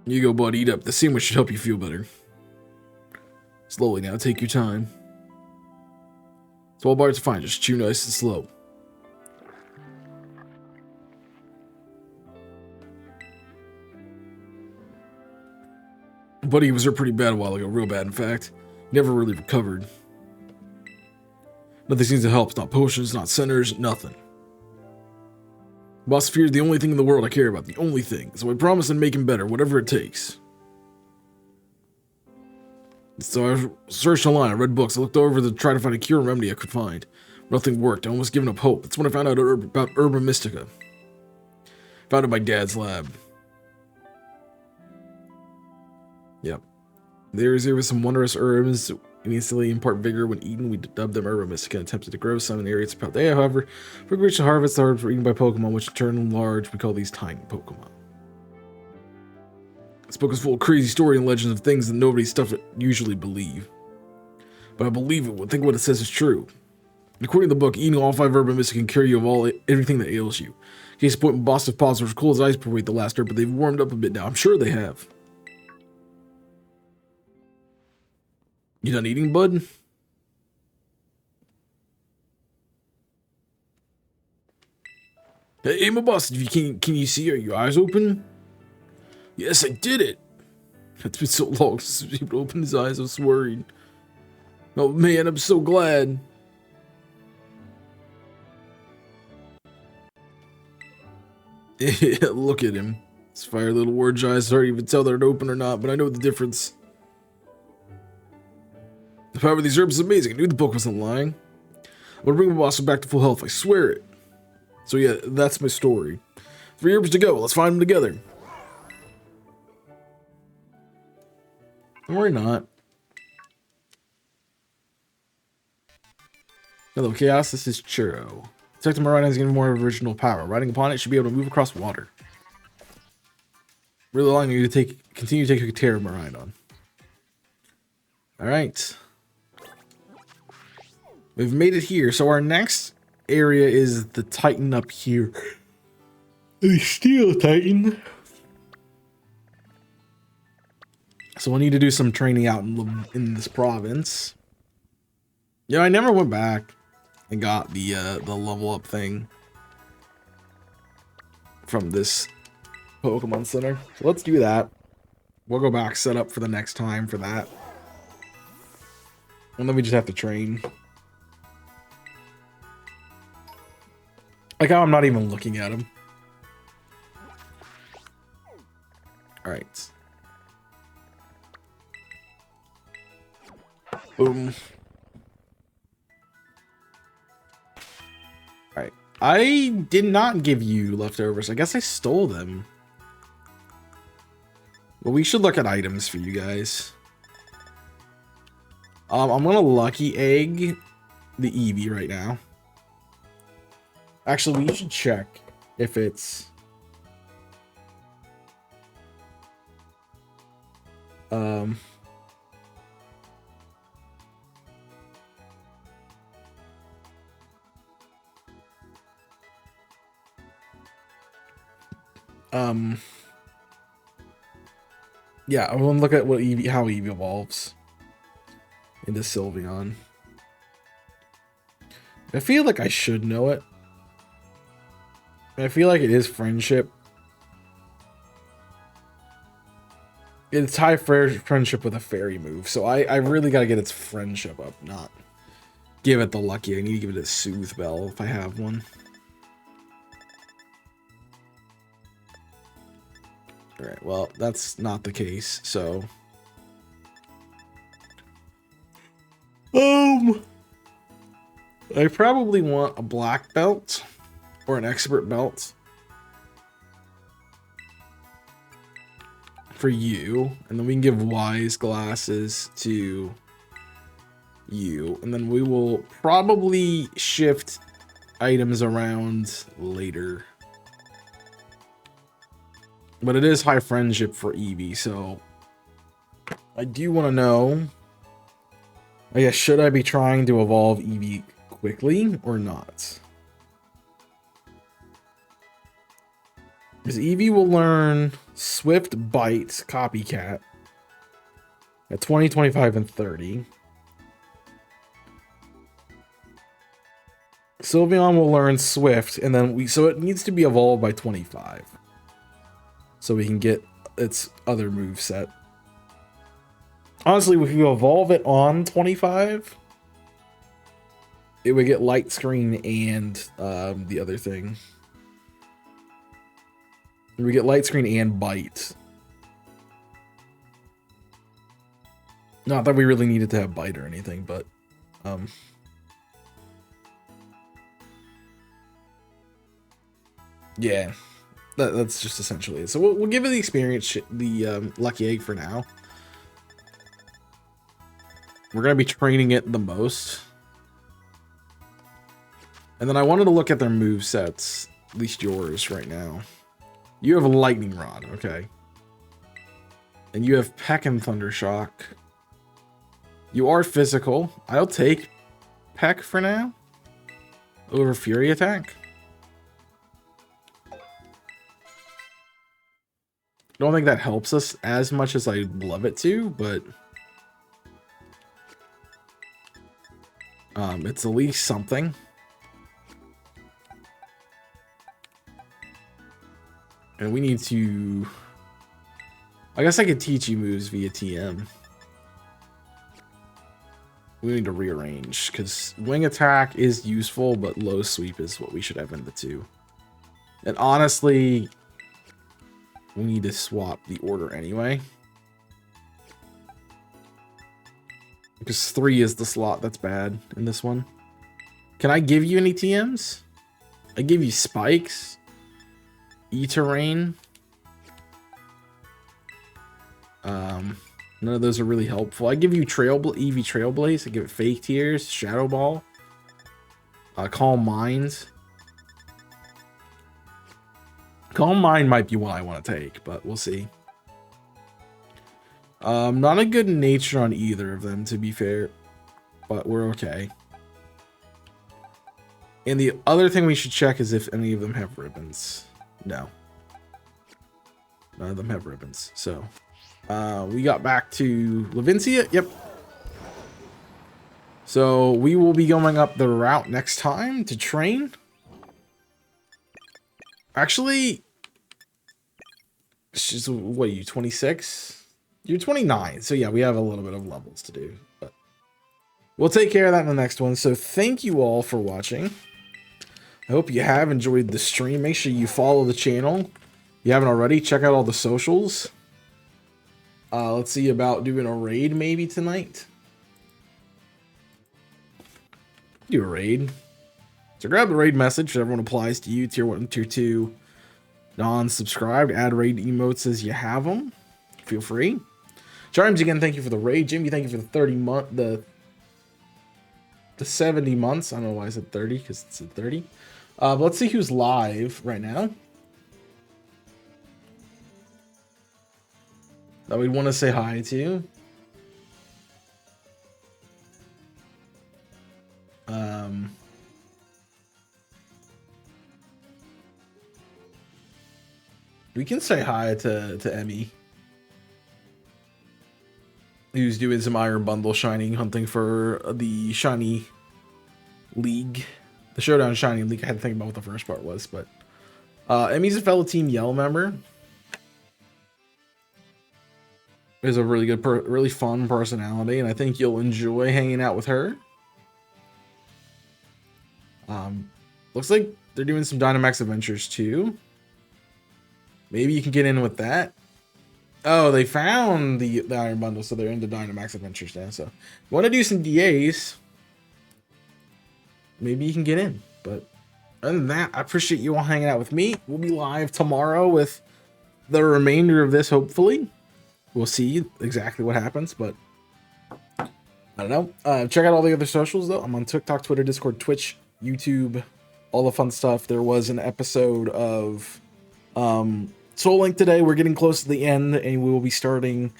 S1: You go, bud, eat up. The sandwich should help you feel better. Slowly now, take your time. 12 bars are fine, just chew nice and slow. Buddy was hurt pretty bad a while ago, real bad in fact. Never really recovered. Nothing seems to help, not potions, not centers, nothing. Boss Fear is the only thing in the world I care about, the only thing. So I promise to make him better, whatever it takes. So I searched online, I read books, I looked over to try to find a cure and remedy I could find. Nothing worked, I almost given up hope. That's when I found out about Urban Mystica. Found it in my dad's lab. Yep. There was some wondrous herbs instantly impart vigor when eaten. We dubbed them Urban Mystica and attempted to grow some in areas of Paldea. However, if we reach the harvest, the herbs were eaten by Pokemon, which in turn large, we call these tiny Pokemon. This book is full of crazy story and legends of things that nobody's stuff usually believe. But I believe it. Think what it says is true. According to the book, eating all 5 Urban Mystica can cure you of everything that ails you. Case in point, Boss of Paws was cool as ice per the last herb, but they've warmed up a bit now. I'm sure they have. You done eating, bud? Hey, my boss, if you can you see? Are your eyes open? Yes, I did it. It's been so long since he opened his eyes. I was worried. Oh man, I'm so glad. Look at him. His fire little orange eyes hard to even tell they're open or not, but I know the difference. The power of these herbs is amazing. I knew the book wasn't lying. I'm gonna bring my boss back to full health, I swear it. So yeah, that's my story. 3 herbs to go, let's find them together. Or not. Hello, Chaos, this is Churro. Detective Marina is getting more original power. Riding upon it should be able to move across water. Really allowing you to continue to take care of Maridon. Alright. We've made it here. So our next area is the Titan up here. The Steel Titan. So we'll need to do some training out in this province. Yeah, I never went back and got the level up thing from this Pokemon Center. So let's do that. We'll go back, set up for the next time for that. And then we just have to train. Like how I'm not even looking at him. Alright. Boom. Alright. I did not give you leftovers. I guess I stole them. Well, we should look at items for you guys. I'm gonna lucky egg the Eevee right now. Actually, we should check if it's yeah, I want to look at what Eevee, how Eevee evolves into Sylveon. I feel like I should know it. I feel like it is friendship. It's high friendship with a fairy move, so I really gotta get its friendship up, not give it the lucky. I need to give it a Soothe Bell if I have one. Alright, well, that's not the case, so... I probably want a black belt or an expert belt for you, and then we can give wise glasses to you, and then we will probably shift items around later. But it is high friendship for Eevee, so I do want to know, I guess, should I be trying to evolve Eevee quickly or not? Because Eevee will learn Swift Bite Copycat at 20, 25, and 30. Sylveon will learn Swift, and then so it needs to be evolved by 25. So we can get its other moveset. Honestly, if you evolve it on 25, it would get Light Screen and the other thing. We get Light Screen and Bite. Not that we really needed to have Bite or anything, but yeah, that's just essentially it. So we'll give it the experience, the lucky egg for now. We're gonna be training it the most, and then I wanted to look at their move sets, at least yours right now. You have a Lightning Rod, okay. And you have Peck and Thunder Shock. You are physical. I'll take Peck for now over Fury Attack. I don't think that helps us as much as I'd love it to, but It's at least something. And we need to... I guess I could teach you moves via TM. We need to rearrange, because wing attack is useful, but low sweep is what we should have in the 2. And honestly, we need to swap the order anyway. Because 3 is the slot that's bad in this one. Can I give you any TMs? I give you spikes. E-terrain. None of those are really helpful. I give you EV Trailblaze. I give it Fake Tears, Shadow Ball, Calm Mind. Calm Mind might be what I want to take, but we'll see. Not a good nature on either of them, to be fair, but we're okay. And the other thing we should check is if any of them have ribbons. No. None of them have ribbons, so... we got back to Levincia. Yep. So we will be going up the route next time to train. Actually, she's, what are you, 26? You're 29. So yeah, we have a little bit of levels to do. But we'll take care of that in the next one. So thank you all for watching. I hope you have enjoyed the stream. Make sure you follow the channel. If you haven't already, check out all the socials. Let's see about doing a raid maybe tonight. Do a raid. So grab the raid message. Everyone applies to you. Tier 1, Tier 2. Non-subscribed. Add raid emotes as you have them. Feel free. Charms, again, thank you for the raid. Jimmy, thank you for the 30 month, the 70 months. I don't know why I said 30, because it's at 30. But let's see who's live right now. That we'd want to say hi to. We can say hi to Emmy, who's doing some Iron Bundle Shining hunting for the Shiny League. The Showdown Shiny League. I had to think about what the first part was, but Emmy's a fellow Team Yell member. Is a really good, really fun personality, and I think you'll enjoy hanging out with her. Looks like they're doing some Dynamax Adventures too. Maybe you can get in with that. Oh, they found the Iron Bundle, so they're into Dynamax Adventures now. So, if you want to do some DAs, maybe you can get in. But other than that, I appreciate you all hanging out with me. We'll be live tomorrow with the remainder of this, hopefully. We'll see exactly what happens, but I don't know. Check out all the other socials, though. I'm on TikTok, Twitter, Discord, Twitch, YouTube, all the fun stuff. There was an episode of Soul Link today. We're getting close to the end, and we will be starting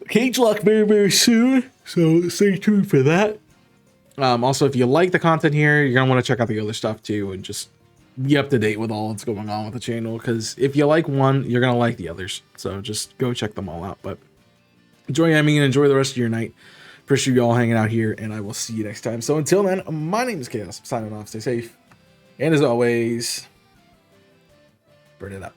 S1: Cage Lock very, very soon. So stay tuned for that. Also, if you like the content here, you're going to want to check out the other stuff, too, and just be up to date with all that's going on with the channel, because if you like one, you're gonna like the others, so just go check them all out. But enjoy Emmy and enjoy the rest of your night. Appreciate you all hanging out here, and I will see you next time. So until then, my name is Chaos. I'm signing off. Stay safe, and as always, burn it up.